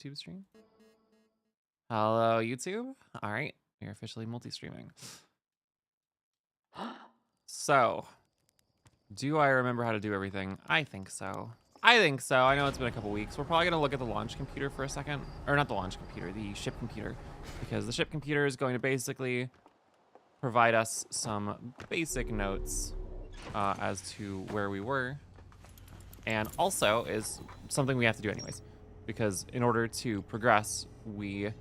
YouTube stream. Hello, YouTube. All right, you're officially multi-streaming. So, do I remember how to do everything? I think so. I know it's been a couple weeks. We're probably gonna look at the launch computer for a second. Or not the launch computer, the ship computer. Because the ship computer is going to basically provide us some basic notes as to where we were. And also is something we have to do anyways. Because in order to progress, we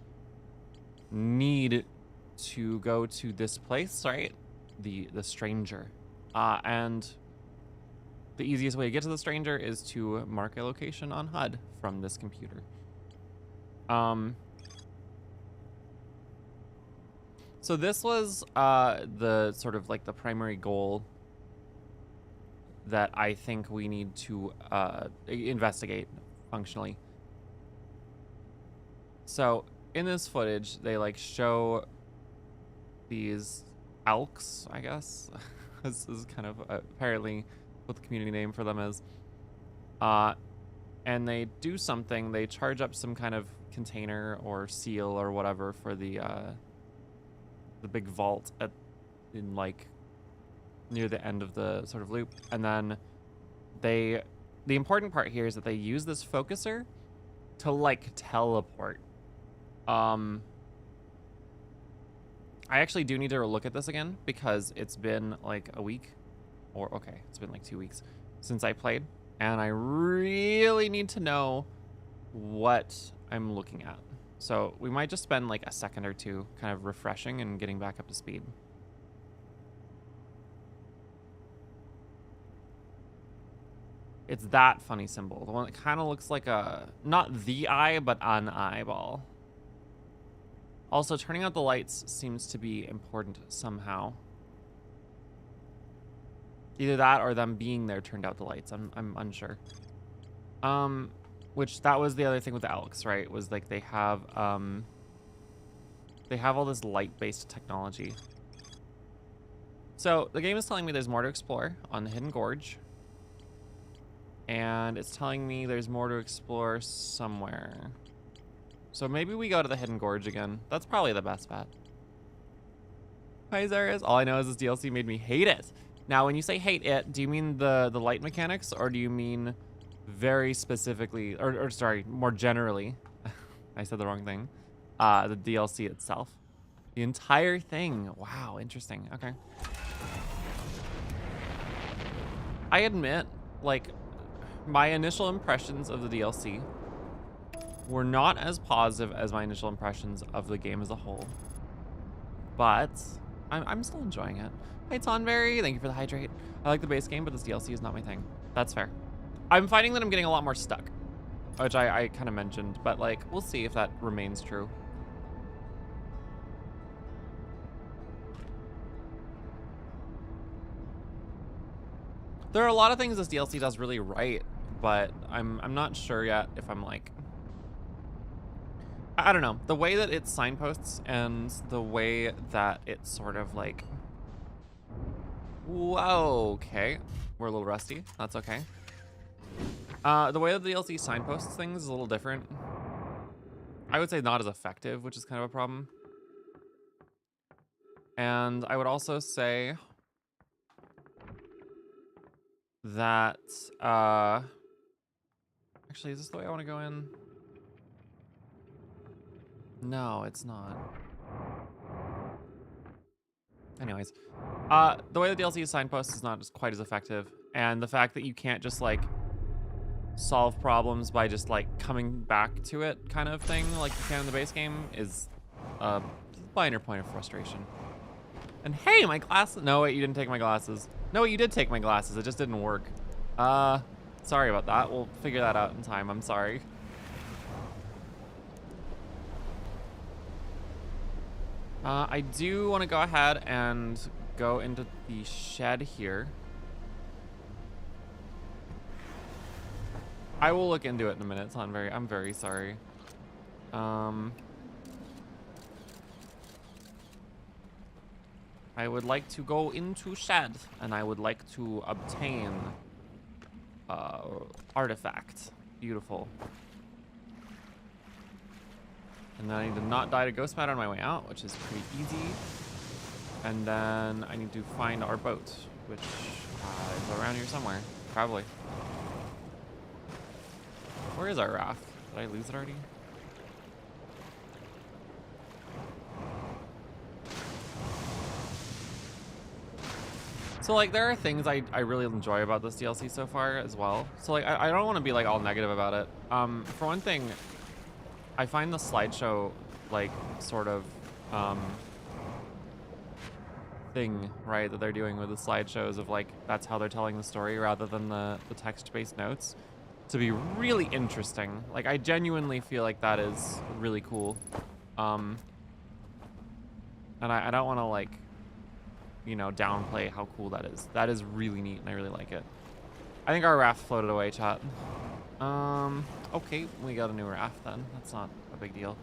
need to go to this place, right? The stranger. And the easiest way to get to the stranger is to mark a location on HUD from this computer. So this was the sort of like the primary goal that I think we need to investigate functionally. So in this footage, they like show these elks, I guess. This is kind of apparently what the community name for them is. And they do something. They charge up some kind of container or seal or whatever for the big vault in like near the end of the sort of loop. And then the important part here is that they use this focuser to like teleport. I actually do need to look at this again because it's been like a week or okay, it's been like 2 weeks since I played and I really need to know what I'm looking at. So we might just spend like a second or two kind of refreshing and getting back up to speed. It's that funny symbol. The one that kind of looks like not the eye, but an eyeball. Also, turning out the lights seems to be important somehow. Either that or them being there turned out the lights. I'm unsure. Which that was the other thing with the Elks, right? Was like they have all this light-based technology. So the game is telling me there's more to explore on the Hidden Gorge. And it's telling me there's more to explore somewhere. So maybe we go to the Hidden Gorge again. That's probably the best bet. Hi, Zaris. All I know is this DLC made me hate it. Now, when you say hate it, do you mean the light mechanics, or do you mean very specifically, or sorry, more generally? I said the wrong thing. The DLC itself. The entire thing. Wow, interesting. Okay. I admit, like, my initial impressions of the DLC were not as positive as my initial impressions of the game as a whole. But I'm still enjoying it. Hey, Tonberry, thank you for the hydrate. I like the base game, but this DLC is not my thing. That's fair. I'm finding that I'm getting a lot more stuck, which I kind of mentioned, but like, we'll see if that remains true. There are a lot of things this DLC does really right, but I'm not sure yet if I'm like, I don't know, the way that it signposts and the way that it's sort of like, whoa, okay, we're a little rusty, that's okay. The way that the DLC signposts things is a little different. I would say not as effective, which is kind of a problem. And I would also say that, actually, is this the way I want to go in? No, it's not. Anyways, the way the DLC signposts is not quite as effective, and the fact that you can't just like solve problems by just like coming back to it kind of thing like you can in the base game is a minor point of frustration. And hey, my glasses. No, wait, you didn't take my glasses. No, you did take my glasses. It just didn't work. Sorry about that. We'll figure that out in time. I'm sorry. I do want to go ahead and go into the shed here. I will look into it in a minute. I'm very sorry. I would like to go into shed, and I would like to obtain artifact. Beautiful. And then I need to not die to ghost matter on my way out, which is pretty easy. And then I need to find our boat, which is around here somewhere, probably. Where is our raft? Did I lose it already? So like there are things I really enjoy about this DLC so far as well. So like I don't want to be like all negative about it. For one thing, I find the slideshow like sort of thing, right, that they're doing with the slideshows of like that's how they're telling the story rather than the text-based notes to be really interesting. Like I genuinely feel like that is really cool. And I don't want to like, you know, downplay how cool that is. That is really neat and I really like it. I think our raft floated away, chat. Okay, we got a new raft then. That's not a big deal.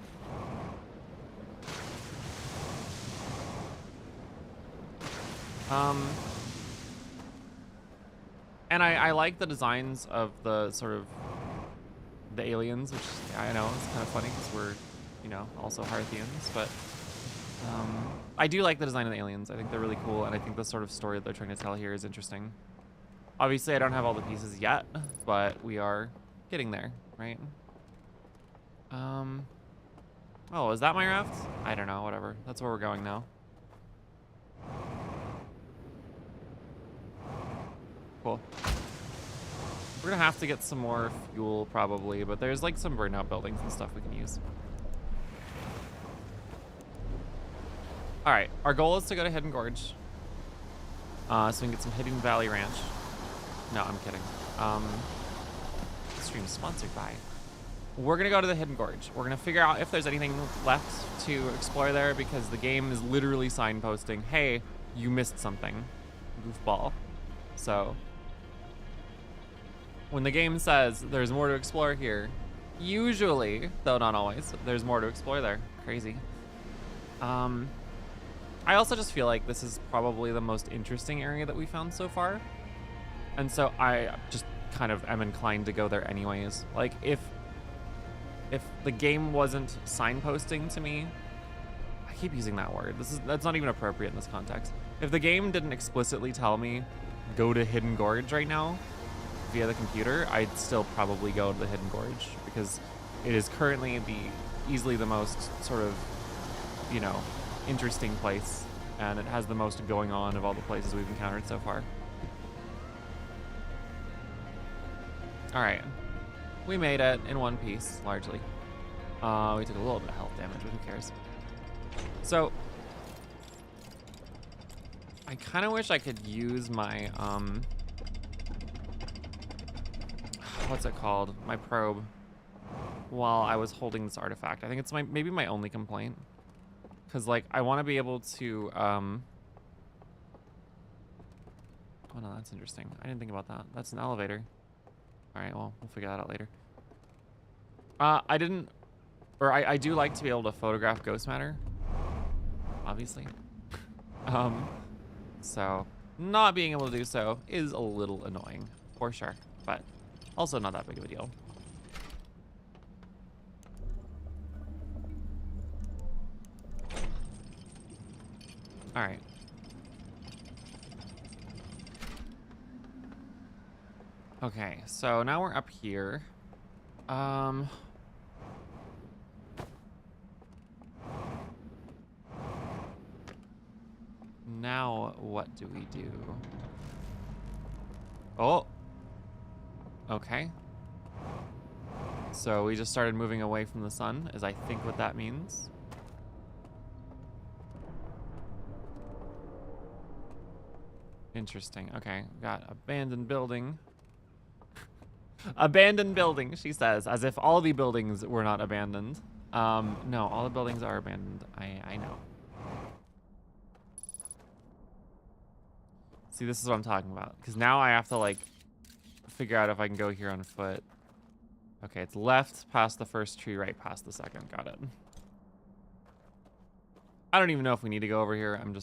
And I like the designs of the sort of the aliens, which I know is kind of funny because we're, you know, also Hearthians, but I do like the design of the aliens. I think they're really cool, and I think the sort of story that they're trying to tell here is interesting. Obviously, I don't have all the pieces yet, but we are getting there, right? Oh, is that my raft? I don't know, whatever. That's where we're going now. Cool. We're gonna have to get some more fuel probably, but there's like some burnout buildings and stuff we can use. All right, our goal is to go to Hidden Gorge. So we can get some Hidden Valley Ranch. No, I'm kidding. This stream is sponsored by. We're gonna go to the Hidden Gorge. We're gonna figure out if there's anything left to explore there because the game is literally signposting, hey, you missed something, goofball. So when the game says there's more to explore here, usually, though not always, there's more to explore there. Crazy. I also just feel like this is probably the most interesting area that we found so far. And so I just kind of am inclined to go there anyways. Like if the game wasn't signposting to me, I keep using that word. That's not even appropriate in this context. If the game didn't explicitly tell me go to Hidden Gorge right now via the computer, I'd still probably go to the Hidden Gorge because it is currently easily the most sort of, you know, interesting place, and it has the most going on of all the places we've encountered so far. All right, we made it in one piece, largely. We took a little bit of health damage, but who cares? So I kind of wish I could use my what's it called? My probe while I was holding this artifact. I think it's maybe my only complaint. Because, like, I want to be able to, oh, no, that's interesting. I didn't think about that. That's an elevator. All right, well, we'll figure that out later. I do like to be able to photograph ghost matter, obviously. So not being able to do so is a little annoying, for sure, but also not that big of a deal. All right. Okay, so now we're up here. Now what do we do? Oh. Okay. So we just started moving away from the sun, is I think what that means. Interesting. Okay, got abandoned building. Abandoned building, she says, as if all the buildings were not abandoned. No, all the buildings are abandoned. I know. See, this is what I'm talking about. Because now I have to, like, figure out if I can go here on foot. Okay, it's left past the first tree, right past the second. Got it. I don't even know if we need to go over here. I'm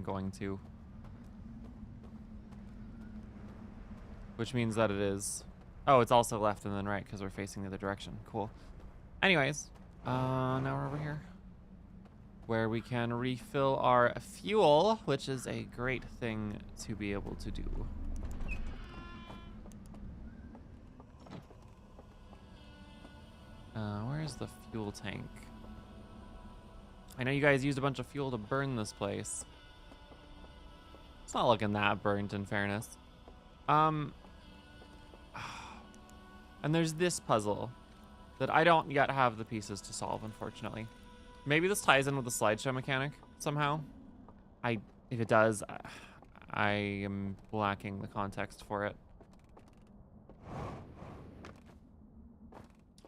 going to. Which means that it is... Oh, it's also left and then right because we're facing the other direction. Cool. Anyways, Now we're over here, where we can refill our fuel, which is a great thing to be able to do. Where's the fuel tank? I know you guys used a bunch of fuel to burn this place. It's not looking that burnt, in fairness. And there's this puzzle that I don't yet have the pieces to solve, unfortunately. Maybe this ties in with the slideshow mechanic somehow. If it does, I am lacking the context for it.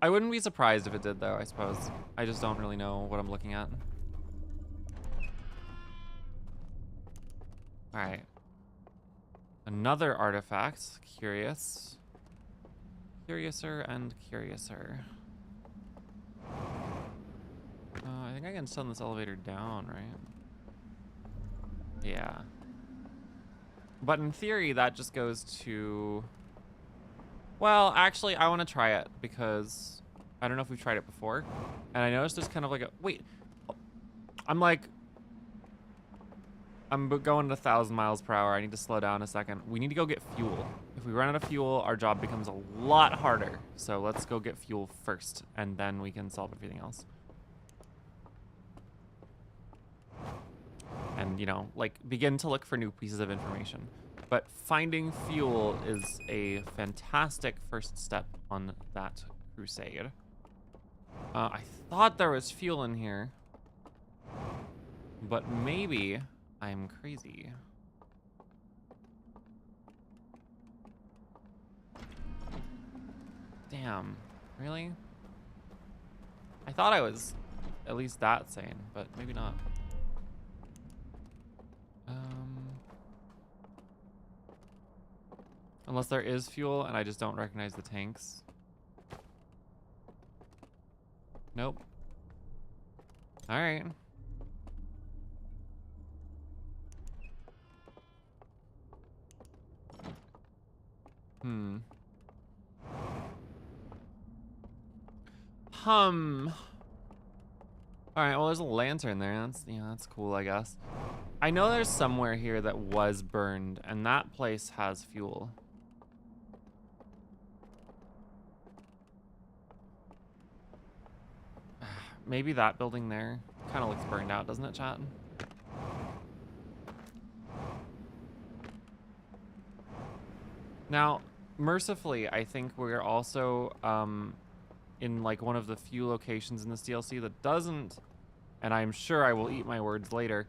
I wouldn't be surprised if it did, though, I suppose. I just don't really know what I'm looking at. All right. Another artifact. Curious. Curiouser and curiouser. I think I can send this elevator down, right? Yeah. But in theory, that just goes to... Well, actually, I want to try it because I don't know if we've tried it before. And I noticed there's kind of like a... Wait. I'm going at 1,000 miles per hour. I need to slow down a second. We need to go get fuel. If we run out of fuel, our job becomes a lot harder. So let's go get fuel first, and then we can solve everything else. And, you know, like, begin to look for new pieces of information. But finding fuel is a fantastic first step on that crusade. I thought there was fuel in here, but maybe I'm crazy. Damn, really? I thought I was at least that sane, but maybe not. Unless there is fuel and I just don't recognize the tanks. Nope. All right. All right, well, there's a lantern there. That's, you know, that's cool, I guess. I know there's somewhere here that was burned, and that place has fuel. Maybe that building there kind of looks burned out, doesn't it, chat? Now, mercifully, I think we're also in like one of the few locations in this DLC that doesn't, and I'm sure I will eat my words later,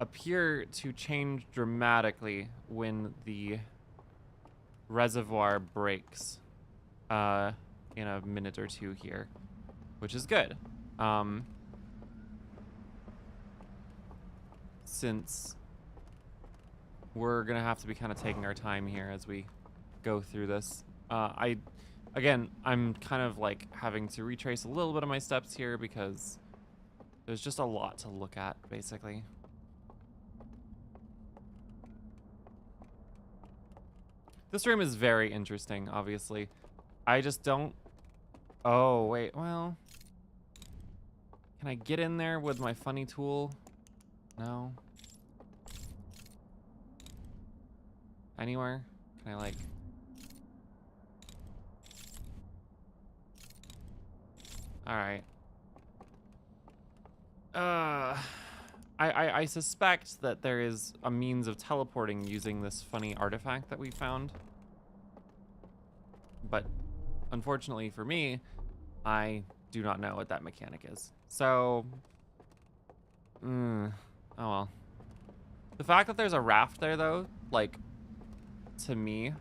appear to change dramatically when the reservoir breaks in a minute or two here, which is good. Since we're gonna have to be kind of taking our time here as we go through this. Again, I'm kind of like having to retrace a little bit of my steps here because there's just a lot to look at, basically. This room is very interesting, obviously. I just don't... Oh, wait, well... Can I get in there with my funny tool? No. Anywhere? Can I, like... Alright. I suspect that there is a means of teleporting using this funny artifact that we found. But unfortunately for me, I do not know what that mechanic is. So, oh well. The fact that there's a raft there though, like, to me,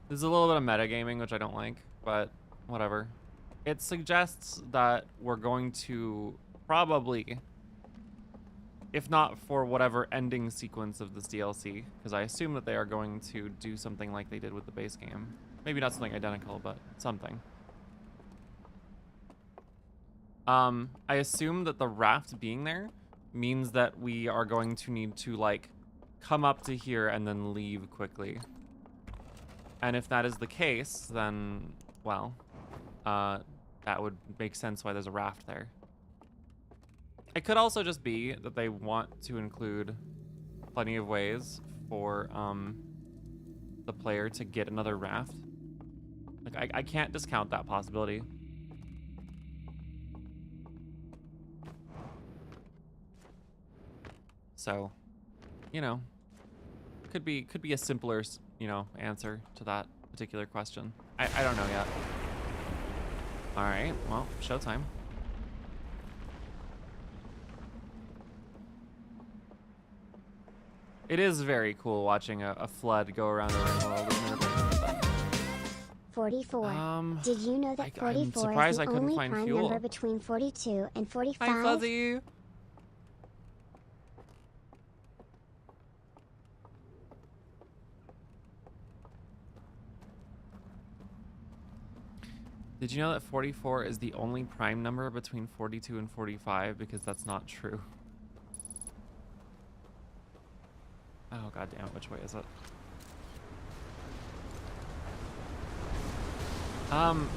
this is a little bit of metagaming, which I don't like, but whatever. It suggests that we're going to probably, if not for whatever ending sequence of this DLC, because I assume that they are going to do something like they did with the base game. Maybe not something identical, but something. I assume that the raft being there means that we are going to need to, like, come up to here and then leave quickly. And if that is the case, then, well, that would make sense why there's a raft there. It could also just be that they want to include plenty of ways for the player to get another raft. Like, I can't discount that possibility. So, you know, could be a simpler, you know, answer to that particular question. I don't know yet. All right, well, showtime. It is very cool watching a flood go around the ring world, isn't it? 44. Did you know that 44 is the only prime number between 42 and 45? Hi, Fuzzy. Did you know that 44 is the only prime number between 42 and 45? Because that's not true. Oh, goddamn, which way is it?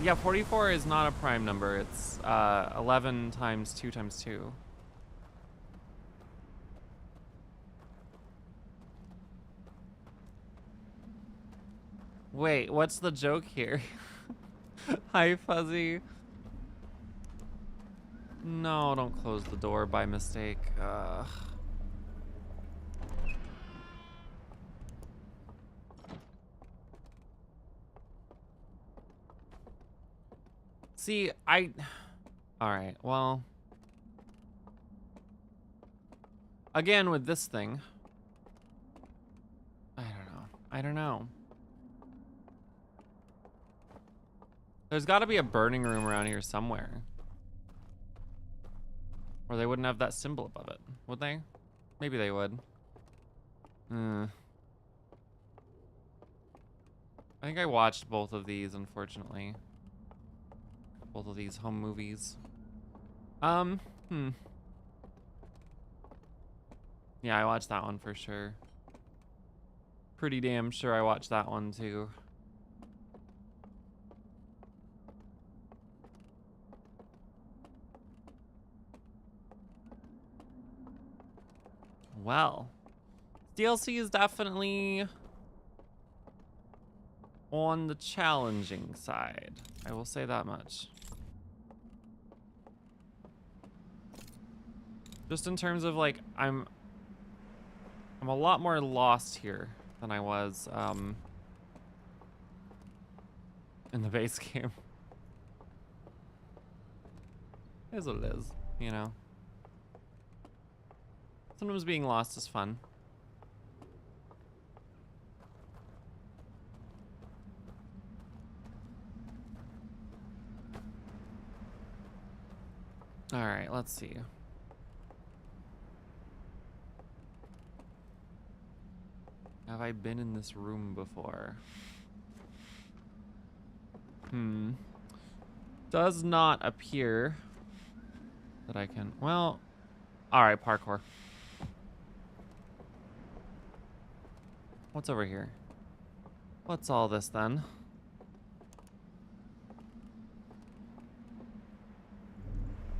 Yeah, 44 is not a prime number. It's 11 times 2 times 2. Wait, what's the joke here? Hi, Fuzzy. No, don't close the door by mistake. See, all right, well, again with this thing, I don't know. There's got to be a burning room around here somewhere. Or they wouldn't have that symbol above it, would they? Maybe they would. I think I watched both of these, unfortunately. Both of these home movies. Yeah, I watched that one for sure. Pretty damn sure I watched that one too. Well, DLC is definitely on the challenging side. I will say that much. Just in terms of like, I'm a lot more lost here than I was in the base game. It is what it is, you know. Sometimes being lost is fun. All right, let's see. Have I been in this room before? Does not appear that I can. Well, all right, parkour. What's over here? What's all this then?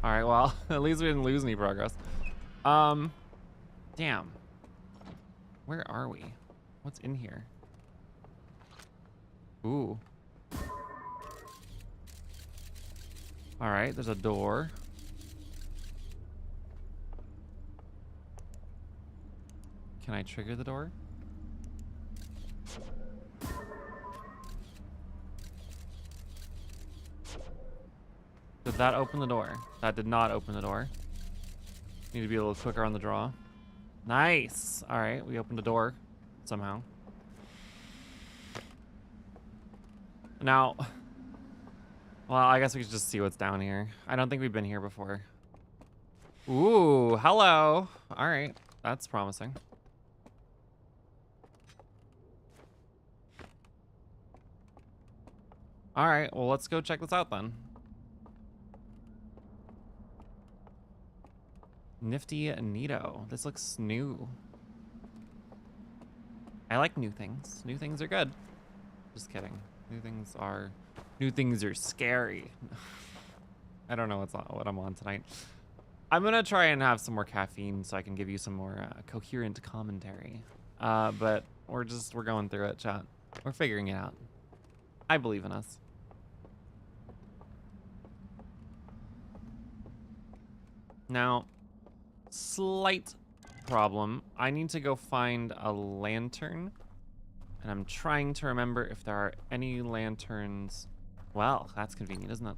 All right, well, at least we didn't lose any progress. Damn. Where are we? What's in here? Ooh. All right, there's a door. Can I trigger the door? Did that open the door? That did not open the door. Need to be a little quicker on the draw. Nice. All right, we opened a door somehow. Now, well, I guess we could just see what's down here. I don't think we've been here before. Ooh, hello. All right, that's promising. All right, well, let's go check this out then. Nifty Neato. This looks new. I like new things. New things are good. Just kidding. New things are scary. I don't know what I'm on tonight. I'm gonna try and have some more caffeine so I can give you some more coherent commentary. But we're going through it, chat. We're figuring it out. I believe in us. Now, slight problem. I need to go find a lantern. And I'm trying to remember if there are any lanterns. Well, that's convenient, isn't it?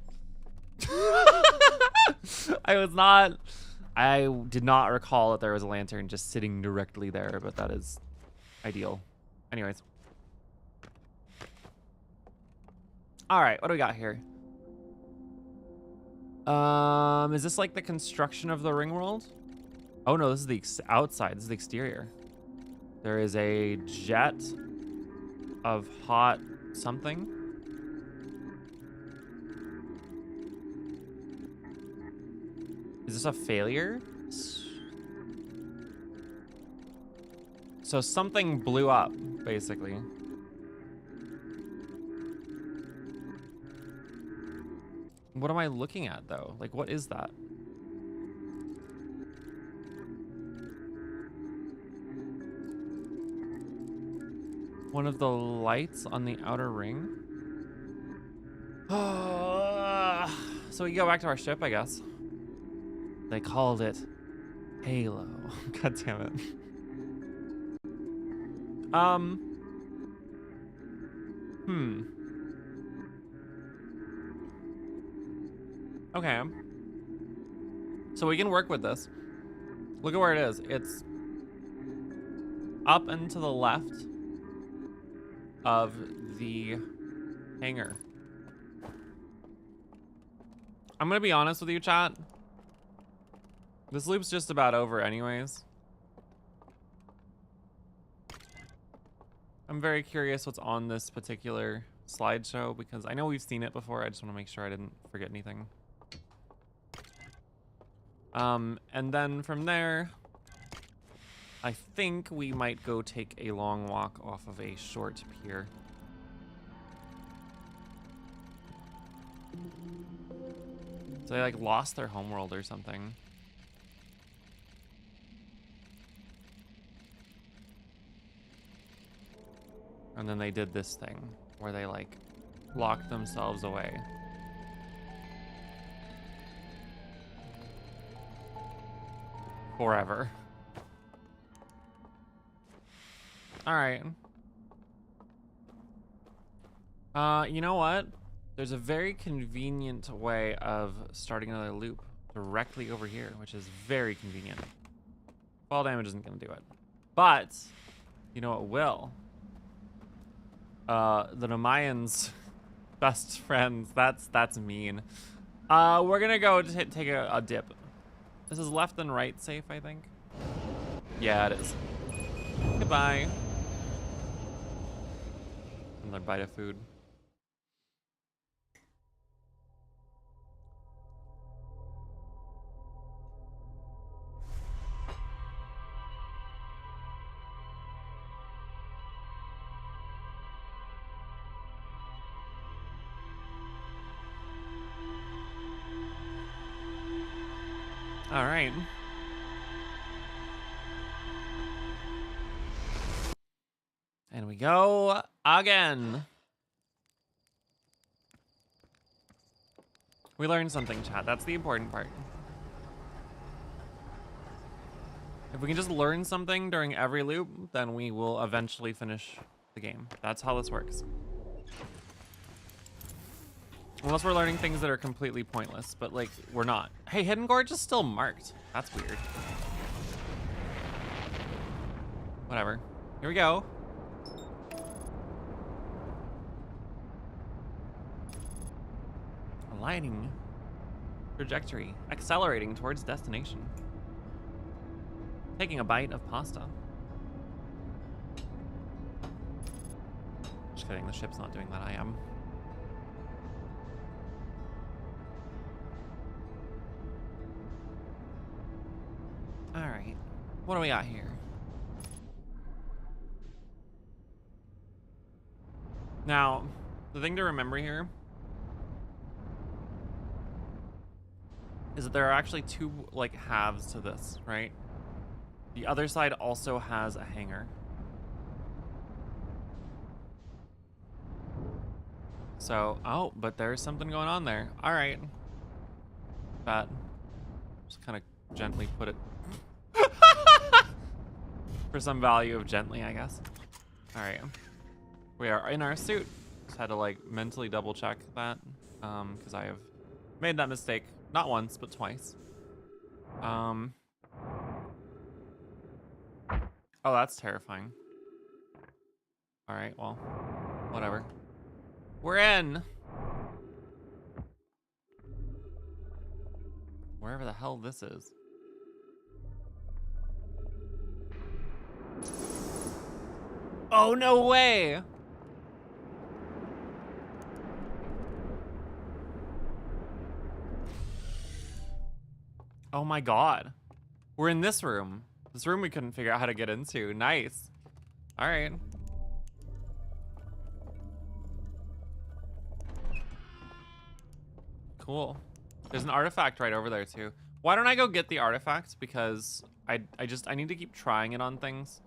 I did not recall that there was a lantern just sitting directly there, but that is ideal. Anyways. All right, what do we got here? Is this like the construction of the ring world? Oh no, this is the outside. This is the exterior. There is a jet of hot something. Is this a failure? So something blew up, basically. What am I looking at, though? Like, what is that? One of the lights on the outer ring? So we go back to our ship, I guess. They called it Halo. God damn it. Okay. So we can work with this. Look at where it is. It's up and to the left of the hangar. I'm gonna be honest with you, chat. This loop's just about over anyways. I'm very curious what's on this particular slideshow because I know we've seen it before. I just want to make sure I didn't forget anything. And then from there, I think we might go take a long walk off of a short pier. So they like lost their homeworld or something. And then they did this thing where they like locked themselves away. Forever. All right. You know what? There's a very convenient way of starting another loop directly over here, which is very convenient. Fall damage isn't gonna do it. But, you know what will? The Nomayans' best friends, that's mean. We're gonna go take a dip. This is left and right safe, I think. Yeah, it is. Goodbye. Another bite of food. All right. And we go again. We learned something, chat. That's the important part. If we can just learn something during every loop, then we will eventually finish the game. That's how this works. Unless we're learning things that are completely pointless, but like, we're not. Hey, Hidden Gorge is still marked. That's weird. Whatever. Here we go. Aligning trajectory, accelerating towards destination. Taking a bite of pasta. Just kidding, the ship's not doing that, I am. All right, what do we got here? Now, the thing to remember here is that there are actually two like halves to this, right? The other side also has a hangar. So, oh, but there's something going on there. All right. That. Just kind of gently put it. For some value of gently, I guess. All right. We are in our suit. Just had to like mentally double check that. Because I have made that mistake. Not once, but twice. Oh, that's terrifying. All right, well, whatever. We're in. Wherever the hell this is. Oh, no way. Oh my God. We're in this room. This room we couldn't figure out how to get into. Nice. All right. Cool. There's an artifact right over there too. Why don't I go get the artifact? Because I need to keep trying it on things.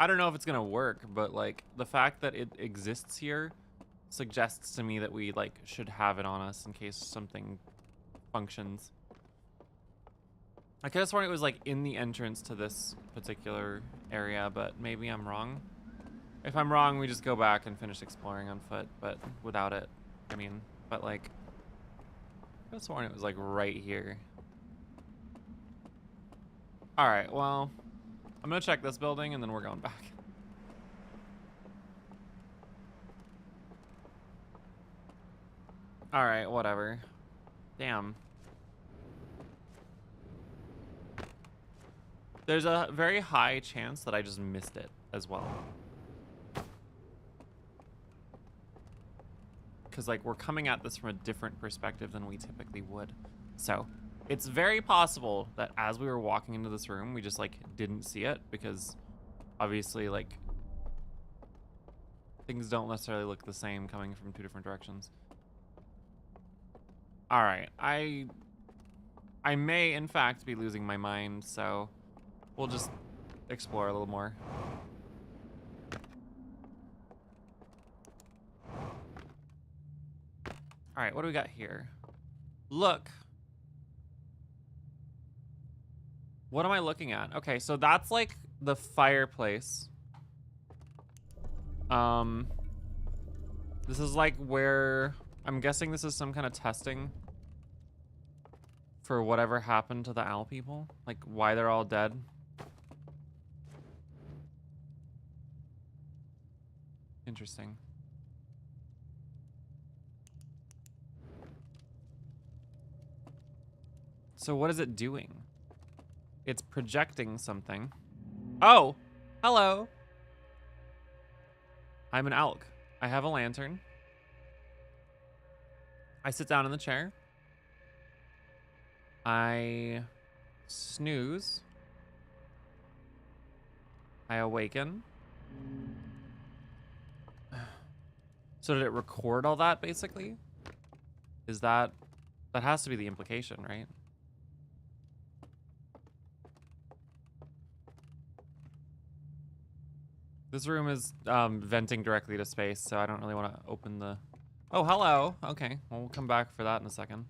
I don't know if it's gonna work, but like the fact that it exists here suggests to me that we like should have it on us in case something functions. I could have sworn it was like in the entrance to this particular area, but maybe I'm wrong. If I'm wrong, we just go back and finish exploring on foot, but without it, I mean, but like, I could have sworn it was like right here. All right, well, I'm gonna check this building and then we're going back. All right, whatever. Damn. There's a very high chance that I just missed it as well. Because like we're coming at this from a different perspective than we typically would. So it's very possible that as we were walking into this room, we just like didn't see it because obviously like things don't necessarily look the same coming from two different directions. All right, I may in fact be losing my mind, so we'll just explore a little more. All right, what do we got here? Look. What am I looking at? Okay, so that's like the fireplace. This is like where, I'm guessing this is some kind of testing for whatever happened to the owl people, like why they're all dead. Interesting. So what is it doing? It's projecting something. Oh, hello. I'm an elk. I have a lantern. I sit down in the chair. I snooze. I awaken. So did it record all that basically? Is that has to be the implication, right? This room is venting directly to space, so I don't really want to open the... Oh, hello. Okay, well, we'll come back for that in a second.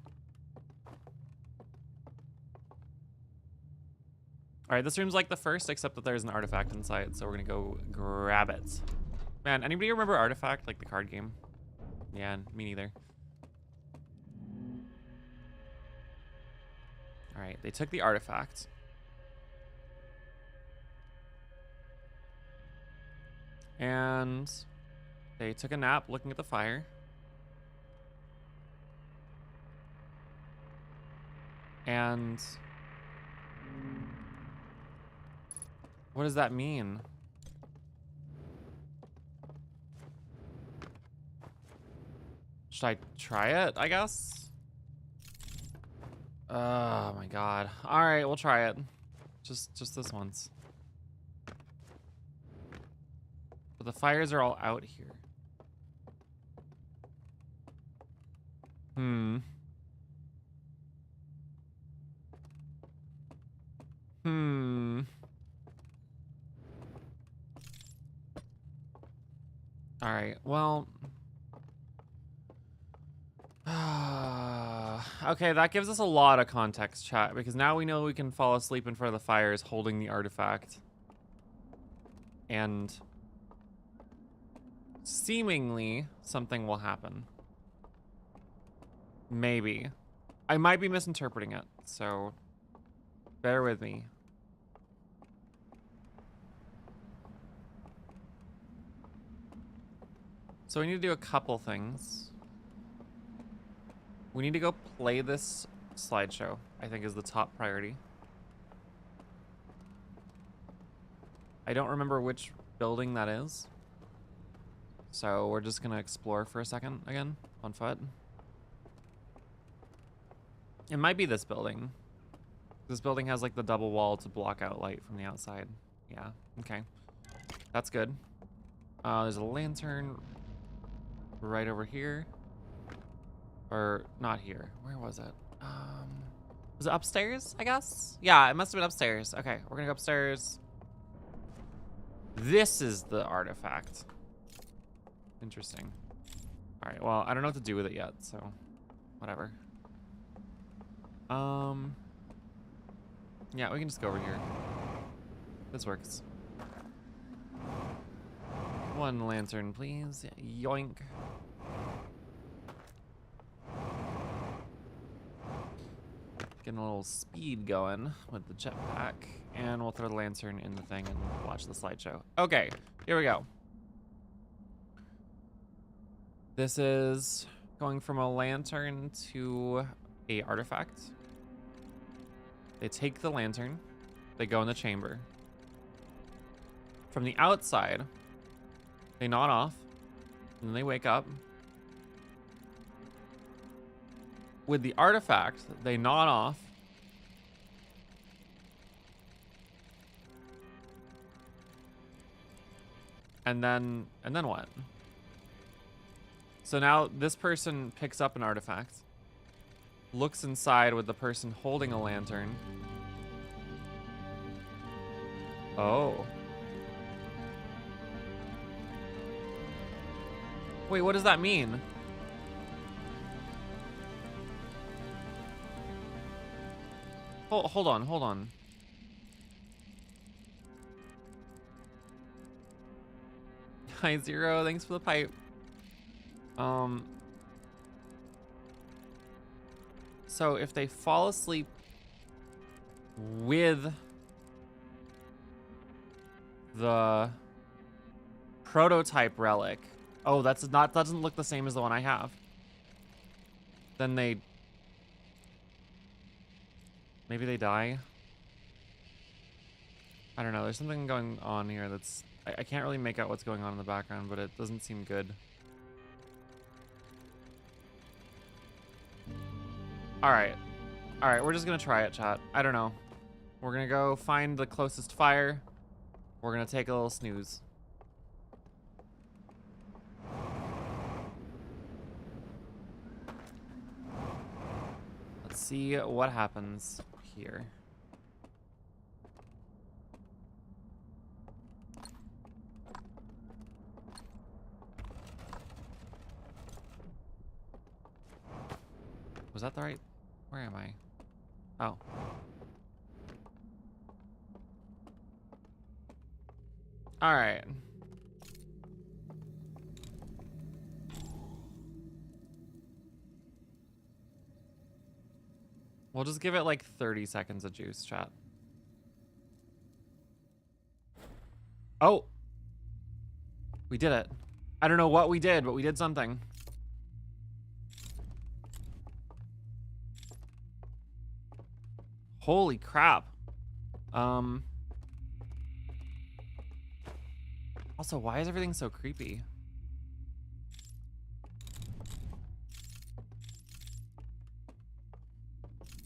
All right, this room's like the first, except that there's an artifact inside, so we're gonna go grab it. Man, anybody remember Artifact, like the card game? Yeah, me neither. All right, they took the artifact. And they took a nap looking at the fire. And what does that mean? Should I try it, I guess? Oh my God. All right, we'll try it. Just this once. But the fires are all out here. Hmm. All right. Well. Okay, that gives us a lot of context, chat, because now we know we can fall asleep in front of the fires holding the artifact. And seemingly something will happen. Maybe. I might be misinterpreting it, so bear with me. So we need to do a couple things. We need to go play this slideshow, I think is the top priority. I don't remember which building that is. So we're just gonna explore for a second again, on foot. It might be this building. This building has like the double wall to block out light from the outside. Yeah, okay. That's good. There's a lantern right over here. Or not here. Where was it? Was it upstairs, I guess? Yeah, it must have been upstairs. Okay, we're gonna go upstairs. This is the artifact. Interesting. All right, well, I don't know what to do with it yet, so whatever. Yeah, we can just go over here. This works. One lantern, please. Yoink. Getting a little speed going with the jetpack. And we'll throw the lantern in the thing and watch the slideshow. Okay, here we go. This is going from a lantern to a artifact. They take the lantern. They go in the chamber. From the outside, they nod off. And then they wake up. With the artifact, they nod off. And then what? So now this person picks up an artifact, looks inside with the person holding a lantern. Oh. Wait, what does that mean? Hold on. Hi, Zero. Thanks for the pipe. So if they fall asleep with the prototype relic, oh, that doesn't look the same as the one I have. Then maybe they die. I don't know. There's something going on here that's I can't really make out what's going on in the background, but it doesn't seem good. All right, we're just gonna try it, chat. I don't know. We're gonna go find the closest fire. We're gonna take a little snooze. Let's see what happens here. Was that the right? Where am I? Oh. All right. We'll just give it like 30 seconds of juice, chat. Oh. We did it. I don't know what we did, but we did something. Holy crap. Also, why is everything so creepy?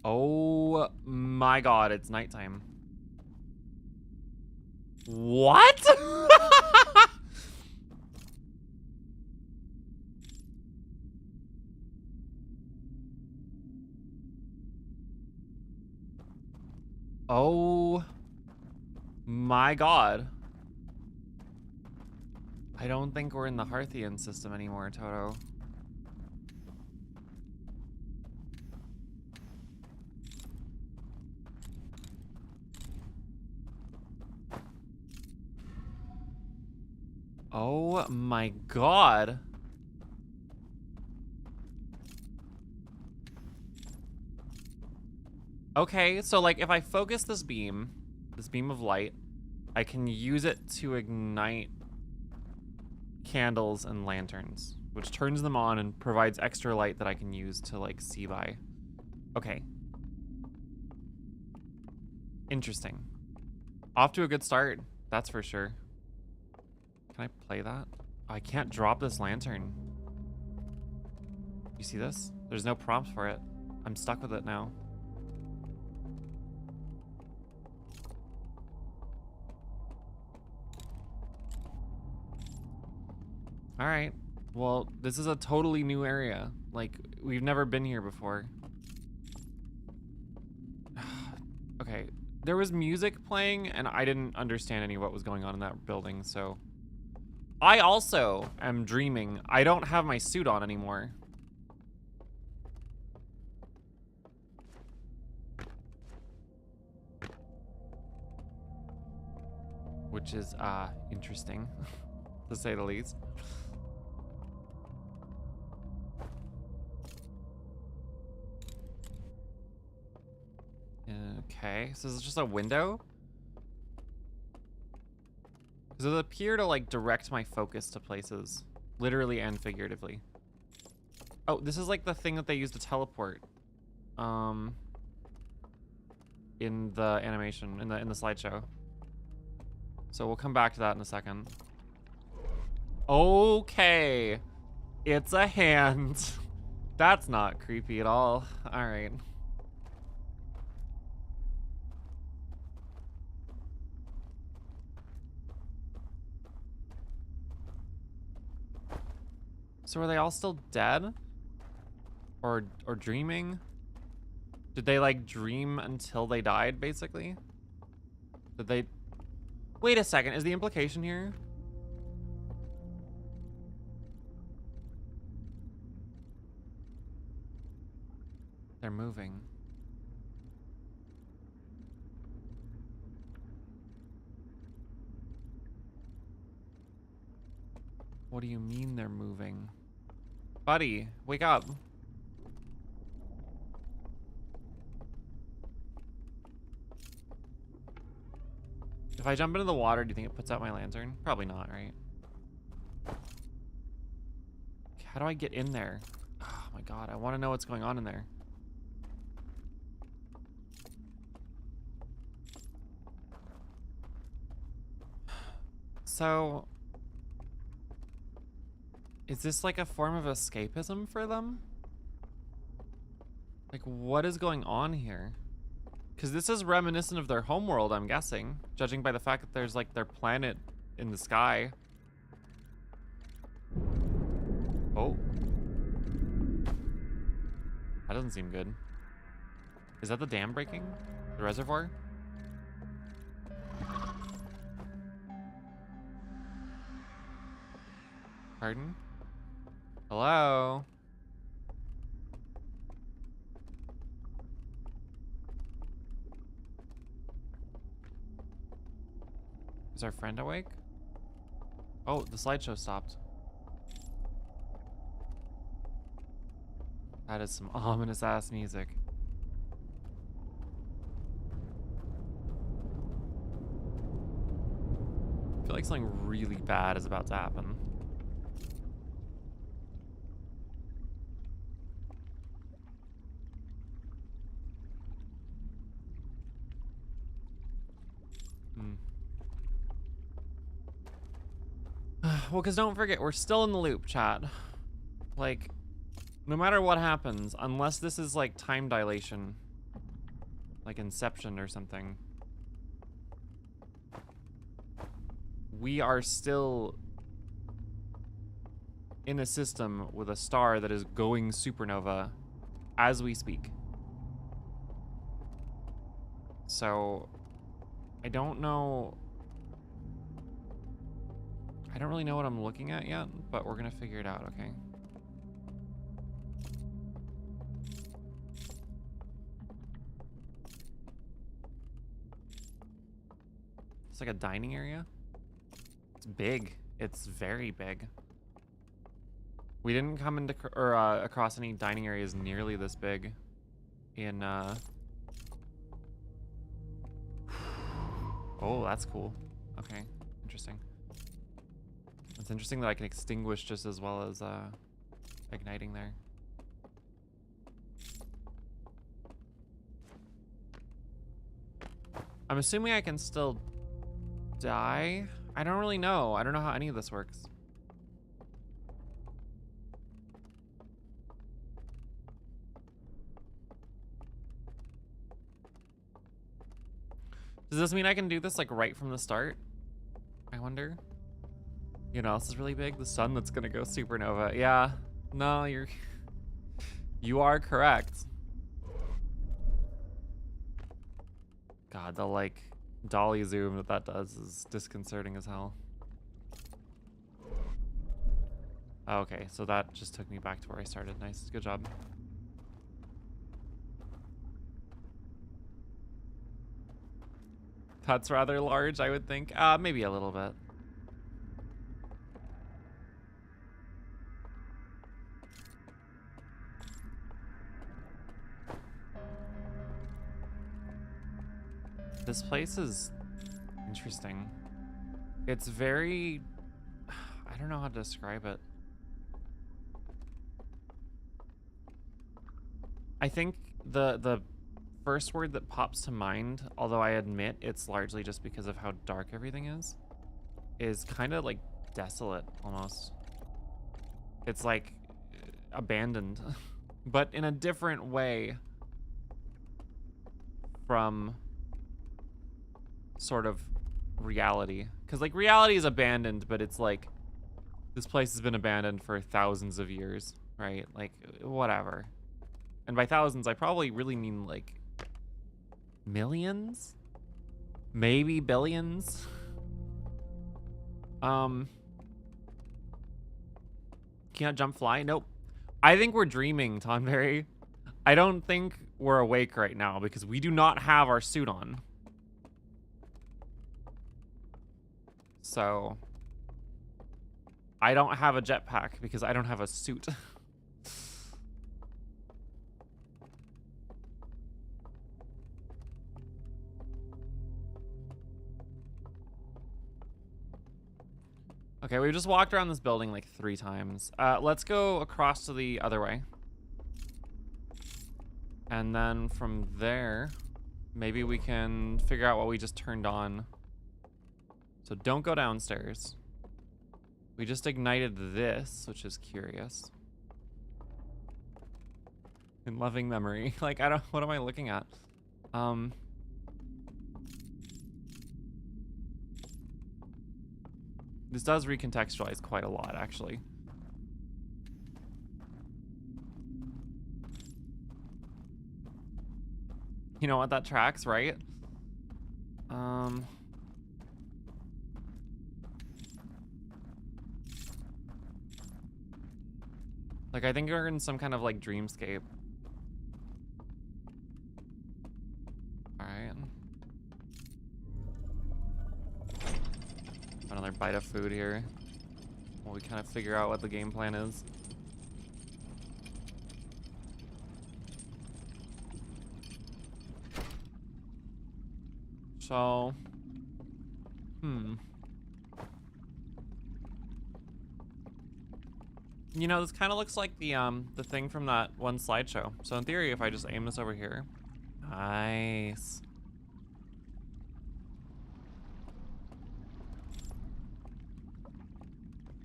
Oh my god, it's nighttime. What? Oh my god. I don't think we're in the Hearthian system anymore, Toto. Oh my god. Okay, so like if I focus this beam of light, I can use it to ignite candles and lanterns, which turns them on and provides extra light that I can use to like see by. Okay. Interesting. Off to a good start, that's for sure. Can I play that? Oh, I can't drop this lantern. You see this? There's no prompt for it. I'm stuck with it now. All right. Well, this is a totally new area. Like, we've never been here before. Okay. There was music playing, and I didn't understand any of what was going on in that building, so... I also am dreaming. I don't have my suit on anymore. Which is, interesting, to say the least. Okay, so this is just a window? Does it appear to, like, direct my focus to places? Literally and figuratively. Oh, this is, like, the thing that they use to teleport. In the animation, in the slideshow. So we'll come back to that in a second. Okay. It's a hand. That's not creepy at all. All right. So are they all still dead? Or dreaming? Did they like dream until they died, basically? Did they... Wait a second, is the implication here? They're moving. What do you mean they're moving? Buddy, wake up. If I jump into the water, do you think it puts out my lantern? Probably not, right? How do I get in there? Oh my god, I want to know what's going on in there. So... is this like a form of escapism for them? Like, what is going on here? Because this is reminiscent of their homeworld, I'm guessing, judging by the fact that there's like their planet in the sky. Oh. That doesn't seem good. Is that the dam breaking? The reservoir? Pardon? Hello? Is our friend awake? Oh, the slideshow stopped. That is some ominous ass music. I feel like something really bad is about to happen. Well, because don't forget, we're still in the loop, chat. Like, no matter what happens, unless this is like time dilation, like Inception or something, we are still in a system with a star that is going supernova as we speak. So I don't know. I don't really know what I'm looking at yet, but we're gonna figure it out, okay? It's like a dining area. It's big. It's very big. We didn't come into across any dining areas nearly this big in Oh, that's cool. Okay, interesting. It's interesting that I can extinguish just as well as igniting there. I'm assuming I can still die. I don't really know. I don't know how any of this works. Does this mean I can do this like right from the start? I wonder. You know, this is really big. The sun that's gonna go supernova. Yeah. No, you are correct. God, the like dolly zoom that does is disconcerting as hell. Okay, so that just took me back to where I started. Nice, good job. That's rather large, I would think. Maybe a little bit. This place is interesting. It's very, I don't know how to describe it. I think the first word that pops to mind, although I admit it's largely just because of how dark everything is kind of like desolate almost. It's like abandoned, but in a different way from sort of reality. Because like reality is abandoned, but it's like this place has been abandoned for thousands of years, right? Like whatever. And by thousands, I probably really mean like millions, maybe billions. Can't jump fly? Nope. I think we're dreaming, Tonberry. I don't think we're awake right now because we do not have our suit on. So I don't have a jetpack because I don't have a suit. Okay, we just walked around this building like 3 times. Let's go across to the other way. And then from there, maybe we can figure out what we just turned on. So don't go downstairs. We just ignited this, which is curious. In loving memory. Like, what am I looking at? This does recontextualize quite a lot, actually. You know what? That tracks, right? Like, I think we're in some kind of, like, dreamscape. Alright. Another bite of food here. While we kind of figure out what the game plan is. So... You know, this kind of looks like the thing from that one slideshow. So in theory, if I just aim this over here. Nice.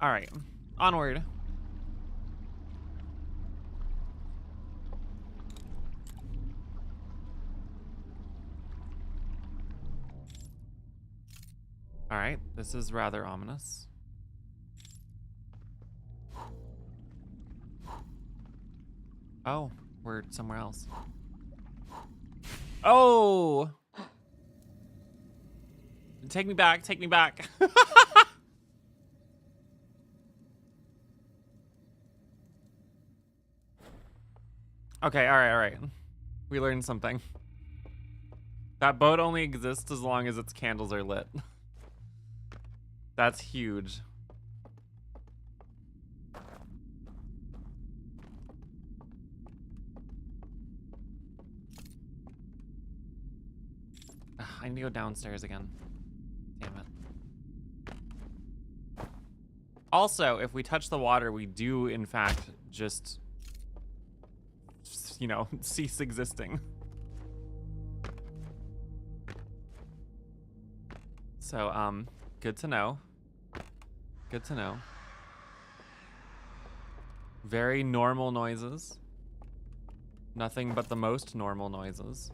All right, onward. All right, this is rather ominous. Oh, we're somewhere else. Oh, Take me back. Take me back. Okay, all right, all right. We learned something. That boat only exists as long as its candles are lit. That's huge. Ugh, I need to go downstairs again. Damn it. Also, if we touch the water, we do, in fact, just, you know, cease existing. So, good to know. Good to know. Very normal noises. Nothing but the most normal noises.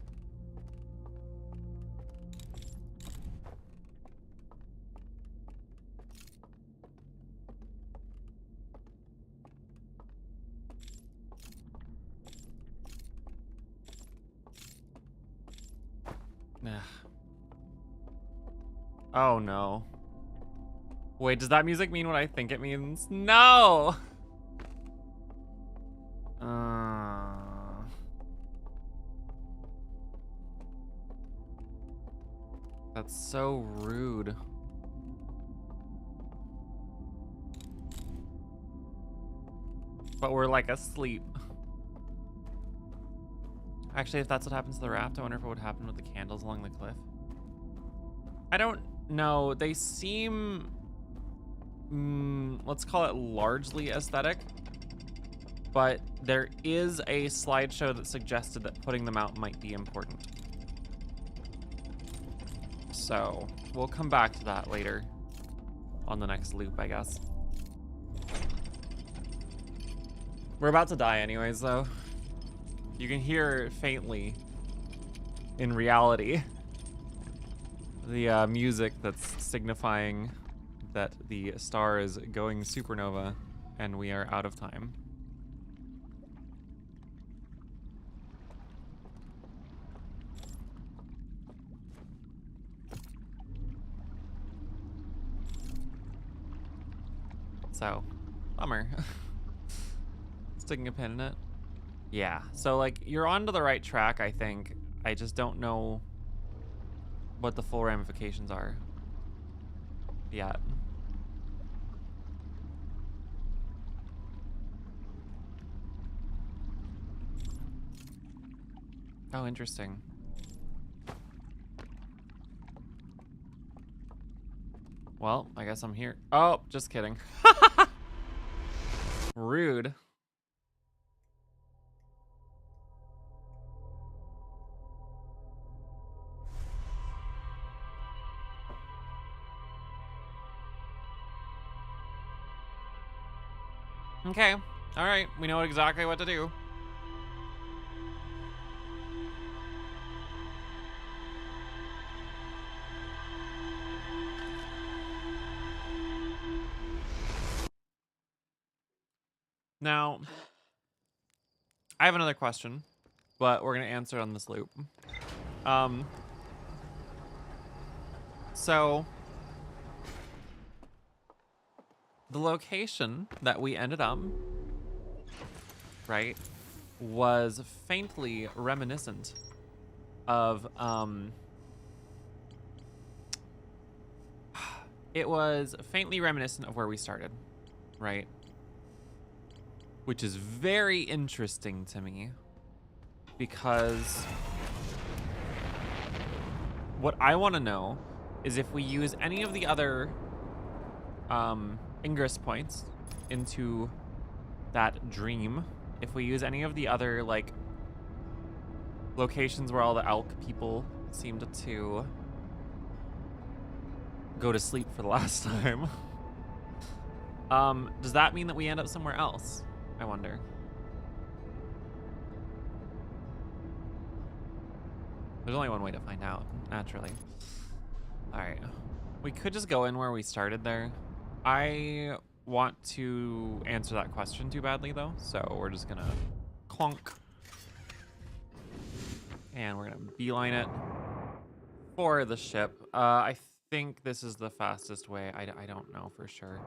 Oh no. Wait, does that music mean what I think it means? No! That's so rude. But we're like asleep. Actually, if that's what happens to the raft, I wonder if it would happen with the candles along the cliff. I don't know. They seem, let's call it largely aesthetic. But there is a slideshow that suggested that putting them out might be important. So we'll come back to that later on the next loop, I guess. We're about to die anyways, though. You can hear faintly, in reality, the music that's signifying that the star is going supernova and we are out of time. So, bummer. Sticking a pin in it. Yeah, so like you're onto the right track, I think. I just don't know what the full ramifications are yet. Oh, interesting. Well, I guess I'm here. Oh, just kidding. Rude. Okay. All right. We know exactly what to do. Now, I have another question, but we're going to answer on this loop. So the location that we ended up, right, was faintly reminiscent of, it was faintly reminiscent of where we started, right? Which is very interesting to me because what I want to know is if we use any of the other ingress points into that dream, if we use any of the other like locations where all the elk people seemed to go to sleep for the last time, does that mean that we end up somewhere else? I wonder. There's only one way to find out, naturally. All right, we could just go in where we started there. I want to answer that question too badly though, so we're just gonna clunk. And we're gonna beeline it for the ship. I think this is the fastest way. I don't know for sure.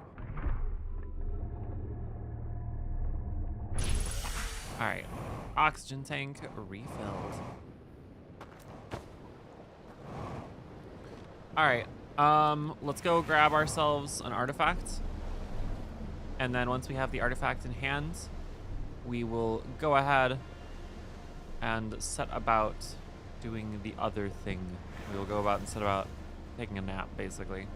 All right, oxygen tank refilled. All right, let's go grab ourselves an artifact. And then once we have the artifact in hand, we will go ahead and set about doing the other thing. We will go about and set about taking a nap, basically.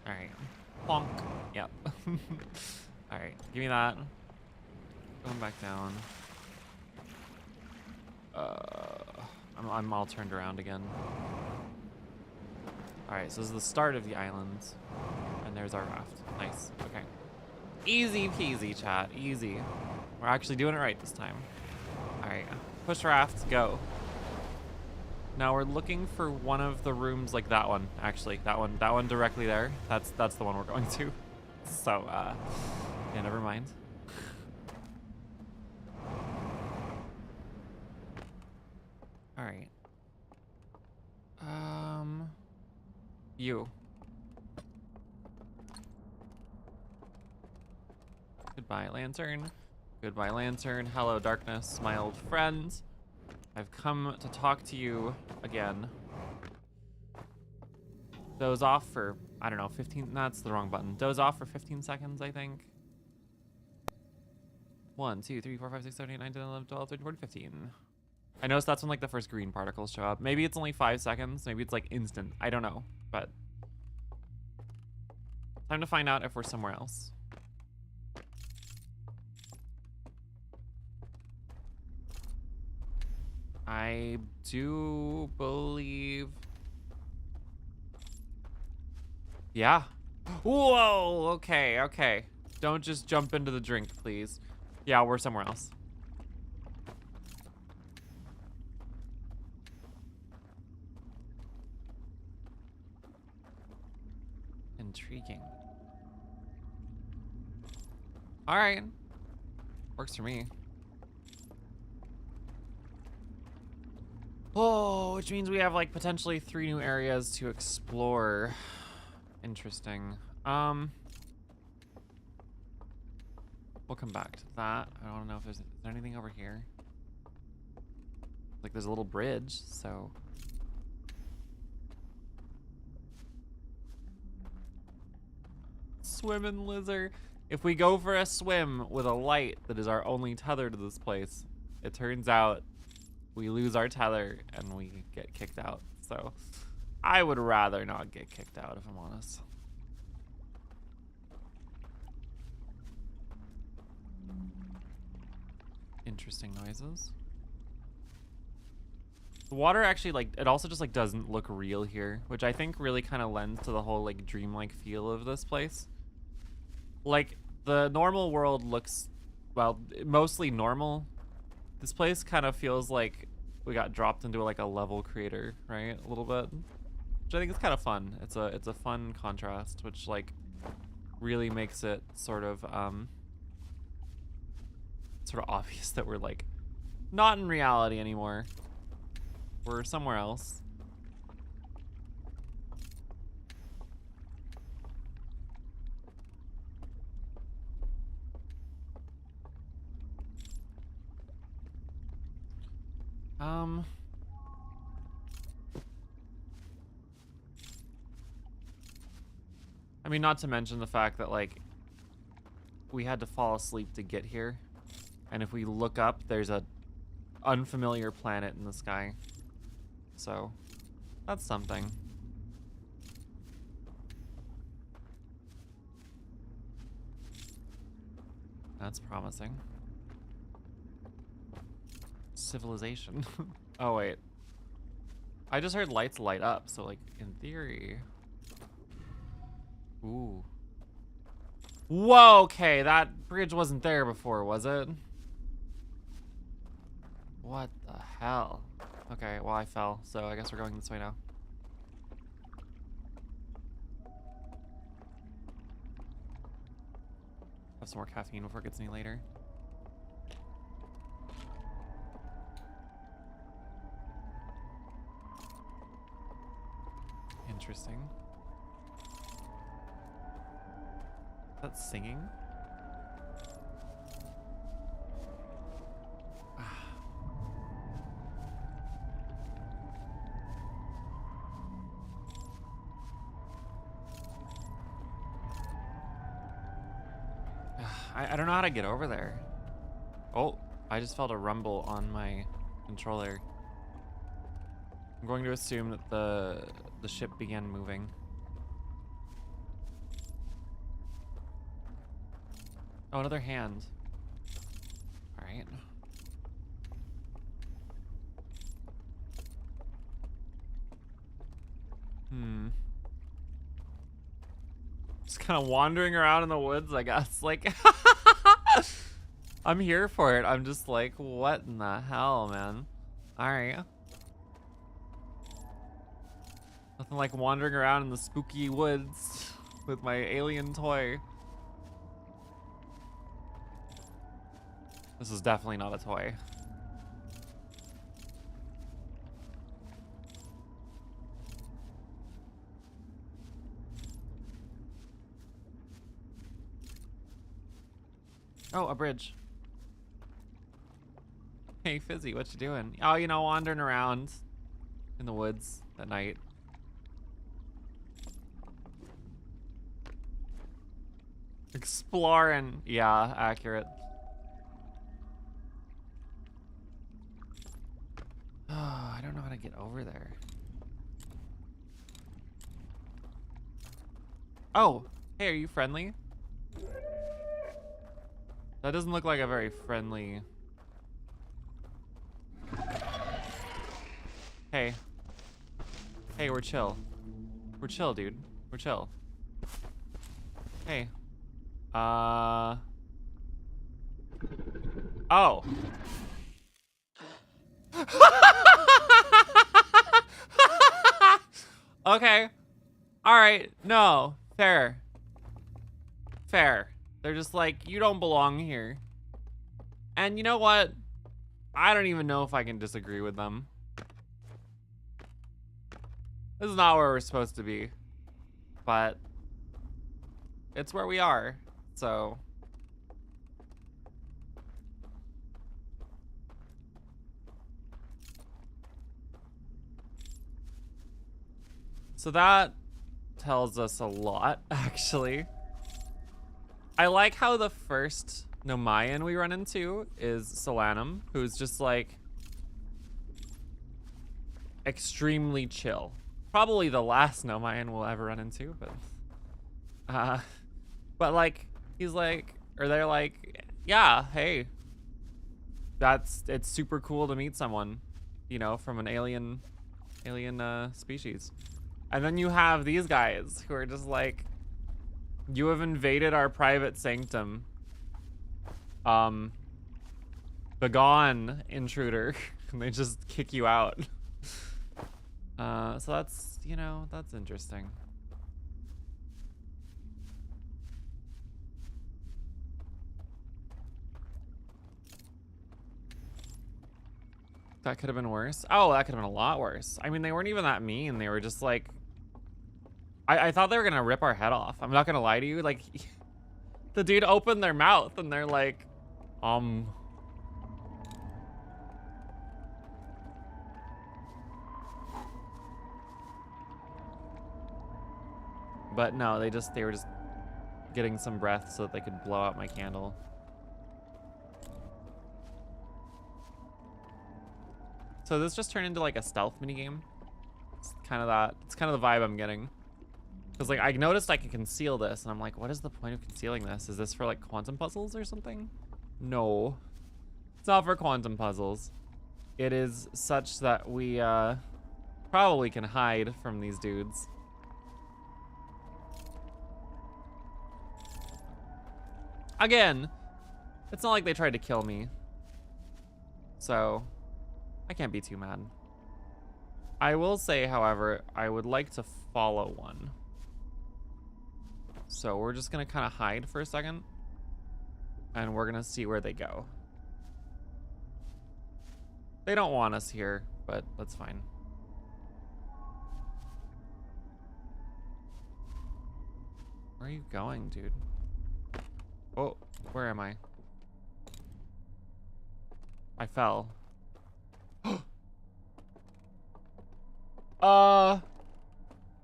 All right, plonk. Yep. All right, give me that. Going back down. I'm all turned around again. All right, so this is the start of the island, and there's our raft. Nice. Okay. Easy peasy, chat. Easy. We're actually doing it right this time. All right, push raft, go. Now we're looking for one of the rooms, like that one. Actually, that one directly there. That's the one we're going to. So, yeah, never mind. All right. You. Goodbye, lantern. Goodbye, lantern. Hello, darkness, my old friend. I've come to talk to you again. Doze off for, I don't know, 15, that's the wrong button. Doze off for 15 seconds, I think. 1, 2, 3, 4, 5, 6, 7, 8, 9, 10, 11, 12, 13, 14, 15. I noticed that's when like the first green particles show up. Maybe it's only 5 seconds. Maybe it's like instant. I don't know, but time to find out if we're somewhere else. I do believe. Yeah. Whoa, okay, okay. Don't just jump into the drink, please. Yeah, we're somewhere else. Intriguing. All right. Works for me. Oh, which means we have like potentially 3 new areas to explore. Interesting. We'll come back to that. I don't know if is there anything over here. Like there's a little bridge, so. Swimming lizard. If we go for a swim with a light that is our only tether to this place, it turns out we lose our tether and we get kicked out. So I would rather not get kicked out, if I'm honest. Interesting noises. The water actually, like, it also just like doesn't look real here, which I think really kind of lends to the whole like dreamlike feel of this place. Like the normal world looks, well, mostly normal. This place kind of feels like we got dropped into like a level creator, right? A little bit, which I think is kind of fun. It's a fun contrast, which like really makes it sort of obvious that we're like not in reality anymore. We're somewhere else. I mean, not to mention the fact that like we had to fall asleep to get here. And if we look up, there's a unfamiliar planet in the sky. So that's something. That's promising. Civilization. Oh, wait. I just heard lights light up, so like in theory. Ooh. Whoa, okay, that bridge wasn't there before, was it? What the hell? Okay, well I fell, so I guess we're going this way now. Have some more caffeine before it gets any later. Interesting. That's singing. I don't know how to get over there. Oh, I just felt a rumble on my controller. I'm going to assume that the ship began moving. Oh, another hand. All right. Just kind of wandering around in the woods, I guess. Like, I'm here for it. I'm just like, what in the hell, man? All right. Nothing like wandering around in the spooky woods with my alien toy. This is definitely not a toy. Oh, a bridge. Hey, Fizzy, what you doing? Oh, you know, wandering around in the woods at night. Exploring. Yeah, accurate. Oh, I don't know how to get over there. Oh, hey, are you friendly? That doesn't look like a very friendly... Hey. Hey, we're chill. We're chill, dude. We're chill. Hey. Oh. Okay. All right. No. Fair. Fair. They're just like, you don't belong here. And you know what? I don't even know if I can disagree with them. This is not where we're supposed to be. But it's where we are. So... So that tells us a lot, actually. I like how the first Nomayan we run into is Solanum, who's just like extremely chill. Probably the last Nomayan we'll ever run into, but like he's like, or they're like, yeah, hey, it's super cool to meet someone, you know, from an alien species. And then you have these guys who are just like, you have invaded our private sanctum. Begone, intruder. And they just kick you out. So that's, you know, that's interesting. That could have been worse. Oh, that could have been a lot worse. I mean, they weren't even that mean. They were just like, I thought they were gonna rip our head off. I'm not gonna lie to you. Like, the dude opened their mouth and they're like, But no, they were just getting some breath so that they could blow out my candle. So this just turned into like a stealth minigame. It's kind of that. It's kind of the vibe I'm getting. Because like I noticed I could conceal this, and I'm like, what is the point of concealing this? Is this for like quantum puzzles or something? No, it's not for quantum puzzles. It is such that we probably can hide from these dudes. Again, it's not like they tried to kill me, so I can't be too mad. I will say, however, I would like to follow one. So we're just gonna kind of hide for a second, and we're gonna see where they go. They don't want us here, but that's fine. Where are you going, dude? Oh, where am I? I fell.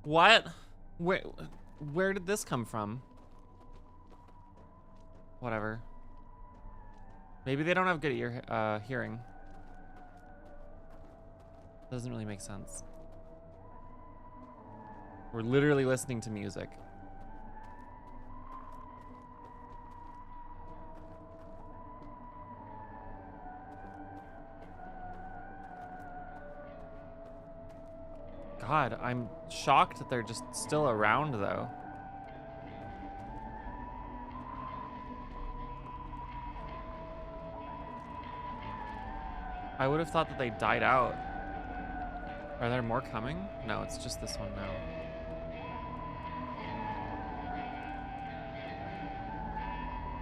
What? Where did this come from? Whatever. Maybe they don't have good hearing. Doesn't really make sense. We're literally listening to music. God, I'm shocked that they're just still around, though. I would have thought that they died out. Are there more coming? No, it's just this one now.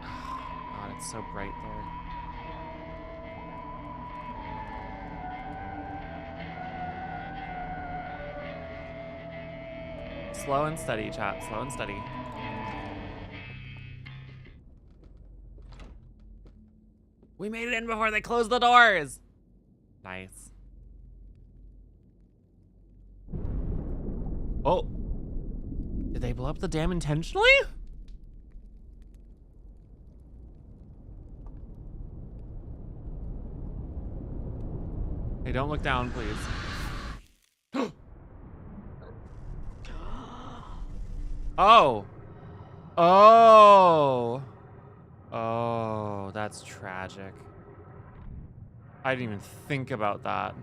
God, it's so bright there. Slow and steady, chat. Slow and steady. We made it in before they closed the doors! Nice. Oh. Did they blow up the dam intentionally? Hey, don't look down, please. Oh. Oh. Oh, that's tragic. I didn't even think about that.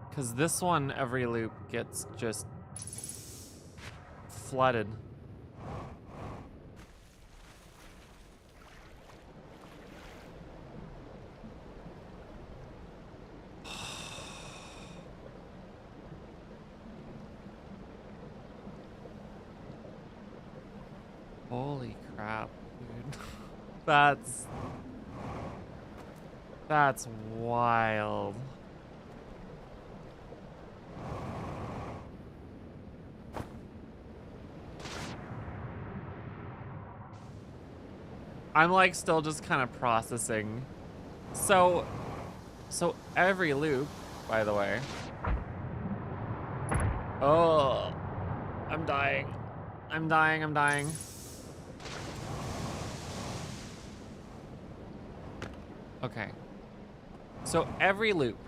Because this one, every loop gets just flooded. Holy crap, dude. That's wild. I'm like still just kind of processing. So every loop, by the way. Oh, I'm dying. I'm dying. Okay. So every loop,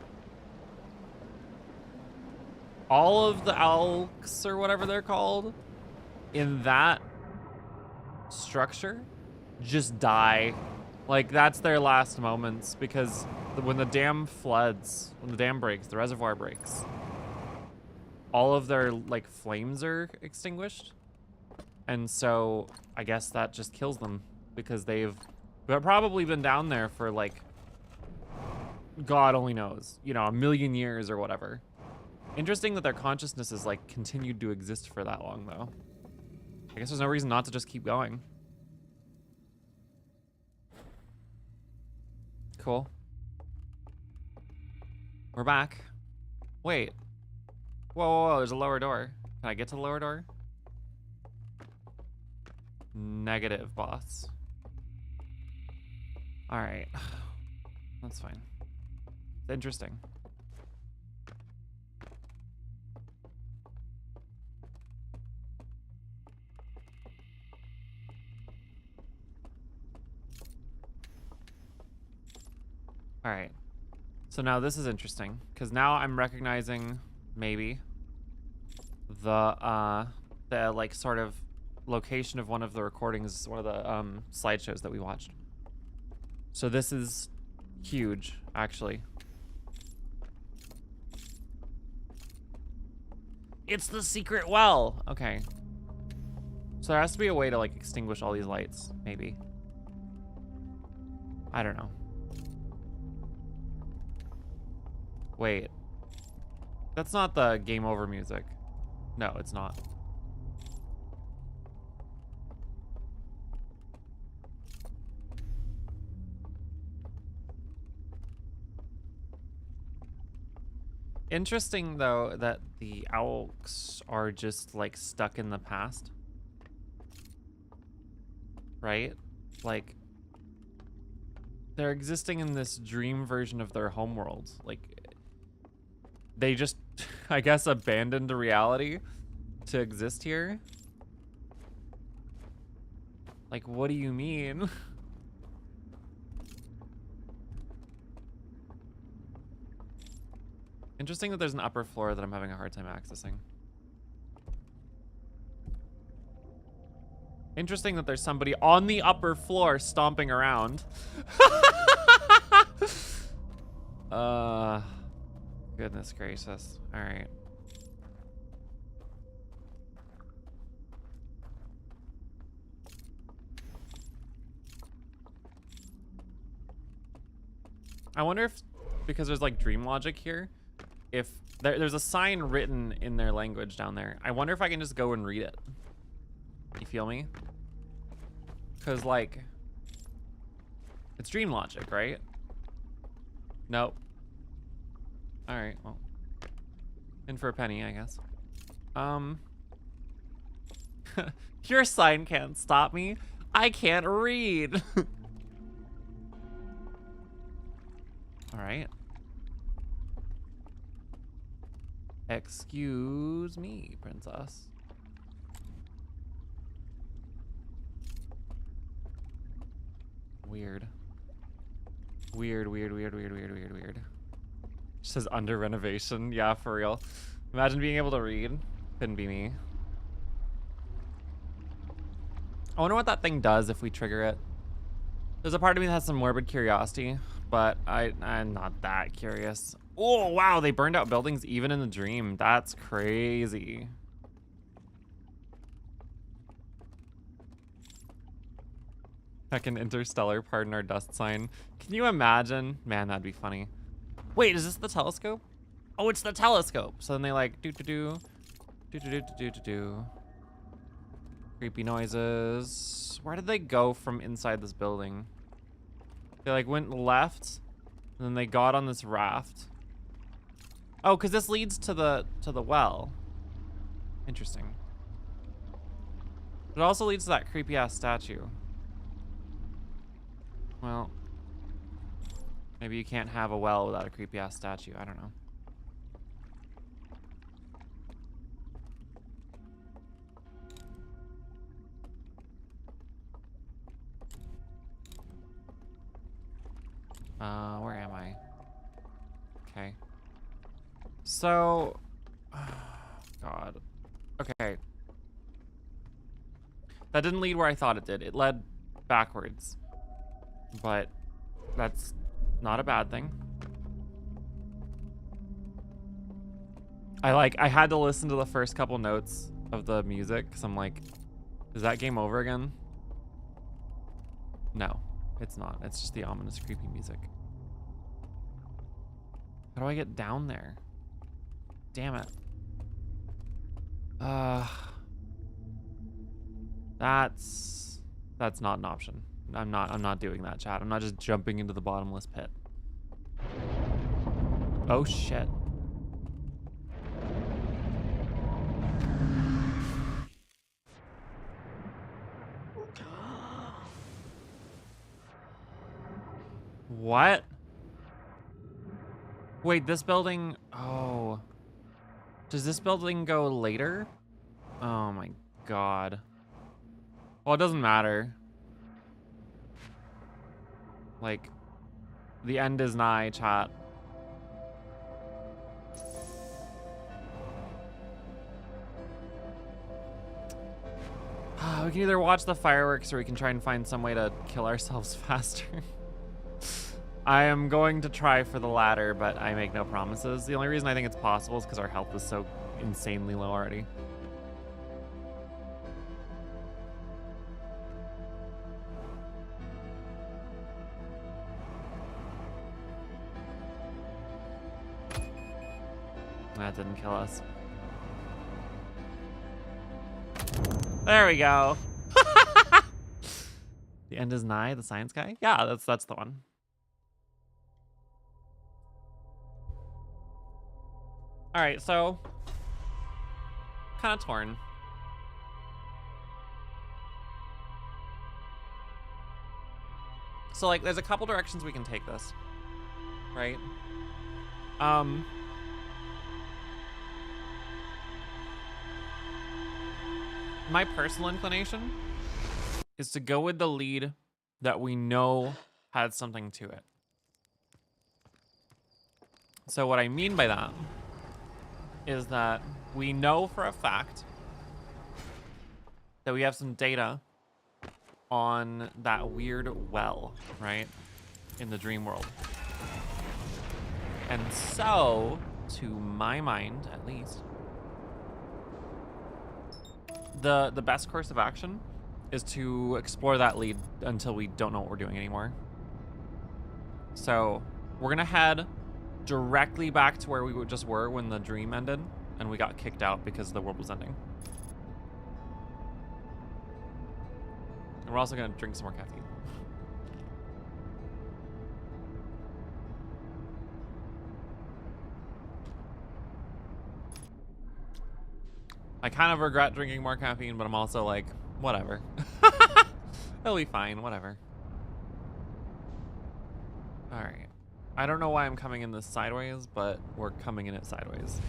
all of the alks or whatever they're called in that structure just die. Like that's their last moments because when the dam floods, when the dam breaks, the reservoir breaks, all of their like flames are extinguished. And so I guess that just kills them because they've probably been down there for like, God only knows, you know, 1,000,000 years or whatever. Interesting that their consciousness is like continued to exist for that long though. I guess there's no reason not to just keep going. Cool. We're back. Wait. Whoa, there's a lower door. Can I get to the lower door? Negative, boss. All right. That's fine. It's interesting. All right. So now this is interesting because now I'm recognizing maybe the like sort of location of one of the recordings, one of the slideshows that we watched. So this is huge, actually. It's the secret well. Okay. So there has to be a way to like extinguish all these lights, maybe. I don't know. Wait. That's not the game over music. No, it's not. Interesting, though, that the owls are just, like, stuck in the past. Right? Like, they're existing in this dream version of their homeworld. Like, they just, I guess, abandoned reality to exist here. Like, what do you mean? Interesting that there's an upper floor that I'm having a hard time accessing. Interesting that there's somebody on the upper floor stomping around. Goodness gracious. All right. I wonder if, because there's like dream logic here, if there's a sign written in their language down there. I wonder if I can just go and read it. You feel me? Because, like, it's dream logic, right? Nope. All right, well, in for a penny, I guess. Your sign can't stop me. I can't read. All right. Excuse me, princess. Weird. Weird. It says under renovation. Yeah, for real. Imagine being able to read. Couldn't be me. I wonder what that thing does if we trigger it. There's a part of me that has some morbid curiosity, but I'm not that curious. Oh, wow, they burned out buildings even in the dream. That's crazy. Heck, an interstellar, pardon our dust sign. Can you imagine? Man, that'd be funny. Wait, is this the telescope? Oh, it's the telescope. So then they like do. Creepy noises. Where did they go from inside this building? They like went left, and then they got on this raft. Oh, because this leads to the well. Interesting. It also leads to that creepy ass statue. Well, maybe you can't have a well without a creepy ass statue. I don't know. Where am I? Okay. So, God. Okay. That didn't lead where I thought it did. It led backwards. But that's not a bad thing. I had to listen to the first couple notes of the music because I'm like, is that game over again? No, it's not. It's just the ominous, creepy music. How do I get down there? Damn it. That's not an option. I'm not doing that, chat. I'm not just jumping into the bottomless pit. Oh shit. What? Wait, this building, oh. Does this building go later? Oh my God. Well, it doesn't matter. Like, the end is nigh, chat. We can either watch the fireworks or we can try and find some way to kill ourselves faster. I am going to try for the latter, but I make no promises. The only reason I think it's possible is because our health is so insanely low already. That didn't kill us. There we go. The end is nigh, the science guy? Yeah, that's the one. All right, so kind of torn. So like, there's a couple directions we can take this, right? My personal inclination is to go with the lead that we know had something to it. So what I mean by that is that we know for a fact that we have some data on that weird well, right? In the dream world. And so, to my mind, at least, the best course of action is to explore that lead until we don't know what we're doing anymore. So, we're gonna head directly back to where we just were when the dream ended and we got kicked out because the world was ending. And we're also gonna drink some more caffeine. I kind of regret drinking more caffeine, but I'm also like, whatever. It'll be fine, whatever. All right. I don't know why I'm coming in this sideways, but we're coming in it sideways.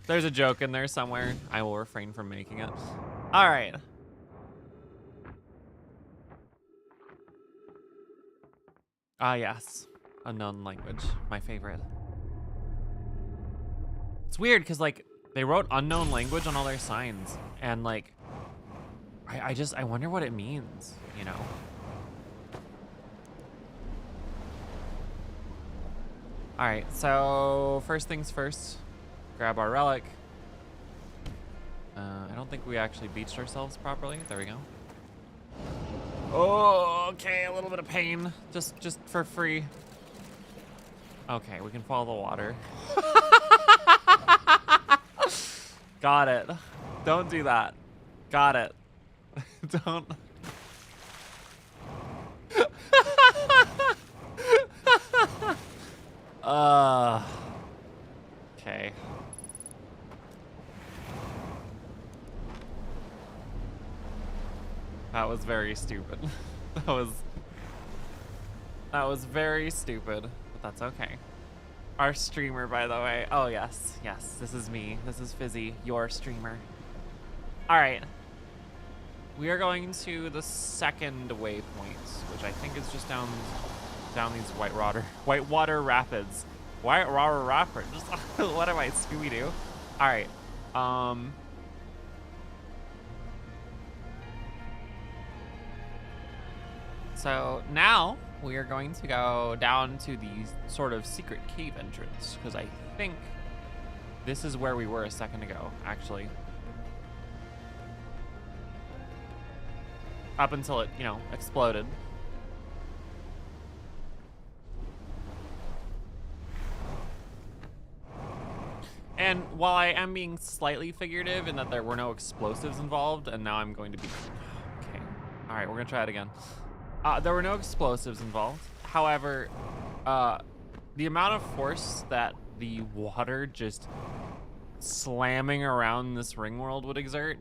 There's a joke in there somewhere. I will refrain from making it. All right. Ah, yes. Unknown language. My favorite. It's weird because, like, they wrote unknown language on all their signs. And, like, I wonder what it means, you know? All right, so first things first, grab our relic. I don't think we actually beached ourselves properly. There we go. Oh, okay, a little bit of pain, just for free. Okay, we can follow the water. Got it. Don't do that. Got it. Don't. Okay. That was very stupid. That was very stupid, but that's okay. Our streamer, by the way. Oh, yes. Yes, this is me. This is Fizzy, your streamer. All right. We are going to the second waypoint, which I think is just down these whitewater rapids. Whitewater rapids. What am I, Scooby-Doo? All right. So now we are going to go down to the sort of secret cave entrance, because I think this is where we were a second ago, actually. Up until it, you know, exploded. And while I am being slightly figurative in that there were no explosives involved, and now I'm going to be... Okay. All right, we're going to try it again. There were no explosives involved. However, the amount of force that the water just slamming around this ring world would exert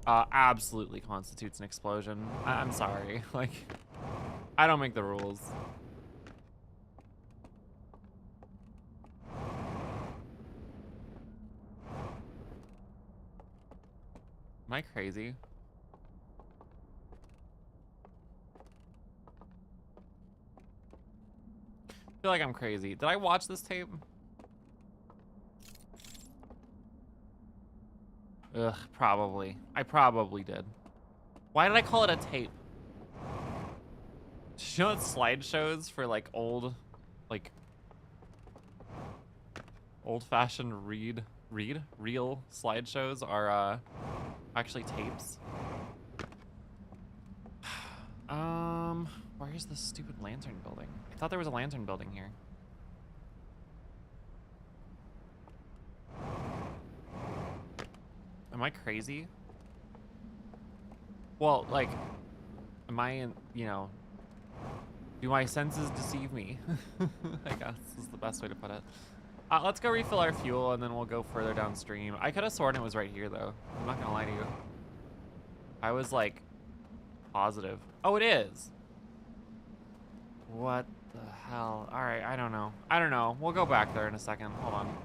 absolutely constitutes an explosion. I'm sorry. Like, I don't make the rules. Am I crazy? I feel like I'm crazy. Did I watch this tape? Ugh, probably. I probably did. Why did I call it a tape? Do you know what slideshows for like old, like old-fashioned real slideshows are actually tapes? Where's the stupid lantern building? I thought there was a lantern building here. Am I crazy? Well, like, am I in, you know, do my senses deceive me? I guess is the best way to put it. Let's go refill our fuel and then we'll go further downstream. I could have sworn it was right here though. I'm not gonna lie to you. I was like positive. Oh, it is. What the hell? All right, I don't know. I don't know. We'll go back there in a second. Hold on.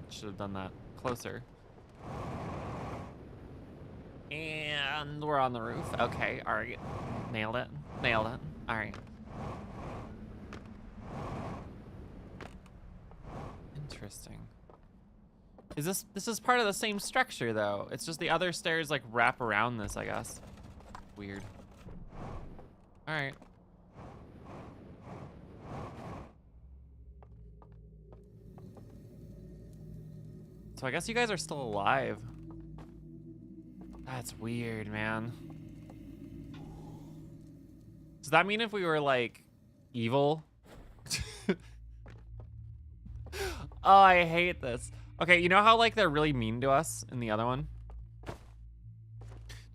Should have done that closer. And we're on the roof. Okay, all right. Nailed it. Nailed it. All right. Interesting. This is part of the same structure though. It's just the other stairs like wrap around this, I guess. Weird. All right. So I guess you guys are still alive. That's weird, man. Does that mean if we were like evil? Oh, I hate this. Okay, you know how like they're really mean to us in the other one?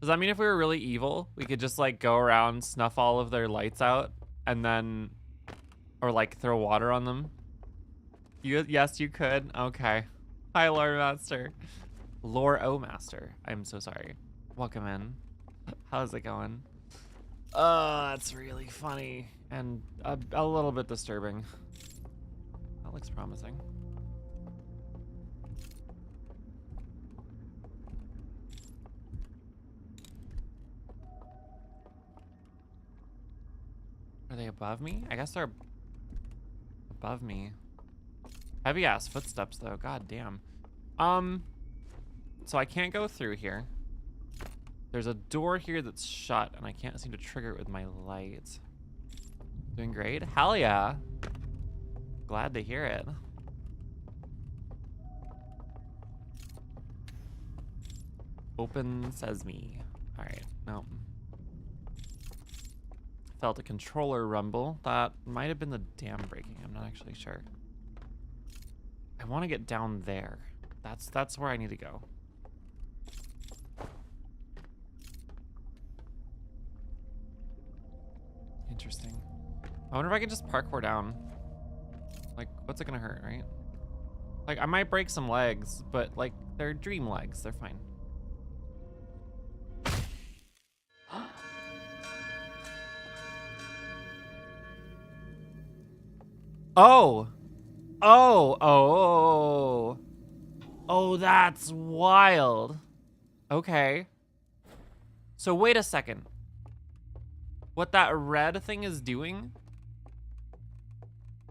Does that mean if we were really evil, we could just like go around, snuff all of their lights out, and then, or like throw water on them? Yes, you could. Okay. Hi, Lore Master. Lore O Master. I'm so sorry. Welcome in. How's it going? That's really funny and a little bit disturbing. That looks promising. Are they above me? I guess they're above me. Heavy ass footsteps though, god damn. So I can't go through here. There's a door here that's shut and I can't seem to trigger it with my light. Doing great? Hell yeah. Glad to hear it. Open sesame. All right, no. Felt a controller rumble. That might have been the dam breaking. I'm not actually sure. I want to get down there. That's where I need to go. Interesting. I wonder if I can just parkour down. Like, what's it gonna hurt, right? Like, I might break some legs, but like, they're dream legs. They're fine. Oh! Oh, oh, oh, that's wild. Okay. So wait a second. What that red thing is doing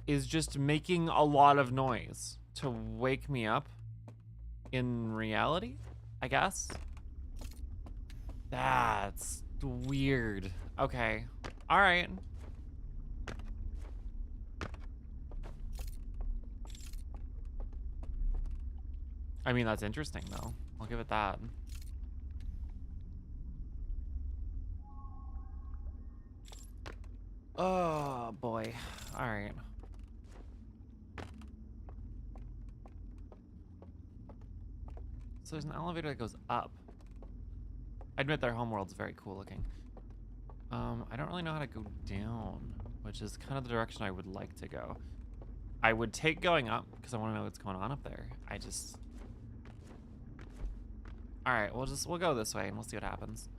is just making a lot of noise to wake me up in reality, I guess. That's weird. Okay. All right. I mean, that's interesting, though. I'll give it that. Oh, boy. All right. So there's an elevator that goes up. I admit their homeworld's very cool looking. I don't really know how to go down, which is kind of the direction I would like to go. I would take going up because I want to know what's going on up there. I just... All right, we'll go this way and we'll see what happens.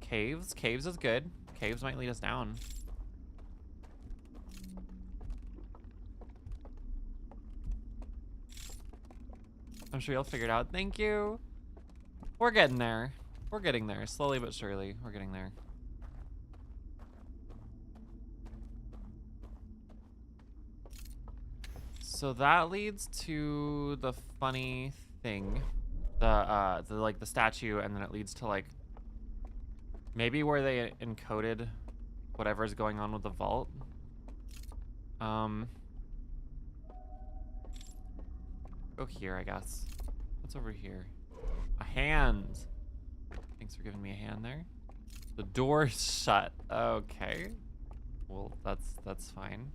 Caves? Caves is good. Caves might lead us down. I'm sure you'll figure it out. Thank you. We're getting there. We're getting there. Slowly but surely. We're getting there. So that leads to the funny thing. The like the statue, and then it leads to like maybe where they encoded whatever's going on with the vault. Go here, I guess. What's over here? A hand. Thanks for giving me a hand there. The door's shut. Okay. Well, that's fine.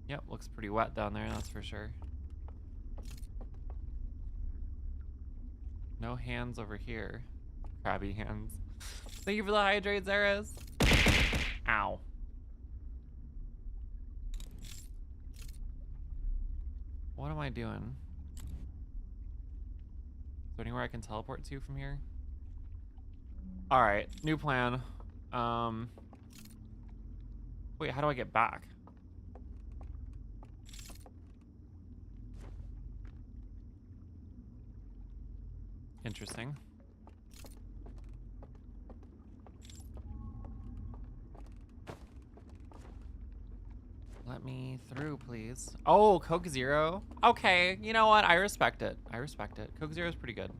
Yep, looks pretty wet down there, that's for sure. No hands over here. Crabby hands. Thank you for the hydrate, Zeres. Ow. What am I doing? Is there anywhere I can teleport to from here? All right, new plan. Wait, how do I get back? Interesting. Let me through, please. Oh, Coke Zero. Okay, you know what? I respect it. I respect it. Coke Zero is pretty good.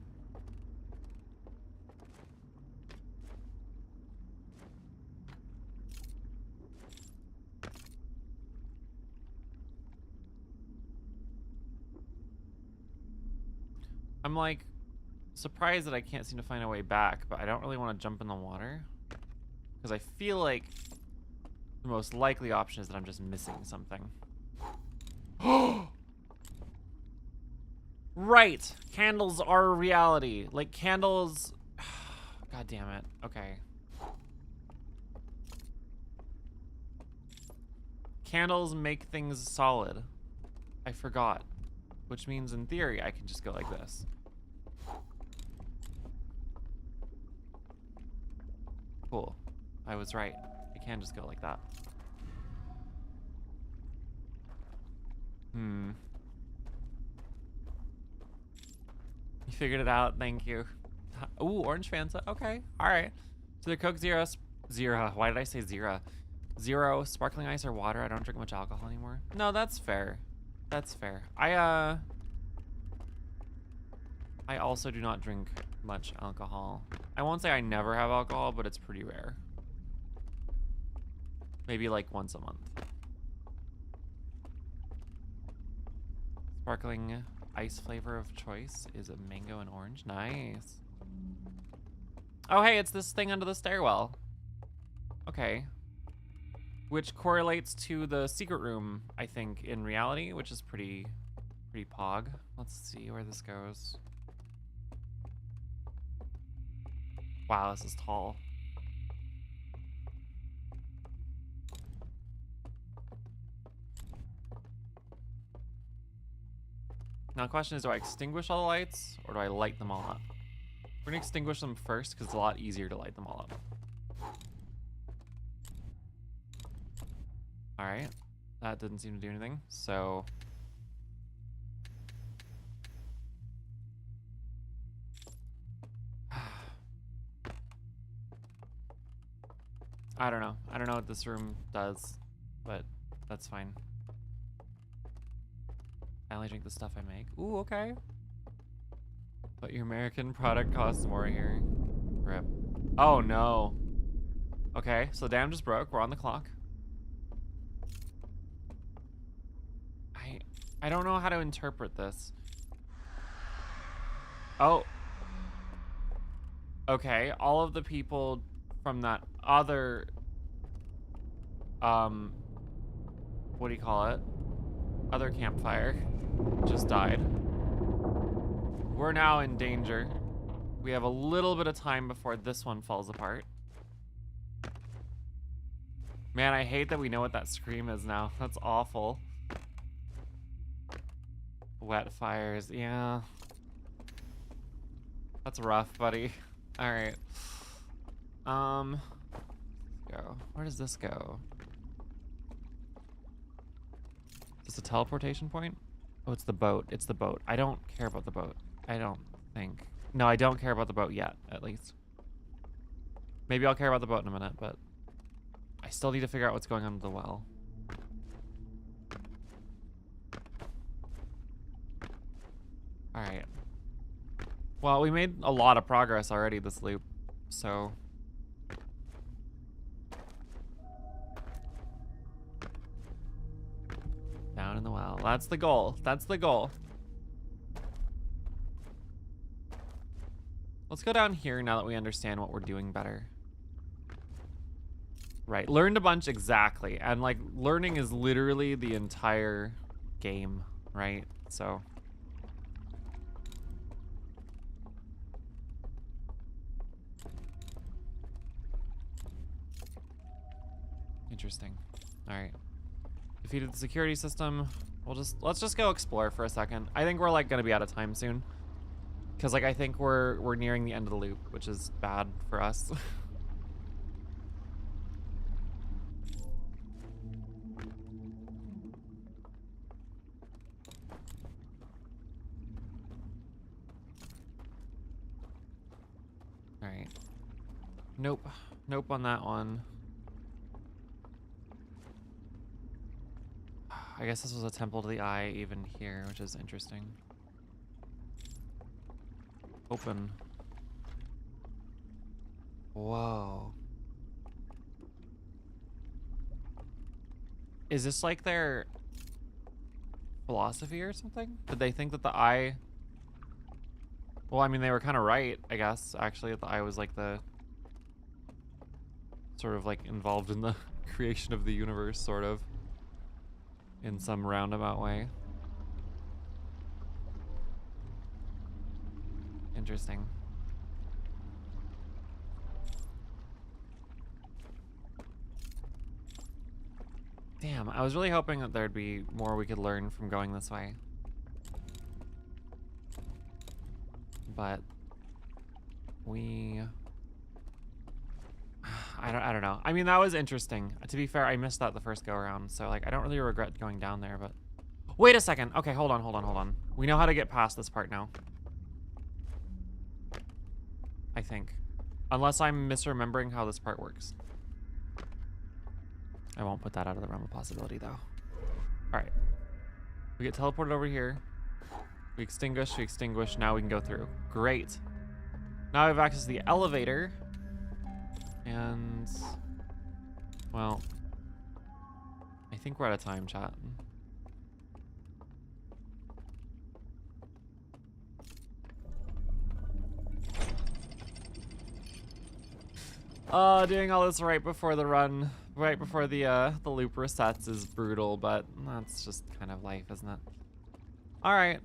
I'm like surprised that I can't seem to find a way back, but I don't really want to jump in the water because I feel like the most likely option is that I'm just missing something. Right. Candles are a reality. Like candles. God damn it. Okay. Candles make things solid. I forgot. Which means in theory I can just go like this. Cool. I was right. I can just go like that. You figured it out. Thank you. Ooh, orange Fanta. Okay. All right. So the Coke Zero. Zero. Why did I say zero? Zero. Sparkling ice or water. I don't drink much alcohol anymore. No, that's fair. That's fair. I also do not drink much alcohol. I won't say I never have alcohol, but it's pretty rare. Maybe like once a month. Sparkling ice flavor of choice is a mango and orange. Nice. Oh, hey, it's this thing under the stairwell. Okay. Which correlates to the secret room, I think, in reality, which is pretty pog. Let's see where this goes. Wow, this is tall. Now the question is, do I extinguish all the lights or do I light them all up? We're gonna extinguish them first because it's a lot easier to light them all up. All right, that didn't seem to do anything, so. I don't know. I don't know what this room does, but that's fine. I only drink the stuff I make. Ooh, okay. But your American product costs more here. Rip. Oh, no. Okay, so the dam just broke. We're on the clock. I don't know how to interpret this. Oh. Okay, all of the people from that other, what do you call it? Other campfire just died. We're now in danger. We have a little bit of time before this one falls apart. Man, I hate that we know what that scream is now. That's awful. Wet fires, yeah. That's rough, buddy. All right. Go. Where does this go? Is this a teleportation point? Oh, it's the boat. It's the boat. I don't care about the boat. I don't think. No, I don't care about the boat yet, at least. Maybe I'll care about the boat in a minute, but I still need to figure out what's going on with the well. All right. Well, we made a lot of progress already this loop, so. Down in the well. That's the goal. That's the goal. Let's go down here now that we understand what we're doing better. Right, learned a bunch, exactly. And like learning is literally the entire game, right? So interesting. All right, defeated the security system. Let's just go explore for a second. I think we're like gonna be out of time soon, because like I think we're nearing the end of the loop, which is bad for us. All right. Nope. Nope on that one. I guess this was a temple to the eye even here, which is interesting. Open. Whoa. Is this like their philosophy or something? Did they think that the eye... Well, I mean, they were kind of right, I guess, actually, that the eye was like the... sort of like involved in the creation of the universe, sort of. In some roundabout way. Interesting. Damn, I was really hoping that there'd be more we could learn from going this way. But we... I don't know. I mean, that was interesting. To be fair, I missed that the first go around, so like I don't really regret going down there, but wait a second. Okay, hold on. We know how to get past this part now. I think. Unless I'm misremembering how this part works. I won't put that out of the realm of possibility though. Alright. We get teleported over here. We extinguish, now we can go through. Great. Now I have access to the elevator. And, well, I think we're out of time, chat. Doing all this right before the run, right before the loop resets is brutal, but that's just kind of life, isn't it? All right.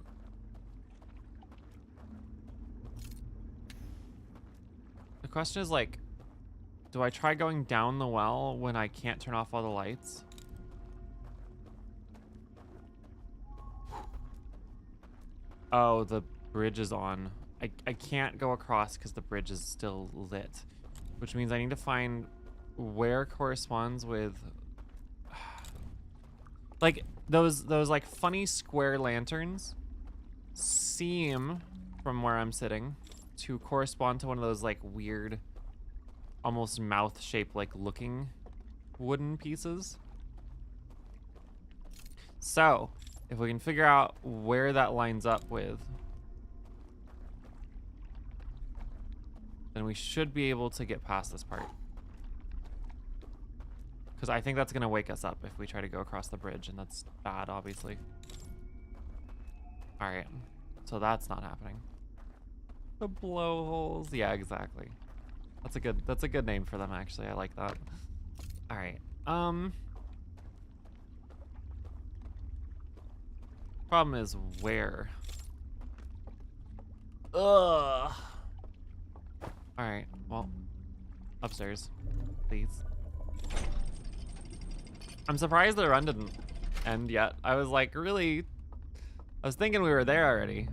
The question is like, do I try going down the well when I can't turn off all the lights? Oh, the bridge is on. I can't go across because the bridge is still lit, which means I need to find where corresponds with like those like funny square lanterns seem from where I'm sitting to correspond to one of those like weird almost mouth-shaped like looking wooden pieces. So if we can figure out where that lines up with, then we should be able to get past this part. Because I think that's going to wake us up if we try to go across the bridge, and that's bad, obviously. All right, so that's not happening. The blowholes, yeah, exactly. That's a good name for them, actually. I like that. All right, problem is where? Ugh. All right, well, upstairs, please. I'm surprised the run didn't end yet. I was like, really? I was thinking we were there already.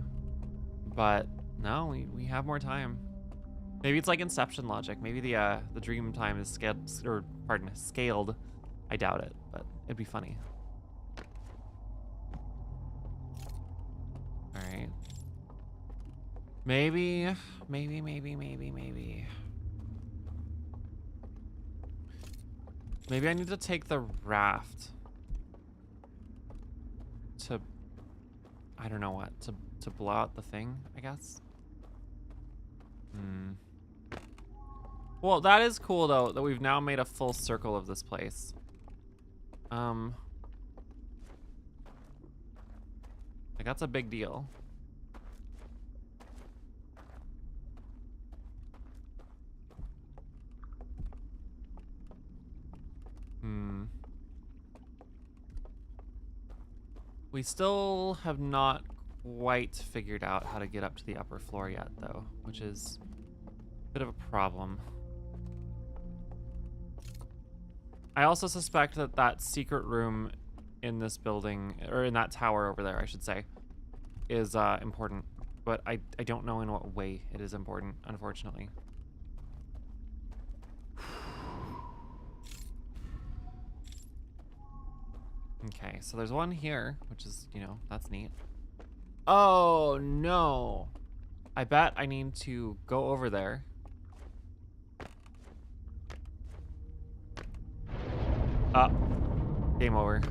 But no, we have more time. Maybe it's like Inception logic. Maybe the dream time is scaled. I doubt it, but it'd be funny. All right. Maybe. Maybe I need to take the raft to, I don't know what, to blow out the thing, I guess. Well, that is cool though, that we've now made a full circle of this place. Like that's a big deal. We still have not quite figured out how to get up to the upper floor yet, though, which is a bit of a problem. I also suspect that that secret room in this building, or in that tower over there, I should say, is important. But I don't know in what way it is important, unfortunately. Okay, so there's one here, which is, you know, that's neat. Oh, no. I bet I need to go over there. Game over.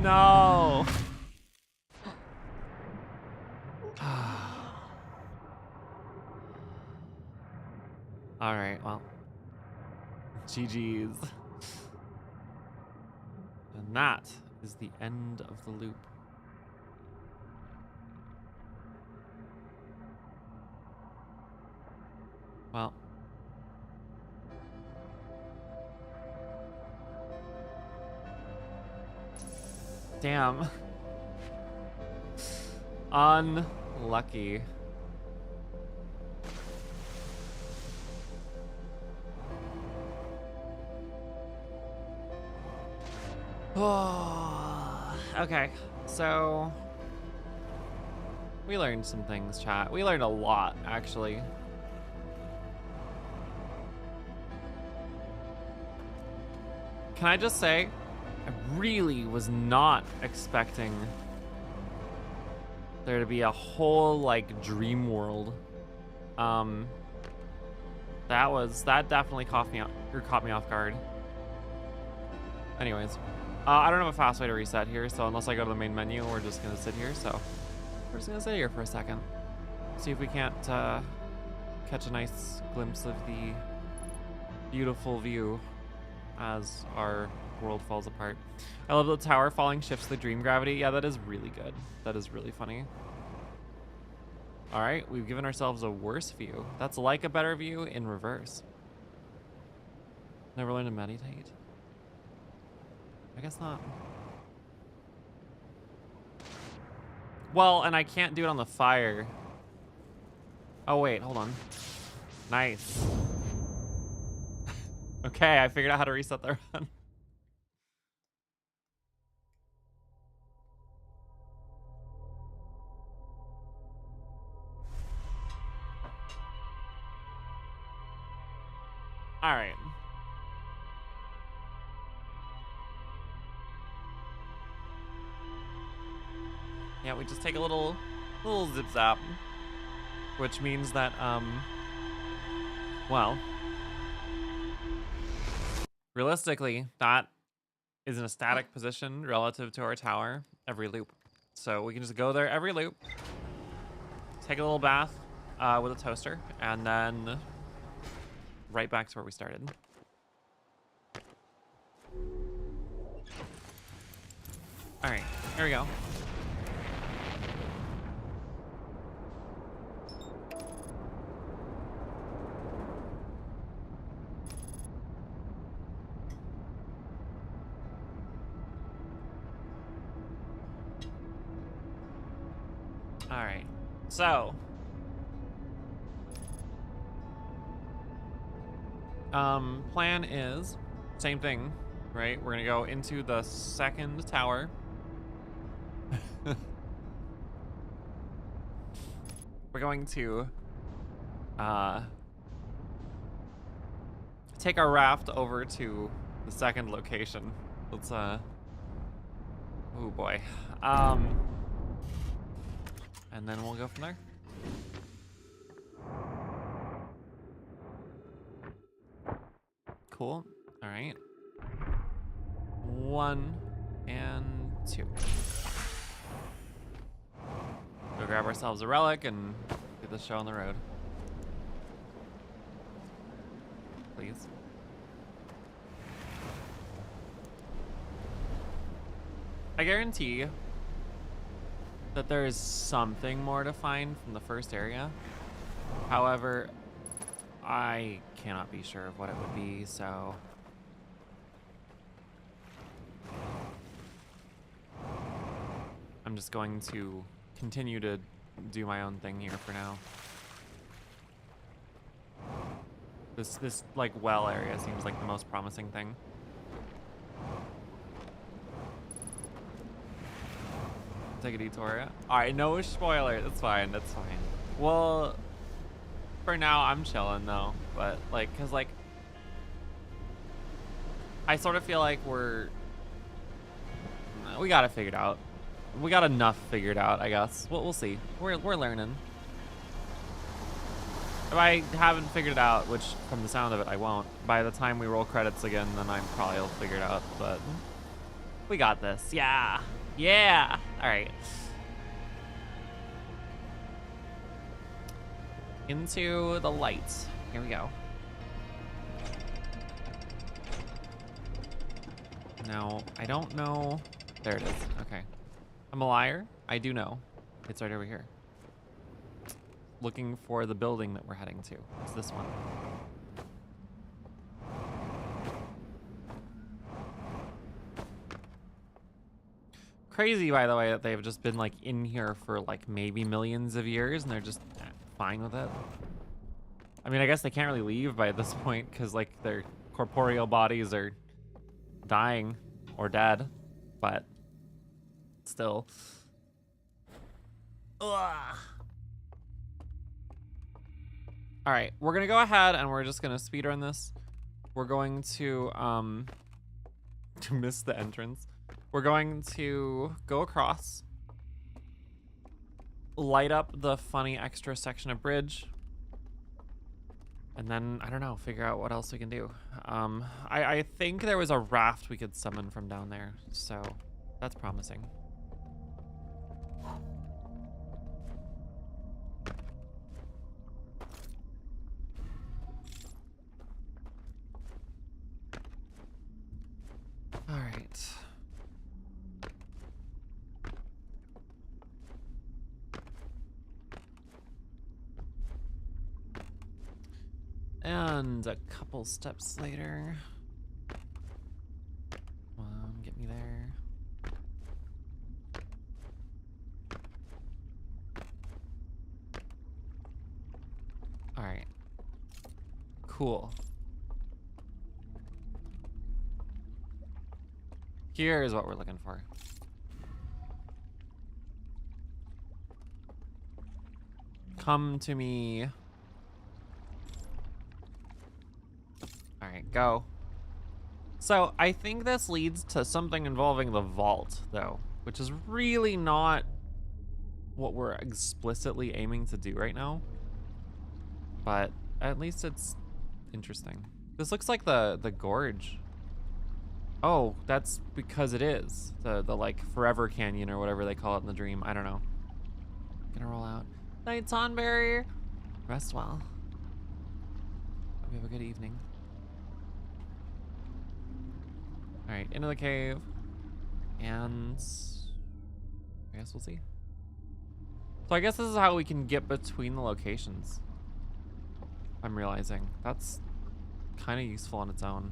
No. All right, well. GG's. And that is the end of the loop. Well. Damn. Unlucky. Oh, okay, so we learned some things, chat. We learned a lot, actually. Can I just say, I really was not expecting there to be a whole, like, dream world. That definitely caught me off guard. Anyways, I don't have a fast way to reset here, so unless I go to the main menu, we're just gonna sit here. So we're just gonna sit here for a second, see if we can't catch a nice glimpse of the beautiful view as our world falls apart. I love that the tower falling shifts the dream gravity. Yeah, that is really good. That is really funny. All right, we've given ourselves a worse view. That's like a better view in reverse. Never learned to meditate? I guess not. Well, and I can't do it on the fire. Oh, wait, hold on. Nice. Okay, I figured out how to reset the run. All right. Yeah, we just take a little zip zap, which means that, well, realistically, that is in a static position relative to our tower every loop. So we can just go there every loop, take a little bath with a toaster, and then right back to where we started. All right, here we go. All right, so plan is same thing, right? We're gonna go into the second tower. We're going to take our raft over to the second location. Let's oh boy. And then we'll go from there. Cool. All right. 1 and 2. Go grab ourselves a relic and get the show on the road. Please. I guarantee that there is something more to find from the first area. However, I cannot be sure of what it would be, so I'm just going to continue to do my own thing here for now. This like well area seems like the most promising thing. Take a detour. Yeah? All right, no spoiler. That's fine. That's fine. Well, for now I'm chilling though, but like, cause like, I sort of feel like we got it figured out. We got enough figured out, I guess. We'll see. We're learning. If I haven't figured it out, which from the sound of it I won't, by the time we roll credits again, then I probably will figure it out. But we got this. Yeah. Yeah. All right. Into the lights. Here we go. Now, I don't know. There it is. Okay. I'm a liar. I do know. It's right over here. Looking for the building that we're heading to. It's this one. Crazy, by the way, that they've just been like in here for like maybe millions of years and they're just fine with it. I mean, I guess they can't really leave by this point because like their corporeal bodies are dying or dead, but still. Ugh. All right, we're gonna go ahead and we're just gonna speedrun this. We're going to miss the entrance. We're going to go across, light up the funny extra section of bridge, and then, I don't know, figure out what else we can do. I think there was a raft we could summon from down there, so that's promising. All right. And a couple steps later. Come on, get me there. All right. Cool. Here is what we're looking for. Come to me. All right, go. So I think this leads to something involving the vault, though, which is really not what we're explicitly aiming to do right now. But at least it's interesting. This looks like the gorge. Oh, that's because it is. The like forever canyon or whatever they call it in the dream. I don't know. Gonna roll out. Night Tonberry. Rest well. Hope you have a good evening. All right, into the cave. And I guess we'll see. So I guess this is how we can get between the locations. I'm realizing that's kind of useful on its own.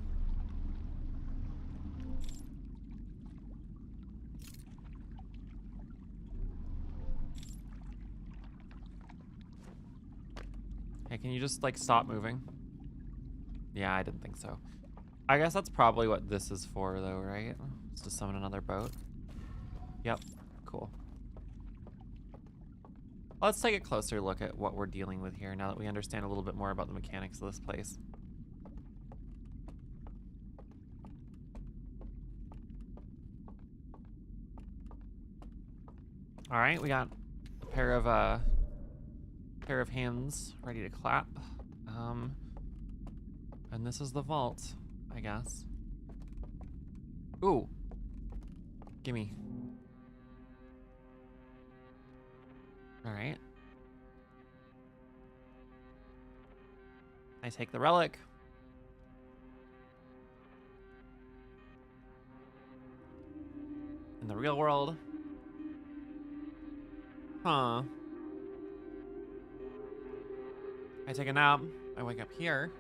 Hey, can you just like stop moving? Yeah, I didn't think so. I guess that's probably what this is for though, right? It's to summon another boat. Yep, cool. Let's take a closer look at what we're dealing with here now that we understand a little bit more about the mechanics of this place. All right, we got a pair of hands ready to clap. And this is the vault, I guess. Ooh, gimme. All right. I take the relic. In the real world. Huh. I take a nap. I wake up here.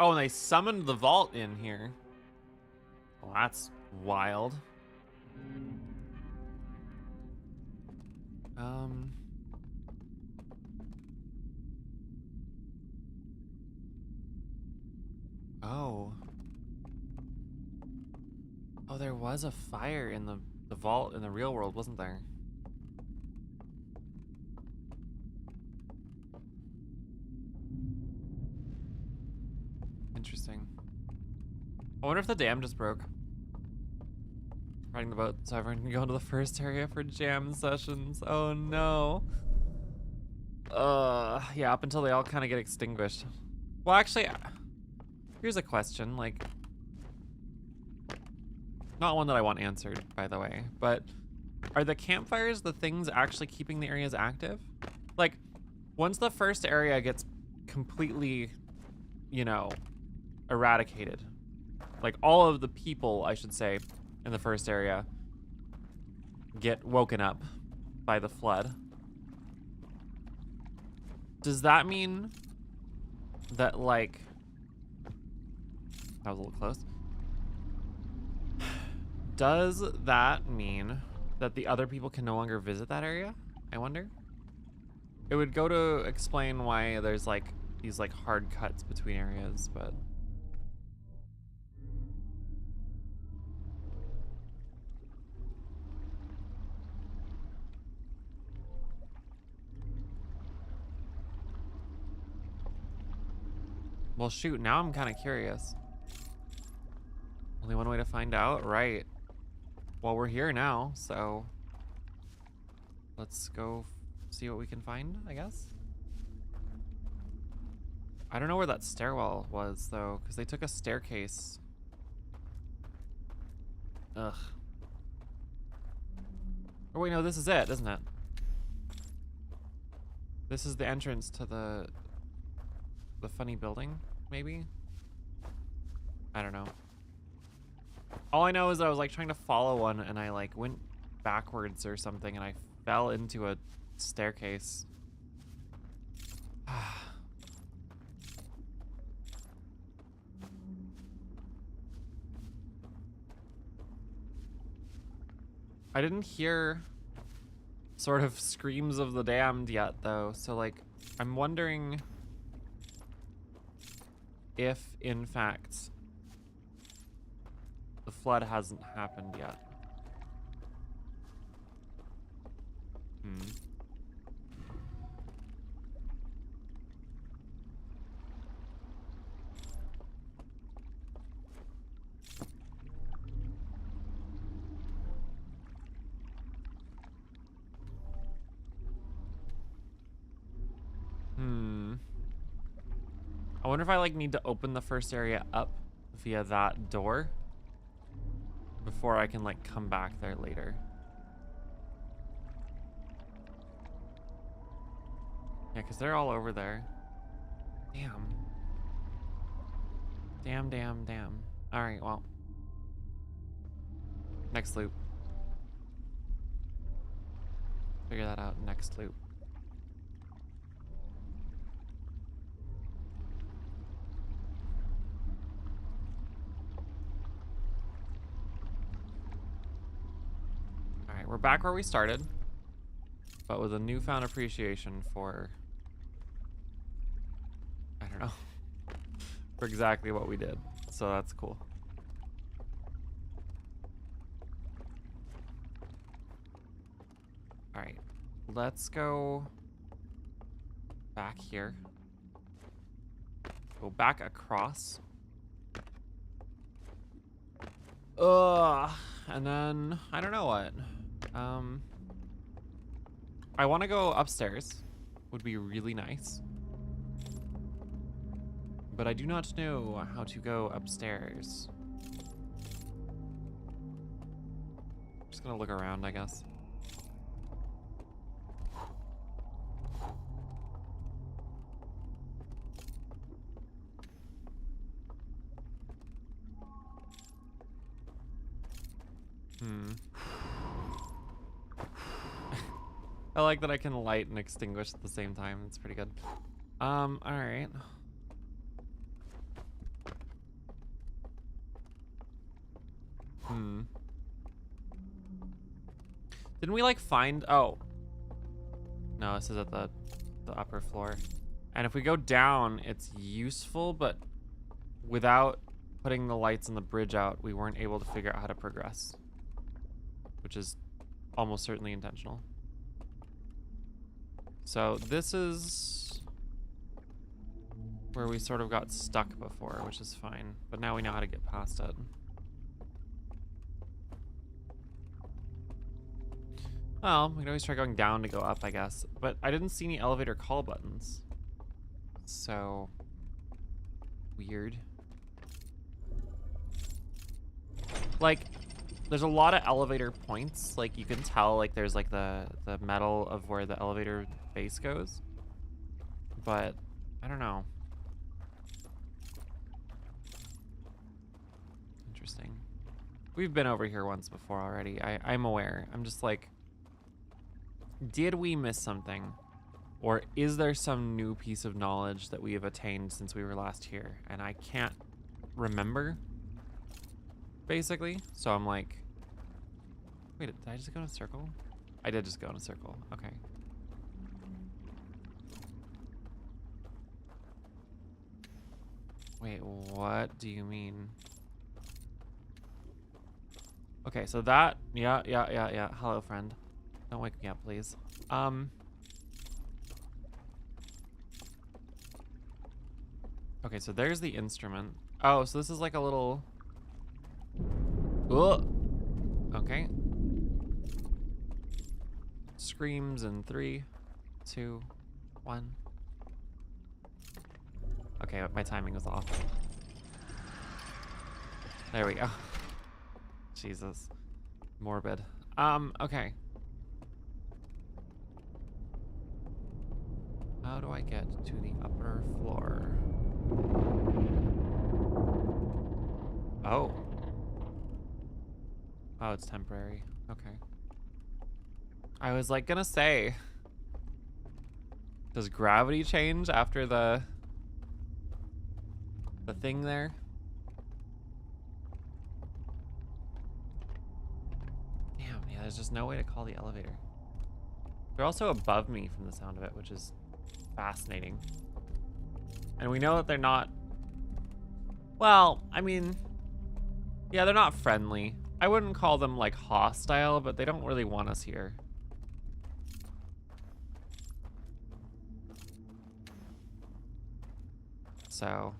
Oh, and they summoned the vault in here. Well, that's wild. Oh. Oh, there was a fire in the vault in the real world, wasn't there? Interesting. I wonder if the dam just broke. Riding the boat so everyone can go into the first area for jam sessions. Oh no. Yeah, up until they all kind of get extinguished. Well, actually, here's a question, like, not one that I want answered, by the way, but are the campfires the things actually keeping the areas active? Like, once the first area gets completely, you know, eradicated, like all of the people, I should say, in the first area get woken up by the flood, does that mean that, like, that was a little close. Does that mean that the other people can no longer visit that area? I wonder. It would go to explain why there's like these like hard cuts between areas, but well, shoot, now I'm kind of curious. Only one way to find out, right? Well, we're here now, so let's go see what we can find, I guess. I don't know where that stairwell was, though, because they took a staircase. Ugh. Oh, wait, no, this is it, isn't it? This is the entrance to the funny building, maybe? I don't know. All I know is I was like trying to follow one and I like went backwards or something and I fell into a staircase. I didn't hear sort of screams of the damned yet though, so like I'm wondering if in fact the flood hasn't happened yet. I wonder if I like need to open the first area up via that door before I can like come back there later. Yeah, because they're all over there. Damn. Damn, damn, damn. All right, well. Next loop. Figure that out next loop. All right, we're back where we started, but with a newfound appreciation for, I don't know, for exactly what we did. So that's cool. All right, let's go back here. Go back across. And then I don't know what. I want to go upstairs. Would be really nice. But I do not know how to go upstairs. Just gonna look around, I guess. I like that I can light and extinguish at the same time. It's pretty good. All right. Didn't we like find, oh. No, this is at the upper floor. And if we go down, it's useful, but without putting the lights on the bridge out, we weren't able to figure out how to progress, which is almost certainly intentional. So this is where we sort of got stuck before, which is fine, but now we know how to get past it. Well, we can always try going down to go up, I guess, but I didn't see any elevator call buttons. So weird. Like, there's a lot of elevator points. Like, you can tell, like, there's like the metal of where the elevator base goes, but I don't know. Interesting. We've been over here once before already. I'm aware. I'm just like, did we miss something? Or is there some new piece of knowledge that we have attained since we were last here? And I can't remember, basically. So I'm like, wait, did I just go in a circle? I did just go in a circle. Okay. Wait, what do you mean? Okay, so that, yeah. Hello, friend. Don't wake me up, please. Okay, so there's the instrument. Oh, so this is like a little... Oh! Okay. Screams in 3, 2, 1. Okay, my timing was off. There we go. Jesus. Morbid. Okay. How do I get to the upper floor? Oh. Oh, it's temporary. Okay. I was like gonna say, does gravity change after the thing there? Damn, yeah, there's just no way to call the elevator. They're also above me from the sound of it, which is fascinating. And we know that they're not, well, I mean, yeah, they're not friendly. I wouldn't call them like hostile, but they don't really want us here. So,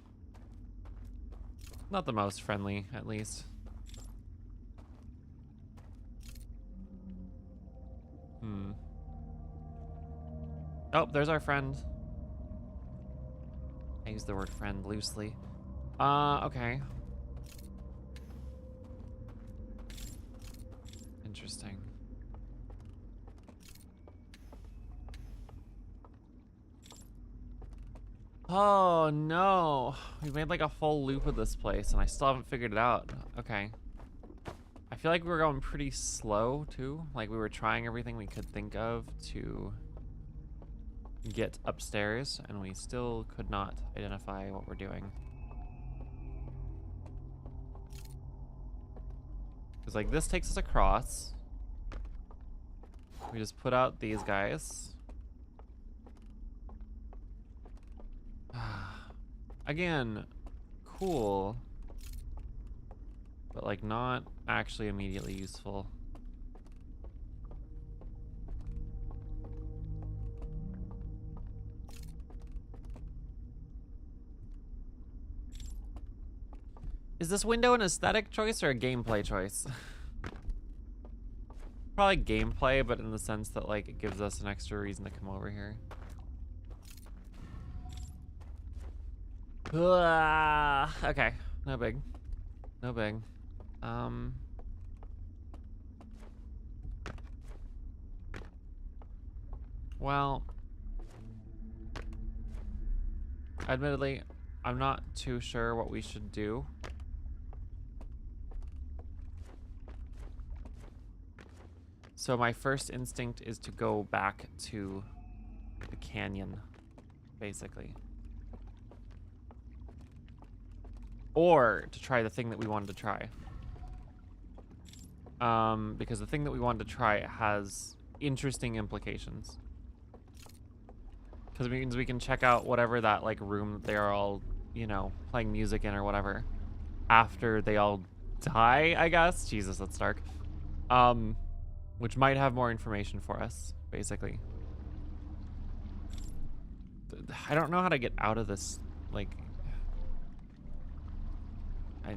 not the most friendly, at least. Oh, there's our friend. I use the word friend loosely. Okay. Interesting. Oh no, we made like a full loop of this place and I still haven't figured it out. Okay. I feel like we were going pretty slow too. Like we were trying everything we could think of to get upstairs and we still could not identify what we're doing. Because like this takes us across. We just put out these guys. Again, cool, but like not actually immediately useful. Is this window an aesthetic choice or a gameplay choice? Probably gameplay, but in the sense that like it gives us an extra reason to come over here. Okay, no big. No big. Well, admittedly, I'm not too sure what we should do. So my first instinct is to go back to the canyon, basically. Or to try the thing that we wanted to try. because the thing that we wanted to try has interesting implications. Because it means we can check out whatever that like room that they're all, you know, playing music in or whatever after they all die, I guess. Jesus, that's dark. Which might have more information for us, basically. I don't know how to get out of this, like...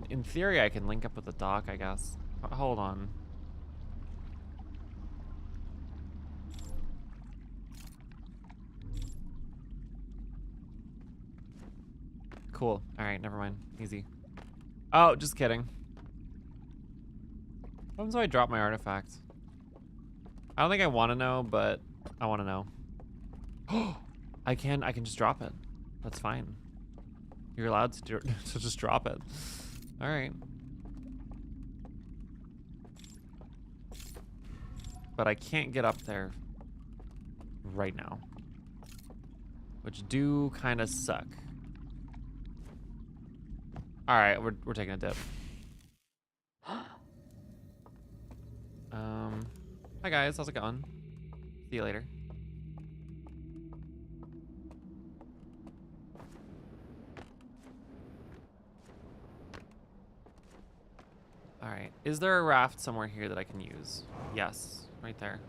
In theory, I can link up with the dock, I guess. Hold on. Cool. All right, never mind. Easy. Oh, just kidding. What happens if I drop my artifact? I don't think I want to know, but I want to know. Oh, I can just drop it. That's fine. You're allowed to just drop it. All right. But I can't get up there right now, which do kind of suck. All right, we're taking a dip. Hi guys, how's it going? See you later. All right, is there a raft somewhere here that I can use? Yes, right there.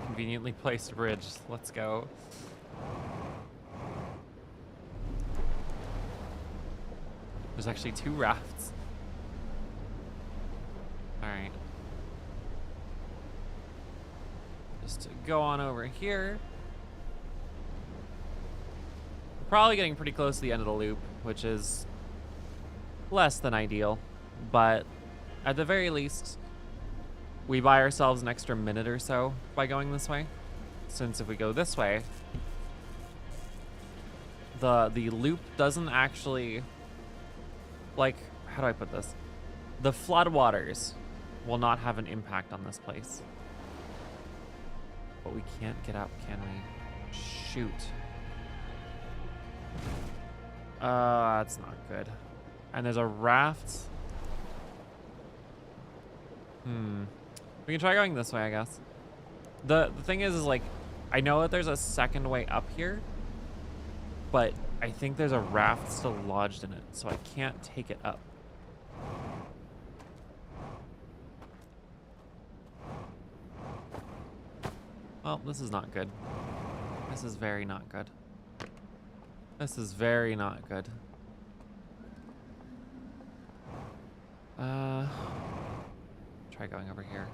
Conveniently placed bridge, let's go. There's actually 2 rafts. All right. Just go on over here. We're probably getting pretty close to the end of the loop, which is less than ideal. But at the very least, we buy ourselves an extra minute or so by going this way. Since if we go this way, the loop doesn't actually, like, how do I put this? The floodwaters will not have an impact on this place. But we can't get up, can we? Shoot. That's not good. And there's a raft. We can try going this way, I guess. The thing is like, I know that there's a second way up here, but I think there's a raft still lodged in it, so I can't take it up. Well, this is not good. This is very not good. This is very not good. Try going over here.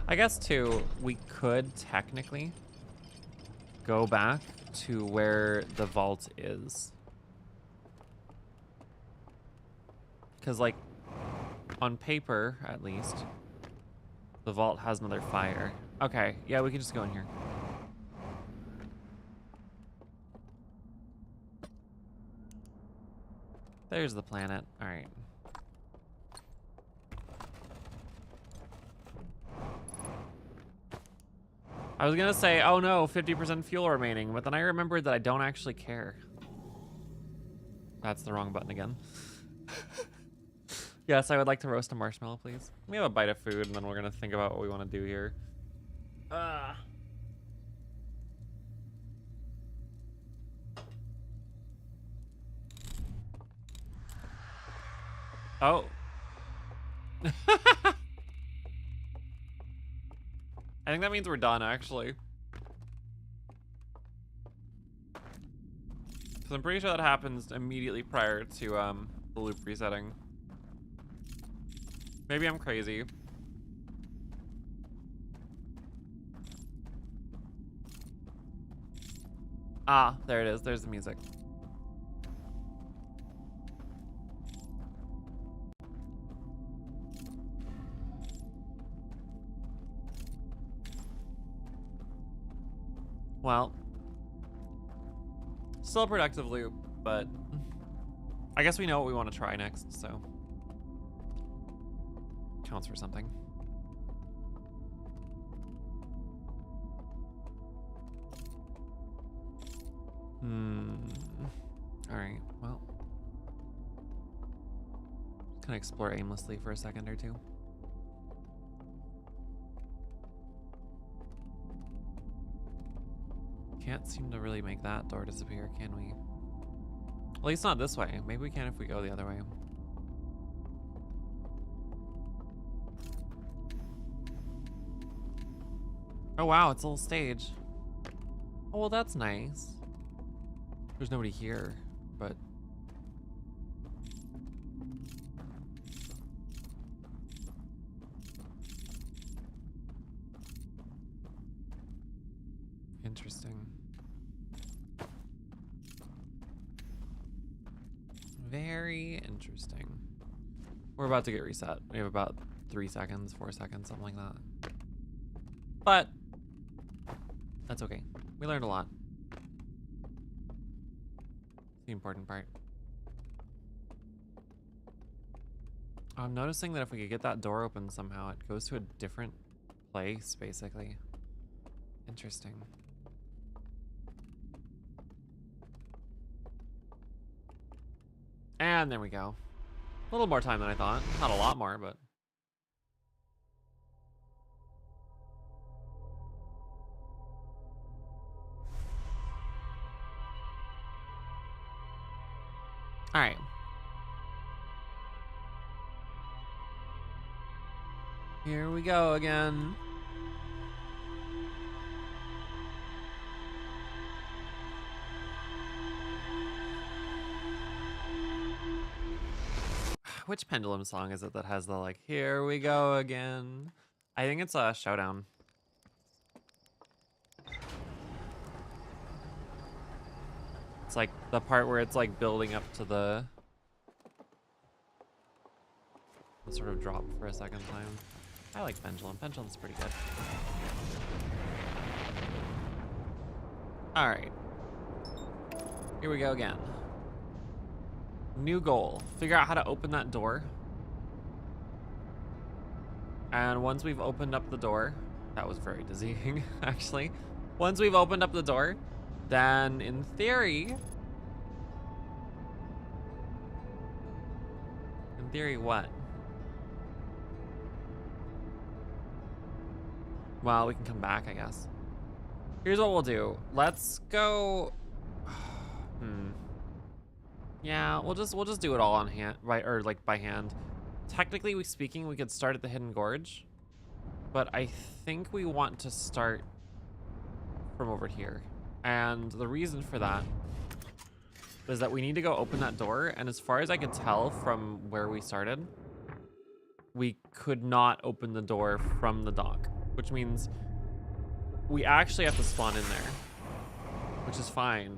I guess too, we could technically go back to where the vault is. Because like, on paper, at least, the vault has another fire. Okay, yeah, we can just go in here. There's the planet, all right. I was gonna say, oh no, 50% fuel remaining, but then I remembered that I don't actually care. That's the wrong button again. Yes, I would like to roast a marshmallow, please. Let me have a bite of food, and then we're gonna think about what we want to do here. Oh. I think that means we're done, actually. So I'm pretty sure that happens immediately prior to the loop resetting. Maybe I'm crazy. Ah, there it is. There's the music. Well, still a productive loop, but I guess we know what we want to try next, so counts for something. All right, well. Kind of explore aimlessly for a second or two. Can't seem to really make that door disappear, can we? At least not this way. Maybe we can if we go the other way. Oh wow, it's a little stage. Oh, well, that's nice. There's nobody here, but... Interesting. Very interesting. We're about to get reset. We have about 3 seconds, 4 seconds, something like that. But that's okay. We learned a lot. It's the important part. I'm noticing that if we could get that door open somehow, it goes to a different place, basically. Interesting. And there we go. A little more time than I thought. Not a lot more, but... All right. Here we go again. Which pendulum song is it that has the like, here we go again? I think it's a Showdown. It's like the part where it's like building up to the sort of drop for a second time. I like Pendulum. Pendulum's pretty good. All right. Here we go again. New goal. Figure out how to open that door. And once we've opened up the door, that was very dizzying, actually. Once we've opened up the door, then in theory what? Well, we can come back, I guess. Here's what we'll do. Let's go. Yeah, we'll just do it all on hand, right? Or like by hand. Technically speaking, we could start at the Hidden Gorge, but I think we want to start from over here. And the reason for that is that we need to go open that door. And as far as I could tell from where we started, we could not open the door from the dock, which means we actually have to spawn in there, which is fine.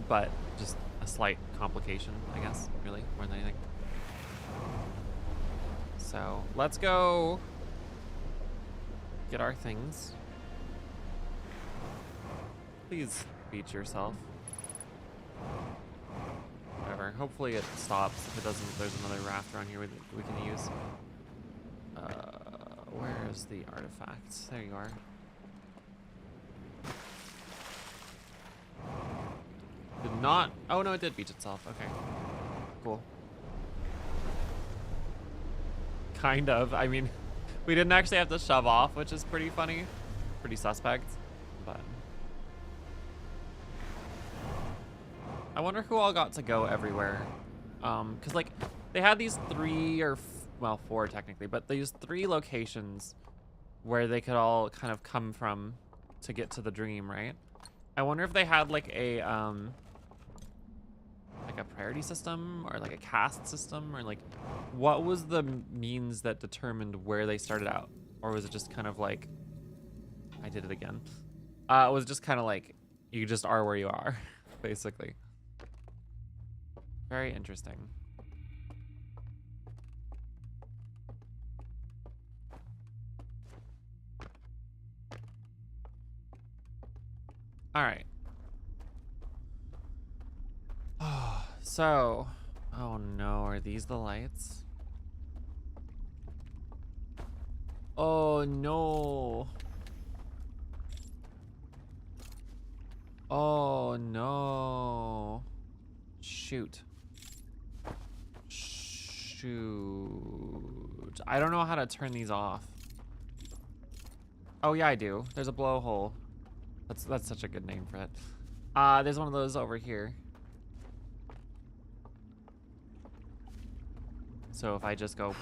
But just a slight complication, I guess, really, more than anything. So let's go get our things. Please beat yourself. Whatever. Hopefully it stops. If it doesn't, there's another raft around here we can use. Where's the artifacts? There you are. Did not. Oh no, it did beat itself. Okay. Cool. Kind of. I mean, we didn't actually have to shove off, which is pretty funny. Pretty suspect. But I wonder who all got to go everywhere. Because like they had these 3 or well 4 technically, but these 3 locations where they could all kind of come from to get to the dream, right? I wonder if they had like a priority system or like a caste system, or like what was the means that determined where they started out, or was it just kind of like I did it again? It was just kind of like you just are where you are, basically. Very interesting. All right. So, oh no, are these the lights? Oh no. Oh, no. Shoot. Shoot. I don't know how to turn these off. Oh, yeah, I do. There's a blowhole. That's such a good name for it. There's one of those over here. So if I just go...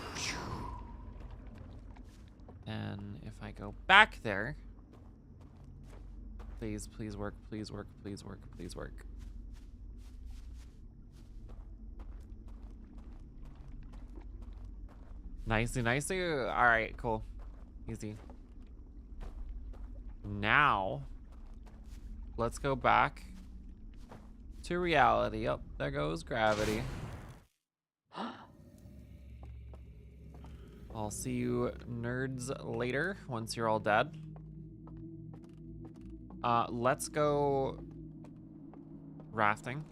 And if I go back there... Please, please work, please work, please work, please work. Nicey, nicey. All right, cool. Easy. Now, let's go back to reality. Oh, there goes gravity. I'll see you nerds later once you're all dead. Let's go rafting.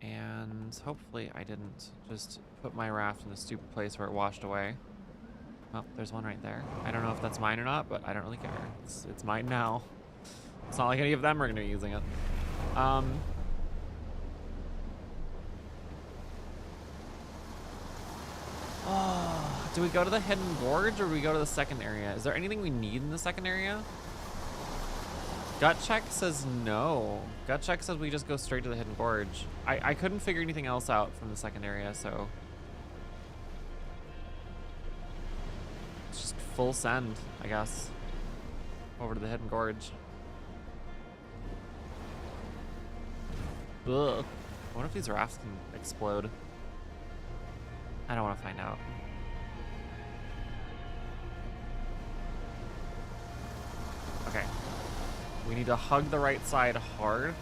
And hopefully I didn't just put my raft in a stupid place where it washed away. Oh, there's one right there. I don't know if that's mine or not, but I don't really care. It's mine now. It's not like any of them are gonna be using it. Oh, do we go to the hidden gorge or do we go to the second area? Is there anything we need in the second area? Gut check says no. Gut check says we just go straight to the hidden gorge. I couldn't figure anything else out from the second area, so it's just full send, I guess, over to the hidden gorge. Ugh. I wonder if these rafts can explode. I don't want to find out. Okay. We need to hug the right side hard.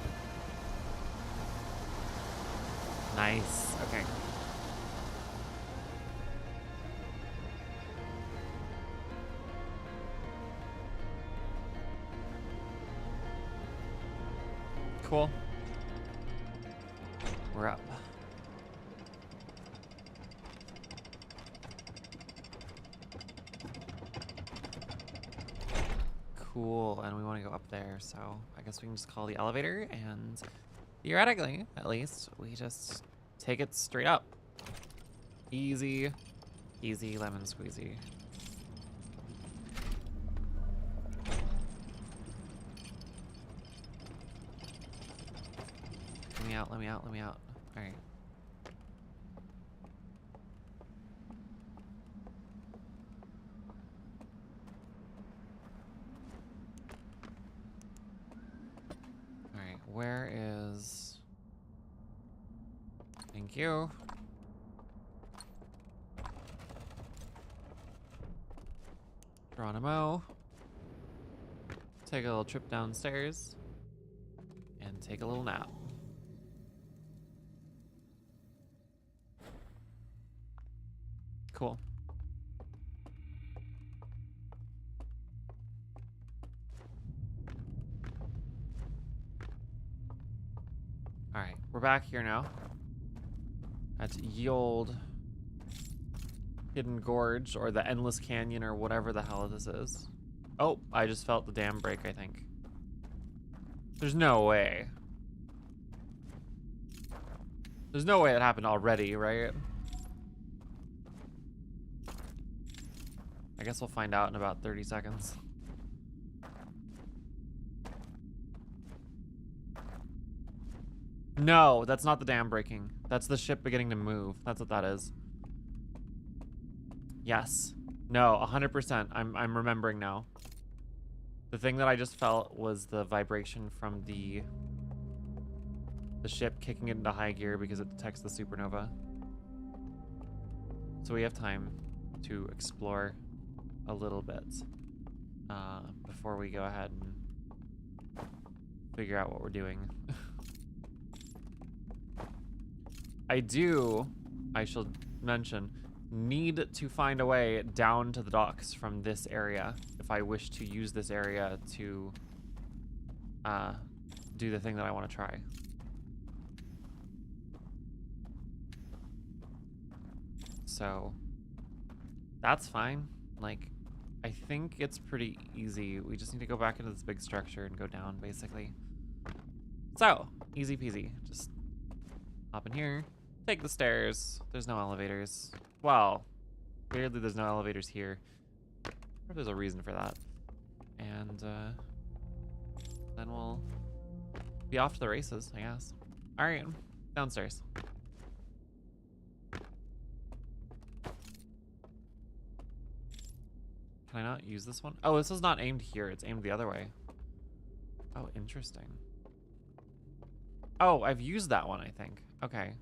Nice. Okay. Cool. We're up. Cool, and we want to go up there, so I guess we can just call the elevator, and theoretically, at least, we just take it straight up. Easy, easy lemon squeezy. Let me out, let me out, let me out. All right. Where is... Thank you. Geronimo. Take a little trip downstairs and take a little nap. Cool. All right, we're back here now. That's ye old hidden gorge, or the endless canyon, or whatever the hell this is. Oh, I just felt the dam break, I think. There's no way. There's no way that happened already, right? I guess we'll find out in about 30 seconds. No, that's not the dam breaking. That's the ship beginning to move. That's what that is. Yes. No, 100%. I'm remembering now. The thing that I just felt was the vibration from the ship kicking it into high gear because it detects the supernova. So we have time to explore a little bit before we go ahead and figure out what we're doing. I shall mention, need to find a way down to the docks from this area if I wish to use this area to do the thing that I want to try. So that's fine. Like, I think it's pretty easy. We just need to go back into this big structure and go down, basically. So, easy peasy. Just hop in here, take the stairs. There's no elevators. Well, weirdly, there's no elevators here. I wonder if there's a reason for that. And then we'll be off to the races, I guess. All right, downstairs. Can I not use this one? Oh, this is not aimed here. It's aimed the other way. Oh, interesting. Oh, I've used that one, I think. Okay.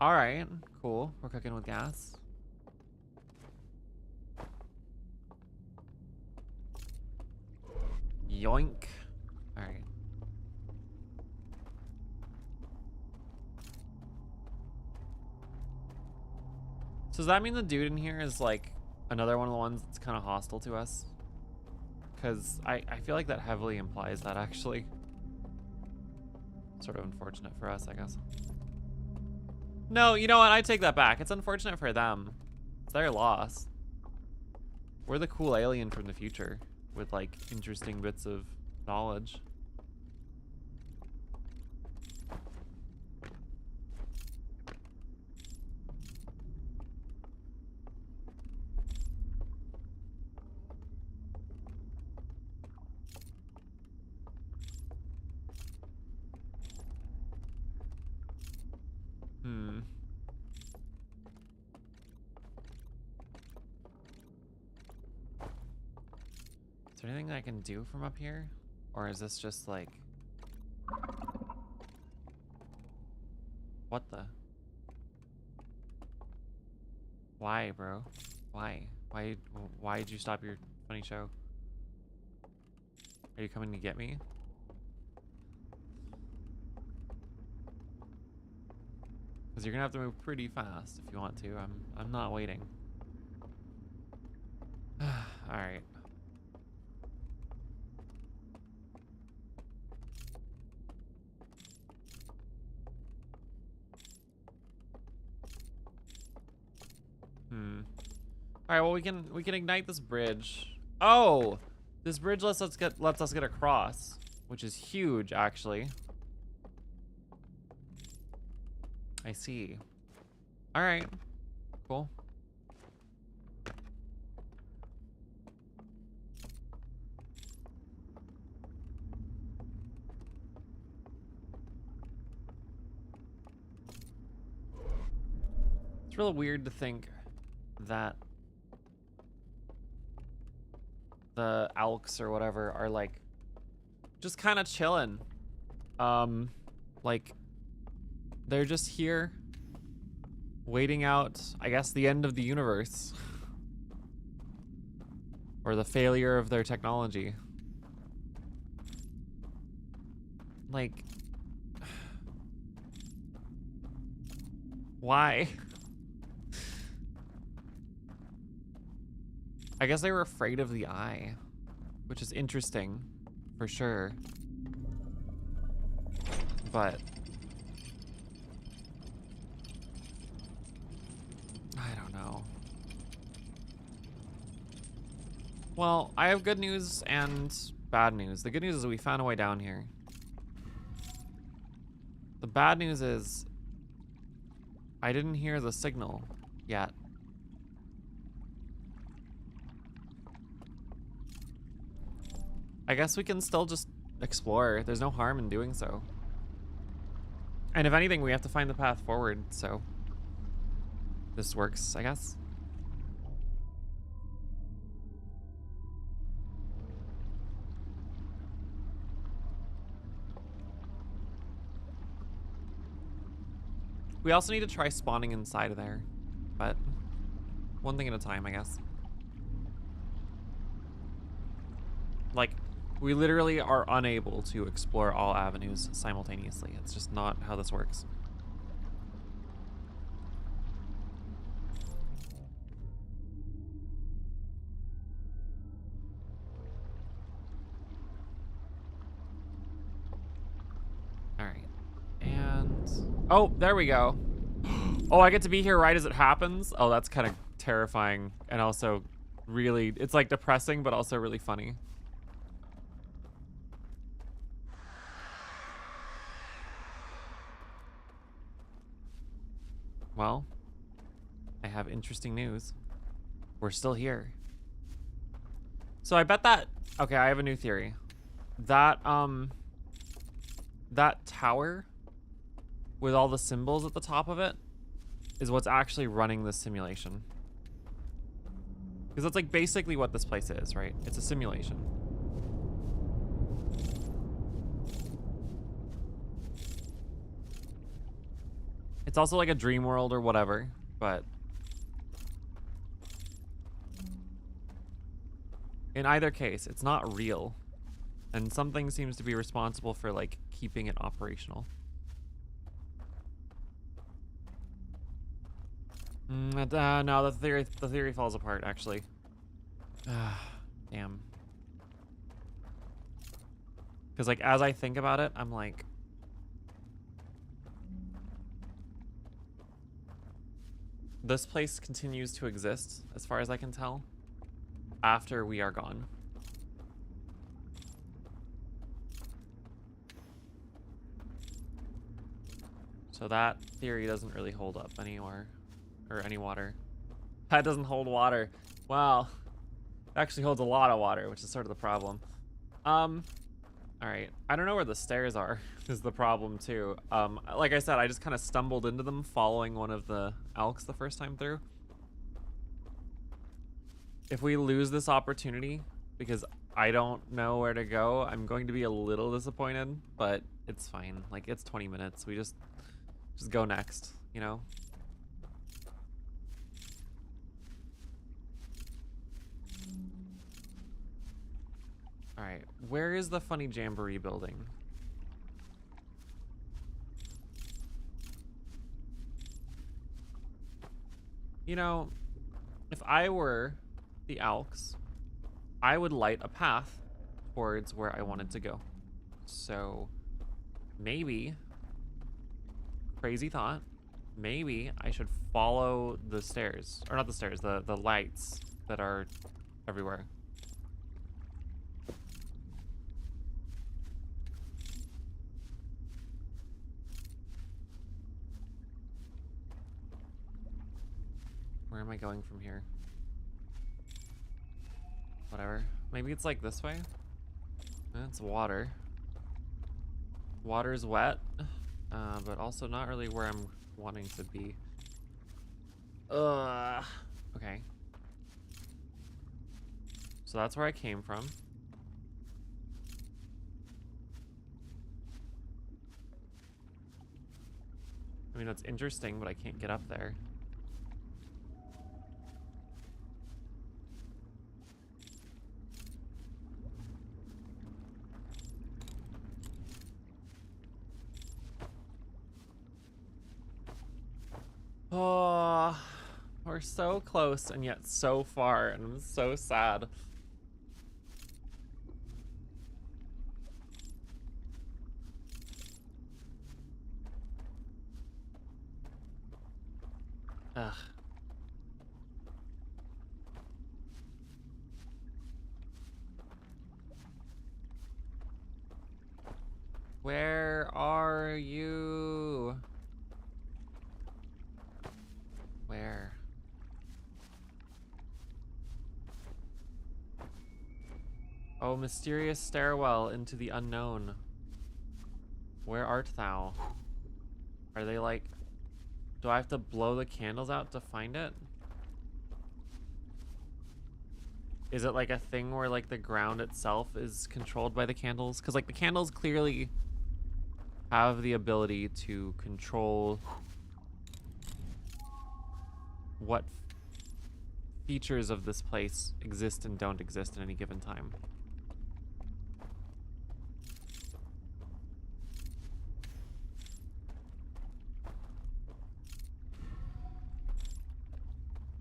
All right, cool. We're cooking with gas. Yoink. All right. So does that mean the dude in here is like another one of the ones that's kind of hostile to us? Because I feel like that heavily implies that, actually. Sort of unfortunate for us, I guess. No, you know what? I take that back. It's unfortunate for them. It's their loss. We're the cool alien from the future with like interesting bits of knowledge. Is there anything I can do from up here? Or is this just like... What the? Why, bro? Why? Why did you stop your funny show? Are you coming to get me? Because you're gonna have to move pretty fast if you want to. I'm not waiting. Alright. All right, well we can ignite this bridge. Oh, this bridge lets us get across, which is huge, actually. I see. All right, cool. It's really weird to think that the Alks or whatever are like just kind of chilling. Like they're just here waiting out, I guess, the end of the universe or the failure of their technology. Like, why? I guess they were afraid of the eye, which is interesting, for sure. But I don't know. Well, I have good news and bad news. The good news is we found a way down here. The bad news is I didn't hear the signal yet. I guess we can still just explore. There's no harm in doing so. And if anything, we have to find the path forward, so this works, I guess. We also need to try spawning inside of there, but one thing at a time, I guess. Like, we literally are unable to explore all avenues simultaneously. It's just not how this works. All right. And, oh, there we go. Oh, I get to be here right as it happens? Oh, that's kind of terrifying and also really, it's like depressing, but also really funny. Well, I have interesting news. We're still here. So I bet that, okay, I have a new theory. That, that tower with all the symbols at the top of it is what's actually running this simulation. Because that's like basically what this place is, right? It's a simulation. It's also like a dream world or whatever, but in either case, it's not real. And something seems to be responsible for like keeping it operational. No, the theory falls apart actually. Damn. Because like as I think about it, I'm like, this place continues to exist as far as I can tell after we are gone. So that theory doesn't really hold up anywhere or any water. That doesn't hold water. Wow. It actually holds a lot of water, which is sort of the problem. All right. I don't know where the stairs are is the problem too. Like I said, I just kind of stumbled into them following one of the elks the first time through. If we lose this opportunity because I don't know where to go, I'm going to be a little disappointed, but it's fine. Like it's 20 minutes. We just go next, you know? All right, where is the funny jamboree building? You know, if I were the Alks, I would light a path towards where I wanted to go. So maybe, crazy thought, maybe I should follow the stairs, or not the stairs, the lights that are everywhere. Where am I going from here? Whatever. Maybe it's like this way? It's water. Water's wet, but also not really where I'm wanting to be. Okay. So that's where I came from. I mean, that's interesting, but I can't get up there. Oh, we're so close and yet so far, and I'm so sad. Ugh. Where are you? Where? Oh, mysterious stairwell into the unknown. Where art thou? Are they like... Do I have to blow the candles out to find it? Is it like a thing where like the ground itself is controlled by the candles? Because like the candles clearly have the ability to control what features of this place exist and don't exist at any given time.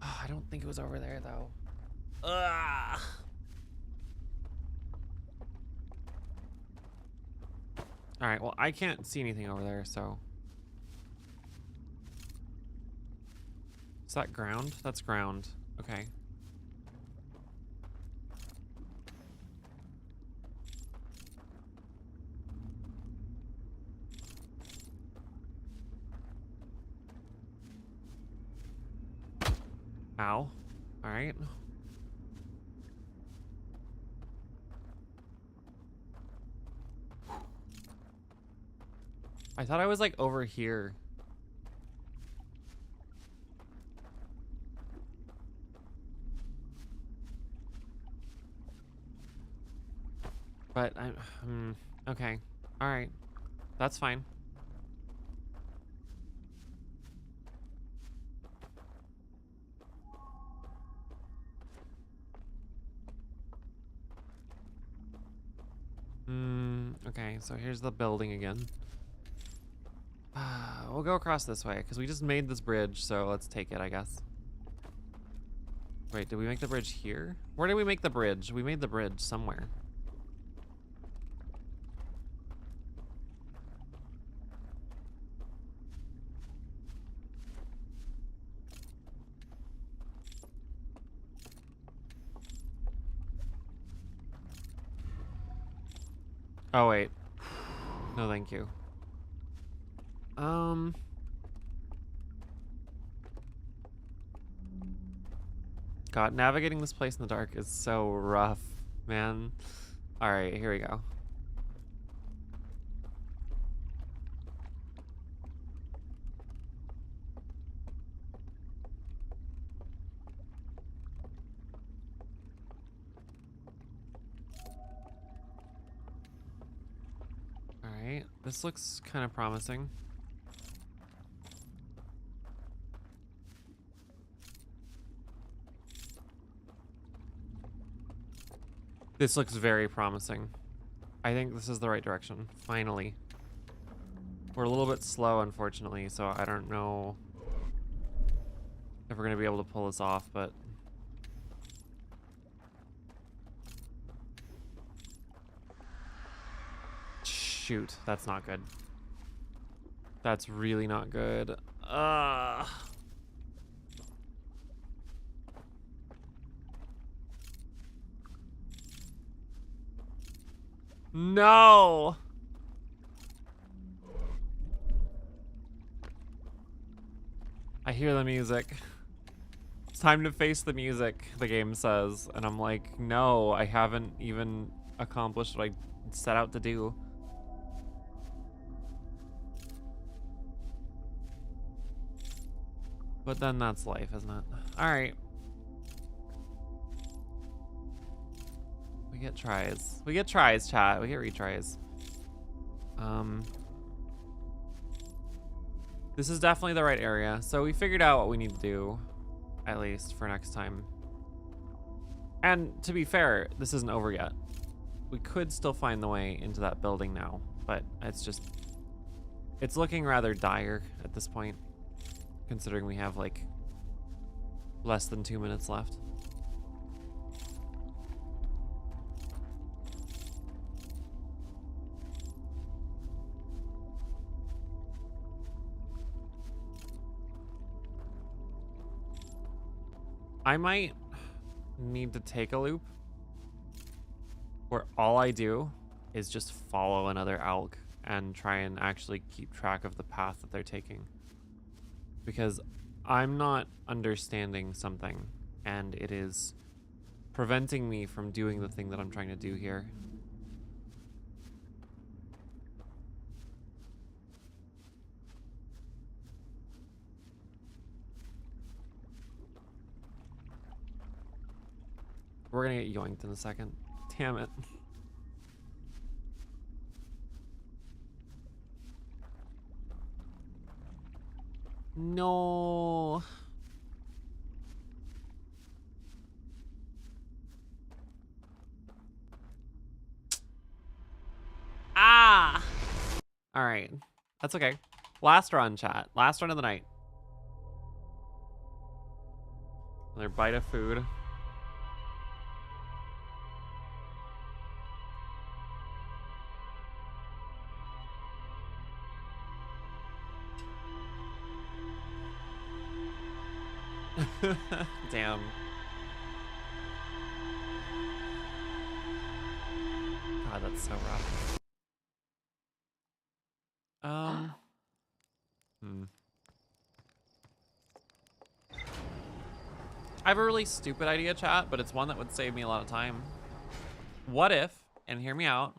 Oh, I don't think it was over there though. Ugh. All right, well, I can't see anything over there, so. Is that ground? That's ground. Okay. Ow. All right. I thought I was like over here. But I'm okay. All right. That's fine. Okay, so here's the building again. We'll go across this way because we just made this bridge, so let's take it, I guess. Wait, did we make the bridge here? Where did we make the bridge? We made the bridge somewhere. Oh, wait. No, thank you. God, navigating this place in the dark is so rough, man. All right, here we go. All right, this looks kind of promising. This looks very promising. I think this is the right direction, finally. We're a little bit slow, unfortunately, so I don't know if we're gonna be able to pull this off, but... Shoot, that's not good. That's really not good. No! I hear the music. It's time to face the music, the game says. And I'm like, no, I haven't even accomplished what I set out to do. But then that's life, isn't it? All right. We get tries. We get tries, chat. We get retries. This is definitely the right area. So we figured out what we need to do, at least for next time. And to be fair, this isn't over yet. We could still find the way into that building now, but it's looking rather dire at this point, considering we have like less than 2 minutes left. I might need to take a loop where all I do is just follow another ALK and try and actually keep track of the path that they're taking. Because I'm not understanding something and it is preventing me from doing the thing that I'm trying to do here. We're gonna get yoinked in a second. Damn it. No. Ah. All right. That's okay. Last run, chat. Last run of the night. Another bite of food. Damn. God, that's so rough. I have a really stupid idea, chat, but it's one that would save me a lot of time. What if, and hear me out,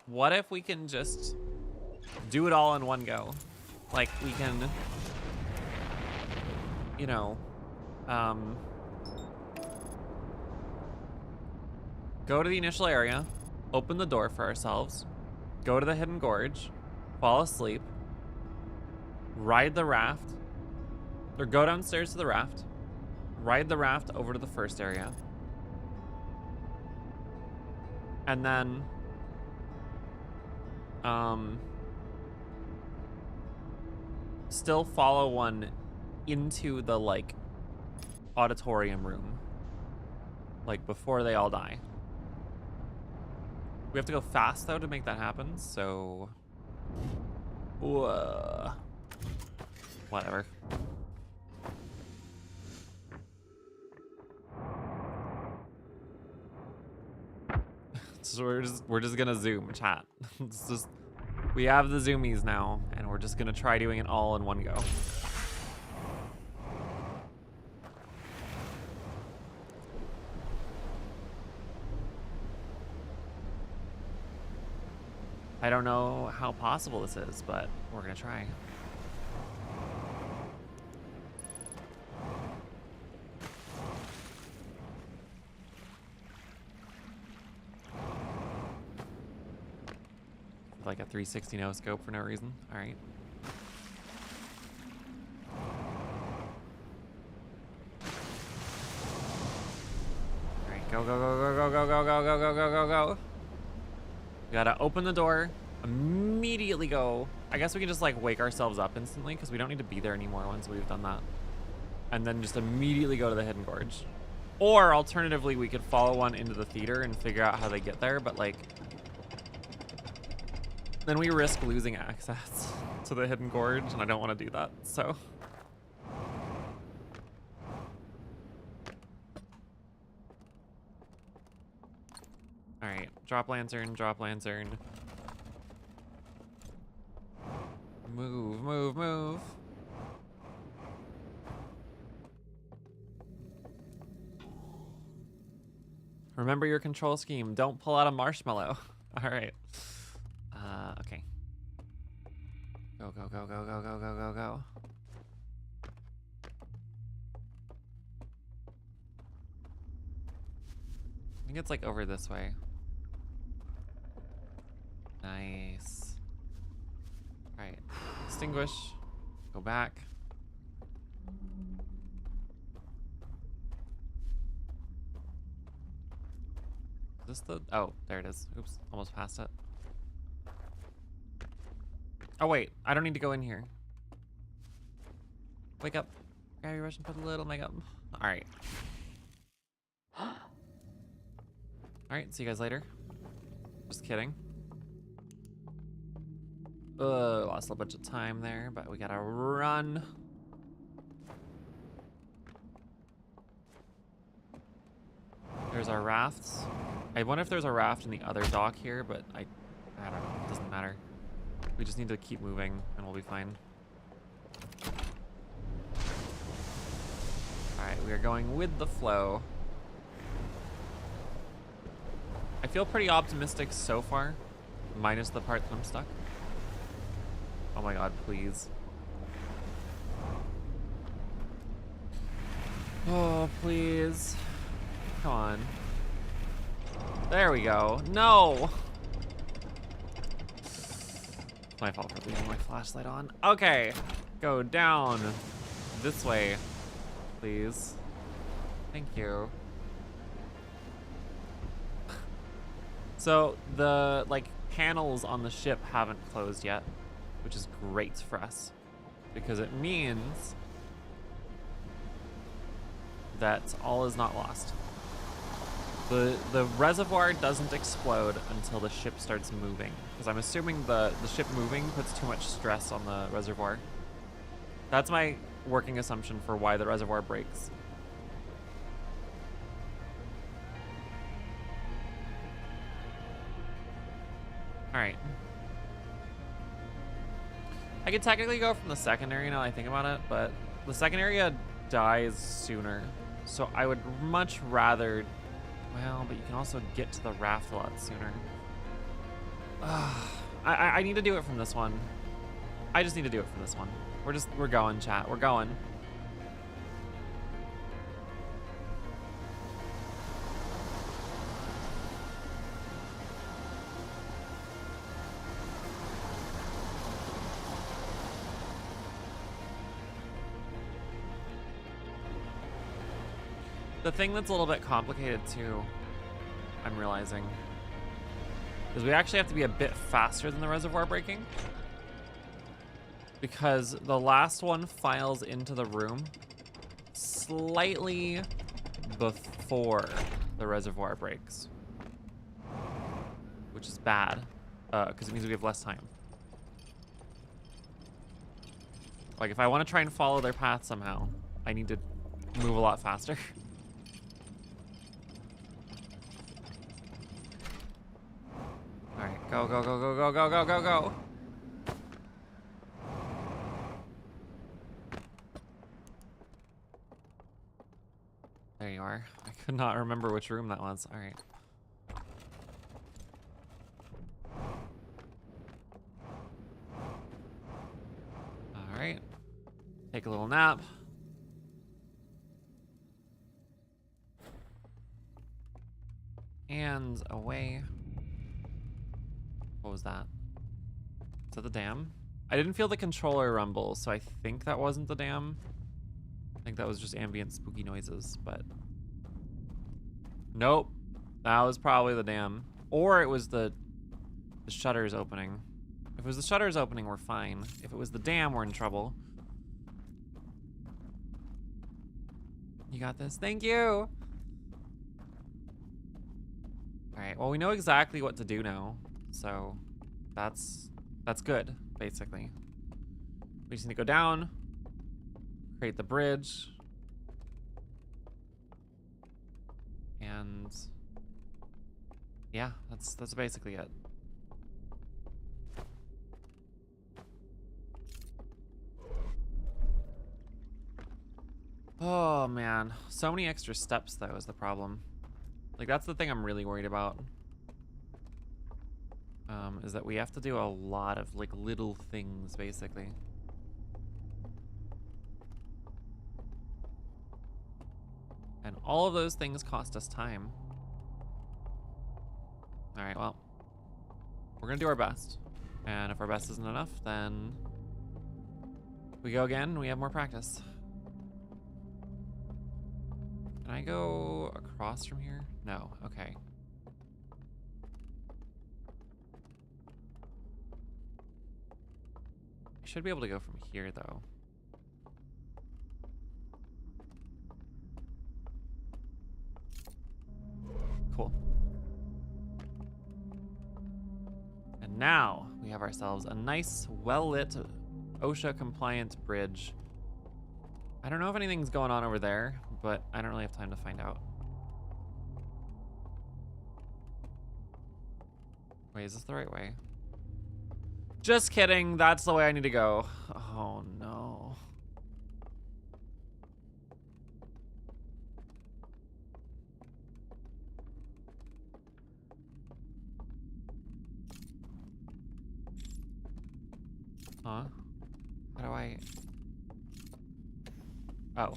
what if we can just do it all in one go? Like, we can, you know, go to the initial area, open the door for ourselves, go to the hidden gorge, fall asleep, ride the raft, or go downstairs to the raft, ride the raft over to the first area, and then still follow one into the like auditorium room, like before they all die. We have to go fast though to make that happen, so whatever. So we're just gonna zoom, chat. It's just, we have the zoomies now, and we're just gonna try doing it all in one go. I don't know how possible this is, but we're gonna try. Like a 360 no scope for no reason. All right. All right, go, go, go, go, go, go, go, go, go, go, go, go. We gotta open the door, immediately go. I guess we can just like wake ourselves up instantly because we don't need to be there anymore once we've done that. And then just immediately go to the hidden gorge. Or alternatively, we could follow one into the theater and figure out how they get there, but like, then we risk losing access to the hidden gorge, and I don't want to do that, so. All right, drop lantern, drop lantern. Move, move, move. Remember your control scheme. Don't pull out a marshmallow. All right. Okay. Go, go, go, go, go, go, go, go, go. I think it's like over this way. Nice. All right. Extinguish. Go back. Is this the... Oh, there it is. Oops. Almost passed it. Oh, wait. I don't need to go in here. Wake up. Grab your brush and put a little makeup. All right. All right. See you guys later. Just kidding. Lost a bunch of time there, but we gotta run. There's our rafts. I wonder if there's a raft in the other dock here, but I don't know. It doesn't matter. We just need to keep moving and we'll be fine. All right, we are going with the flow. I feel pretty optimistic so far, minus the part that I'm stuck. Oh my God, please. Oh, please. Come on. There we go. No! It's my fault for leaving my flashlight on. Okay, go down this way, please. Thank you. So the like panels on the ship haven't closed yet, which is great for us because it means that all is not lost. The reservoir doesn't explode until the ship starts moving, because I'm assuming the ship moving puts too much stress on the reservoir. That's my working assumption for why the reservoir breaks. All right. I could technically go from the second area now that I think about it, but the second area dies sooner So I would much rather, well, but you can also get to the raft a lot sooner. I need to do it from this one. I just need to do it from this one. We're going, chat. We're going. The thing that's a little bit complicated too, I'm realizing, is we actually have to be a bit faster than the reservoir breaking, because the last one files into the room slightly before the reservoir breaks, which is bad, because it means we have less time. Like, if I want to try and follow their path somehow, I need to move a lot faster. All right, go, go, go, go, go, go, go, go, go. There you are. I could not remember which room that was. All right. All right. Take a little nap. And away. What was that? Is that the dam? I didn't feel the controller rumble, so I think that wasn't the dam. I think that was just ambient spooky noises, but nope. That was probably the dam. Or it was the shutters opening. If it was the shutters opening, we're fine. If it was the dam, we're in trouble. You got this. Thank you. All right, well, we know exactly what to do now, so that's good, basically. We just need to go down, create the bridge, and yeah, that's basically it. Oh man, so many extra steps though is the problem. Like, that's the thing I'm really worried about. Is that we have to do a lot of like little things basically. And all of those things cost us time. All right, well, we're gonna do our best. And if our best isn't enough, then we go again and we have more practice. Can I go across from here? No, okay. I should be able to go from here though. Cool. And now we have ourselves a nice, well-lit, OSHA-compliant bridge. I don't know if anything's going on over there, but I don't really have time to find out. Wait, is this the right way? Just kidding, that's the way I need to go. Oh no. Huh? How do I... Oh.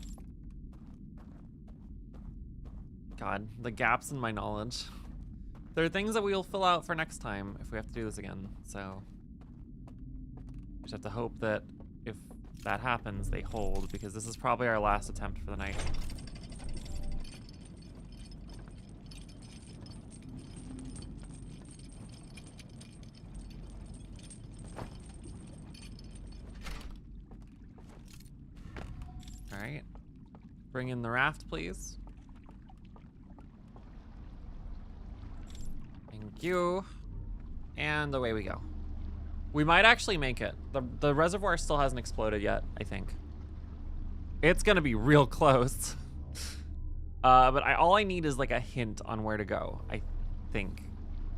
God, the gaps in my knowledge. There are things that we'll fill out for next time if we have to do this again, so... we just have to hope that if that happens, they hold, because this is probably our last attempt for the night. All right. Bring in the raft, please. Thank you. And away we go. We might actually make it. The reservoir still hasn't exploded yet, I think. It's gonna be real close. But all I need is like a hint on where to go, I think.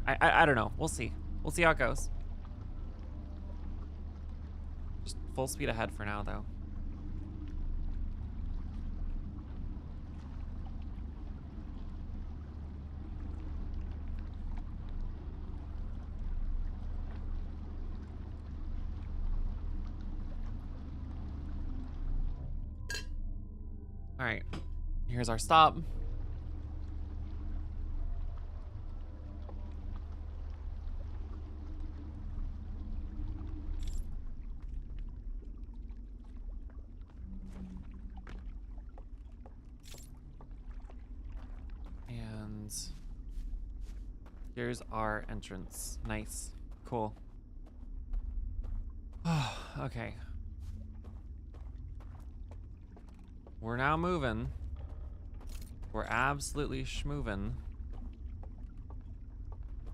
I don't know, we'll see. We'll see how it goes. Just full speed ahead for now though. right. Here's our stop. And here's our entrance. Nice. Cool. Okay. We're now moving. We're absolutely schmoving.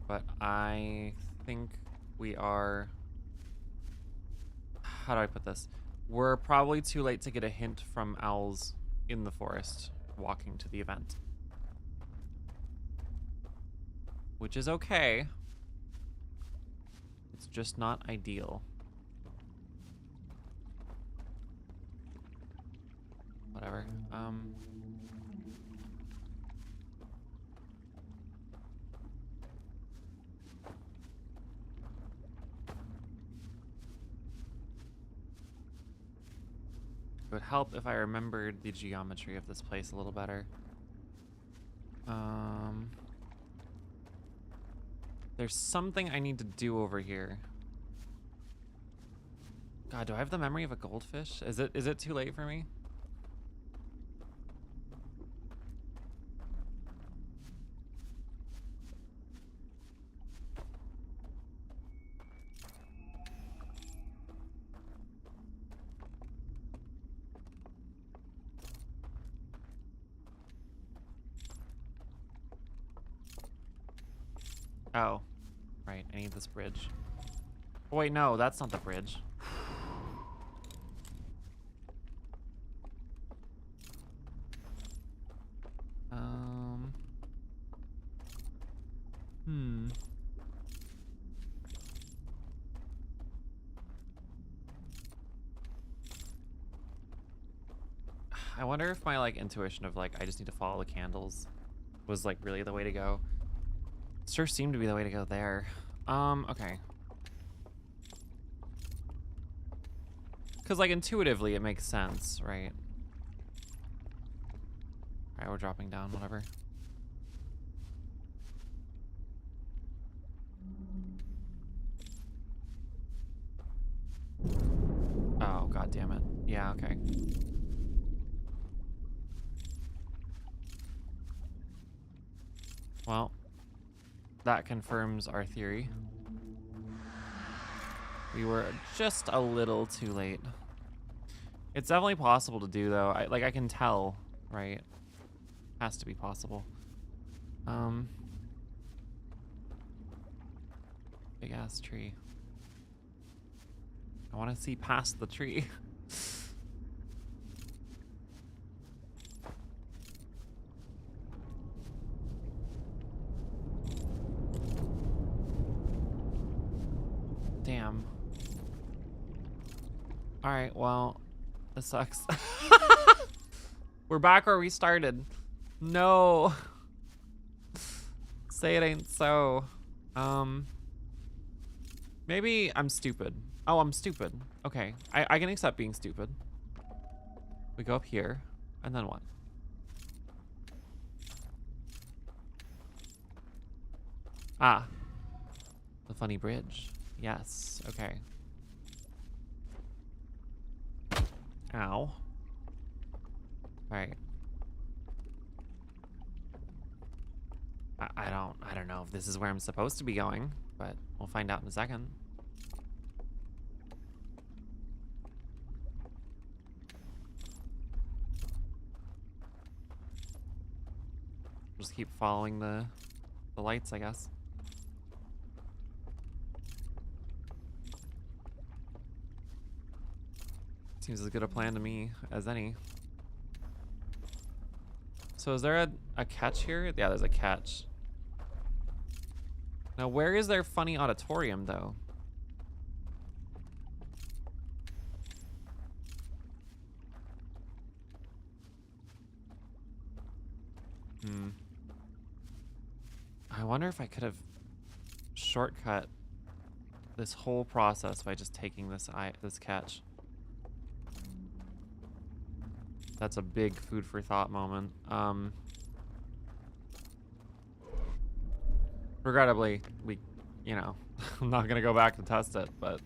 But I think we are... How do I put this? We're probably too late to get a hint from owls in the forest walking to the event. Which is okay. It's just not ideal. Whatever. It would help if I remembered the geometry of this place a little better. There's something I need to do over here. God, do I have the memory of a goldfish? Is it too late for me? Oh, right. I need this bridge. Oh, wait, no, that's not the bridge. I wonder if my like intuition of like I just need to follow the candles was like really the way to go. It sure seemed to be the way to go there. Okay. Because like intuitively it makes sense, right? Alright, we're dropping down, whatever. Oh, god damn it. Yeah, okay. Well, that confirms our theory. We were just a little too late. It's definitely possible to do though. I can tell, right? Has to be possible. Big ass tree. I want to see past the tree. Damn. All right, well, this sucks. We're back where we started. No. Say it ain't so. Maybe I'm stupid. Oh, I'm stupid. Okay, I can accept being stupid. We go up here, and then what? Ah, the funny bridge. Yes, okay. Ow. All right. I don't know if this is where I'm supposed to be going, but we'll find out in a second. Just keep following the lights, I guess. Seems as good a plan to me as any. So is there a catch here? Yeah, there's a catch. Now, where is their funny auditorium, though? I wonder if I could have shortcut this whole process by just taking this catch. That's a big food for thought moment. Regrettably, you know, I'm not gonna go back to test it, but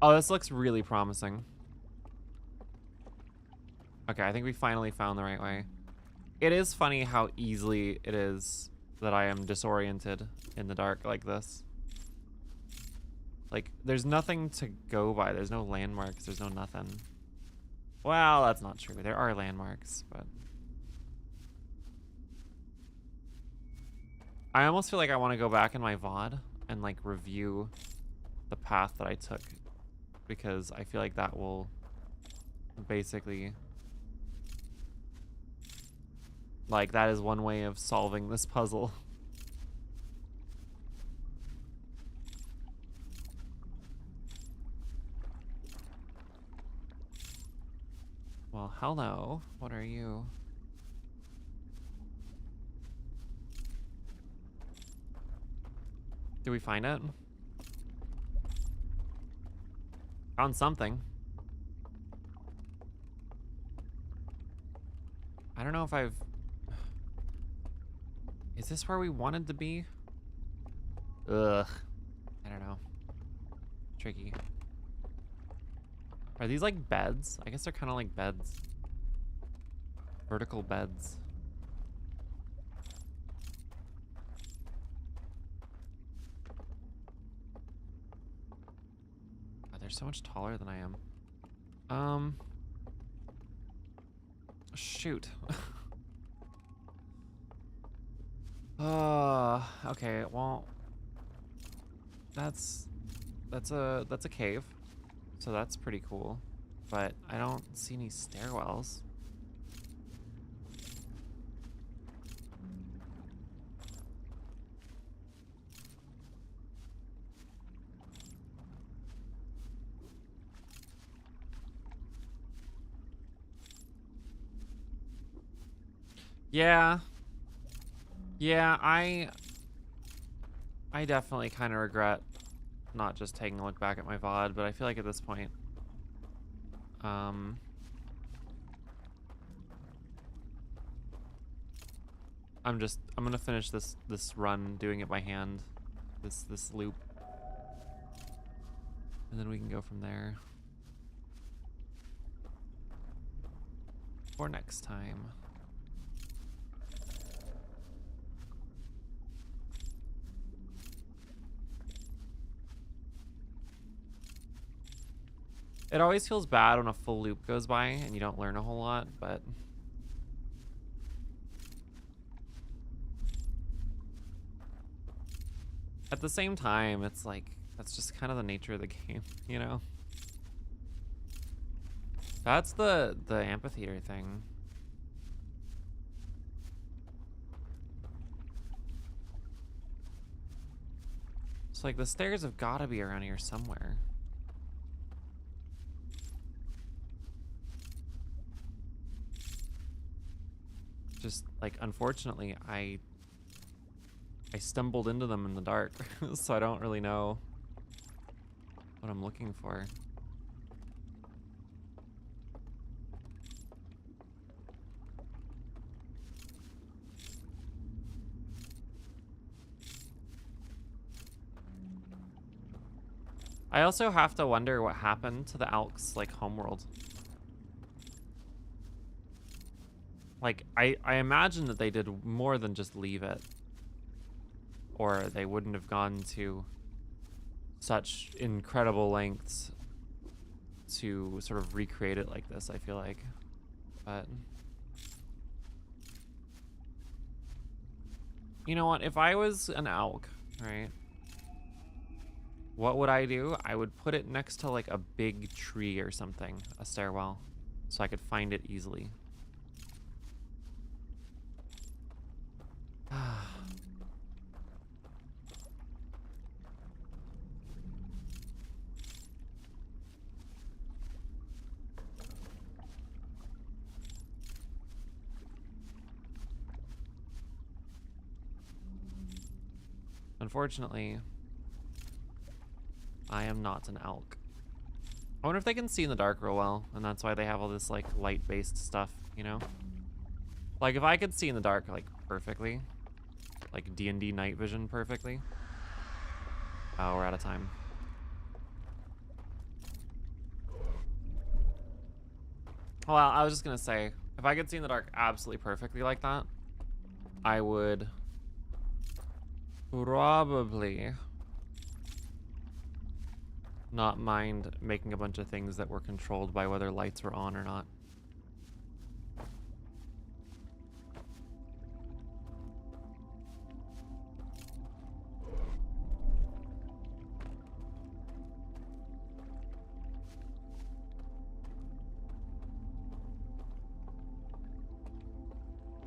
oh, this looks really promising. Okay, I think we finally found the right way. It is funny how easily it is that I am disoriented in the dark like this. Like, there's nothing to go by. There's no landmarks. There's no nothing. Well, that's not true. There are landmarks, but I almost feel like I want to go back in my VOD and like review the path that I took, because I feel like that will basically, like, that is one way of solving this puzzle. Well, hello. What are you? Did we find it? Found something. I don't know if I've... Is this where we wanted to be? Ugh. I don't know. Tricky. Are these like beds? I guess they're kind of like beds. Vertical beds. God, they're so much taller than I am. Shoot. Okay, well, that's a cave, so that's pretty cool, but I don't see any stairwells. Yeah, I definitely kind of regret not just taking a look back at my VOD, but I feel like at this point, I'm gonna finish this run doing it by hand, this loop, and then we can go from there for next time. It always feels bad when a full loop goes by and you don't learn a whole lot, but at the same time, it's like, that's just kind of the nature of the game, you know? That's the amphitheater thing. It's like the stairs have got to be around here somewhere. Just like, unfortunately, I stumbled into them in the dark, so I don't really know what I'm looking for. I also have to wonder what happened to the Alks, like, homeworld. Like, I imagine that they did more than just leave it, or they wouldn't have gone to such incredible lengths to sort of recreate it like this, I feel like. But you know what? If I was an Alk, right, what would I do? I would put it next to like a big tree or something, a stairwell, so I could find it easily. Unfortunately, I am not an Alk. I wonder if they can see in the dark real well, and that's why they have all this like light-based stuff, you know? Like if I could see in the dark like perfectly, like D&D night vision perfectly. Oh, we're out of time. Well, I was just gonna say, if I could see in the dark absolutely perfectly like that, I would probably not mind making a bunch of things that were controlled by whether lights were on or not.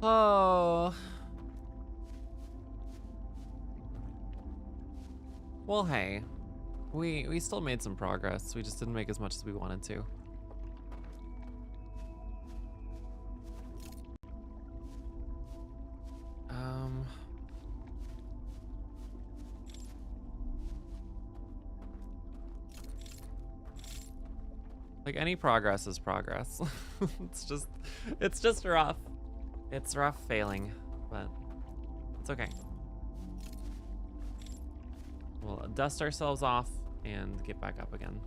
Oh. Well, hey. We still made some progress. We just didn't make as much as we wanted to. Like any progress is progress. it's just rough. It's rough failing, but it's okay. We'll dust ourselves off and get back up again.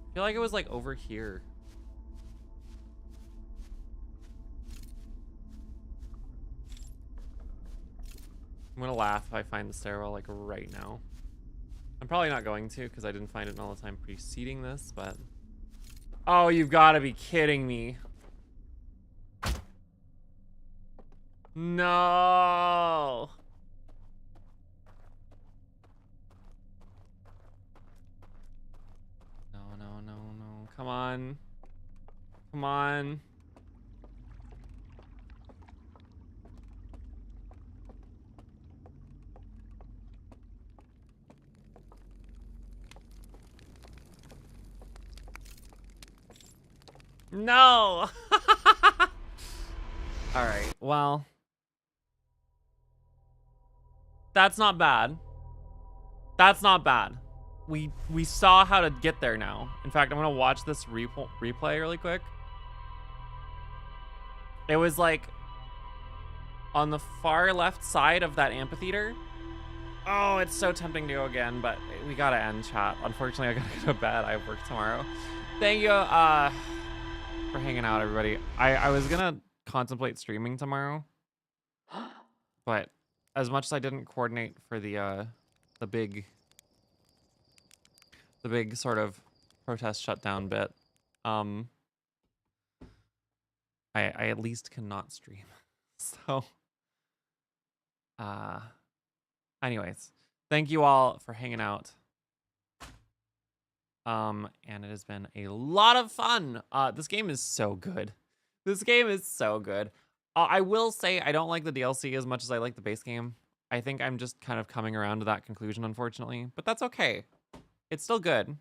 I feel like it was like over here. I'm gonna laugh if I find the stairwell like right now. I'm probably not going to because I didn't find it in all the time preceding this, but... Oh, you've got to be kidding me. No. No. Come on. Come on. No. All right. Well, that's not bad. That's not bad. We saw how to get there now. In fact, I'm gonna watch this replay really quick. It was like on the far left side of that amphitheater. Oh, it's so tempting to go again, but we gotta end chat. Unfortunately, I gotta go to bed. I have work tomorrow. Thank you for hanging out, everybody. I was gonna contemplate streaming tomorrow, but as much as I didn't coordinate for the big sort of protest shutdown bit, I at least cannot stream. So anyways, thank you all for hanging out. And it has been a lot of fun. This game is so good. This game is so good. I will say I don't like the DLC as much as I like the base game. I think I'm just kind of coming around to that conclusion, unfortunately, but that's okay. It's still good.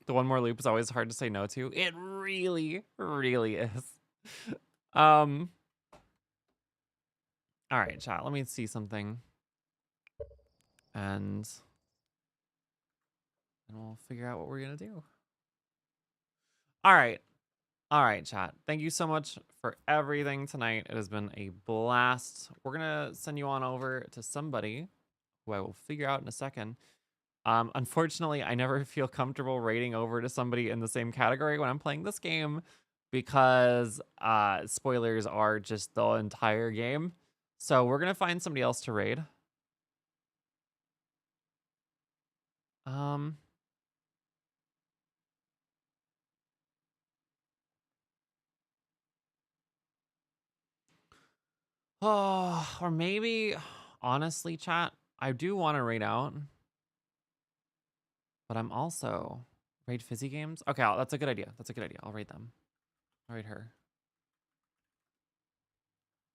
The one more loop is always hard to say no to. It really, really is. All right, chat, let me see something. And we'll figure out what we're gonna do. All right, chat. Thank you so much for everything tonight. It has been a blast. We're gonna send you on over to somebody who I will figure out in a second. Unfortunately, I never feel comfortable raiding over to somebody in the same category when I'm playing this game because spoilers are just the entire game. So we're gonna find somebody else to raid. Oh, or maybe, honestly, chat, I do want to raid out, but I'm also raid fizzy games. Okay, that's a good idea. That's a good idea. I'll raid them. I'll raid her.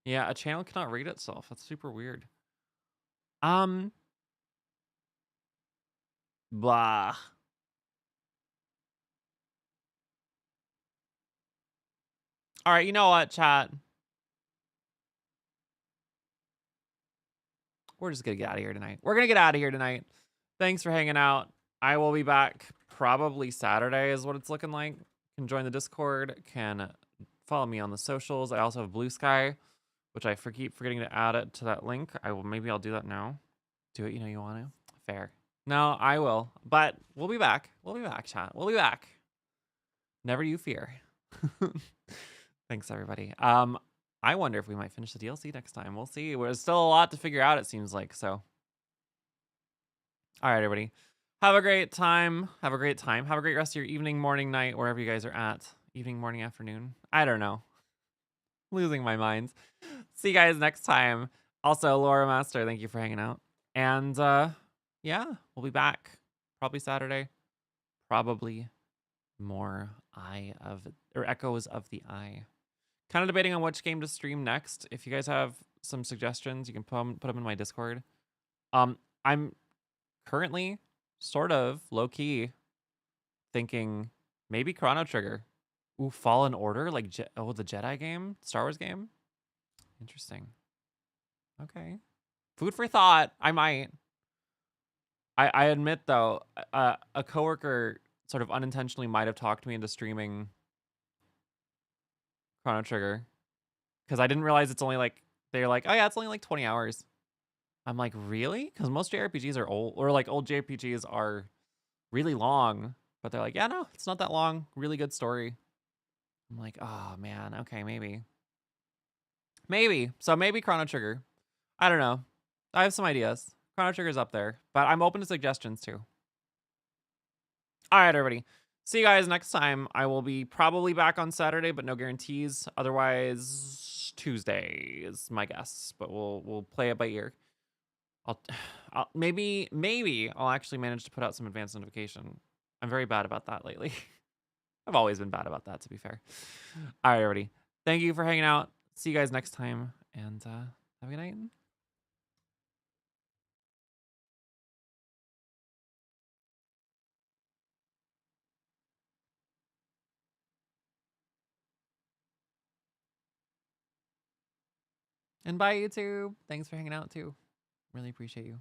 Yeah, a channel cannot raid itself. That's super weird. Blah. All right, you know what, chat? we're just gonna get out of here tonight. We're gonna get out of here tonight. Thanks for hanging out. I will be back probably Saturday is what it's looking like. Can join the Discord, can follow me on the socials. I also have Blue Sky, which I keep forgetting to add it to that link. Maybe I'll do that now. Do it, you want to. Fair. No, I will. But we'll be back. We'll be back, chat. We'll be back. Never you fear. Thanks, everybody. I wonder if we might finish the DLC next time. We'll see. There's still a lot to figure out, it seems like. So, all right, everybody. Have a great time. Have a great time. Have a great rest of your evening, morning, night, wherever you guys are at. Evening, morning, afternoon. I don't know. Losing my mind. See you guys next time. Also, Laura Master, thank you for hanging out. And yeah, we'll be back probably Saturday. Probably more Echoes of the Eye. Kind of debating on which game to stream next. If you guys have some suggestions, you can put them in my Discord. I'm currently sort of low-key thinking maybe Chrono Trigger. Ooh, Fallen Order, like the Jedi game, Star Wars game. Interesting. Okay. Food for thought. I might. I admit though, a coworker sort of unintentionally might have talked me into streaming Chrono Trigger because I didn't realize it's only like they're like, oh yeah, it's only like 20 hours. I'm like, really? Because most JRPGs are old, or like old JRPGs are really long, but they're like, yeah, no, it's not that long. Really good story. I'm like, oh man, okay, maybe. So maybe Chrono Trigger. I don't know. I have some ideas. Chrono Trigger's up there, but I'm open to suggestions too. All right, everybody. See you guys next time. I will be probably back on Saturday, but no guarantees. Otherwise, Tuesday is my guess, but we'll play it by ear. Maybe I'll actually manage to put out some advanced notification. I'm very bad about that lately. I've always been bad about that, to be fair. All right, everybody. Thank you for hanging out. See you guys next time, and have a good night. And bye, YouTube. Thanks for hanging out, too. Really appreciate you.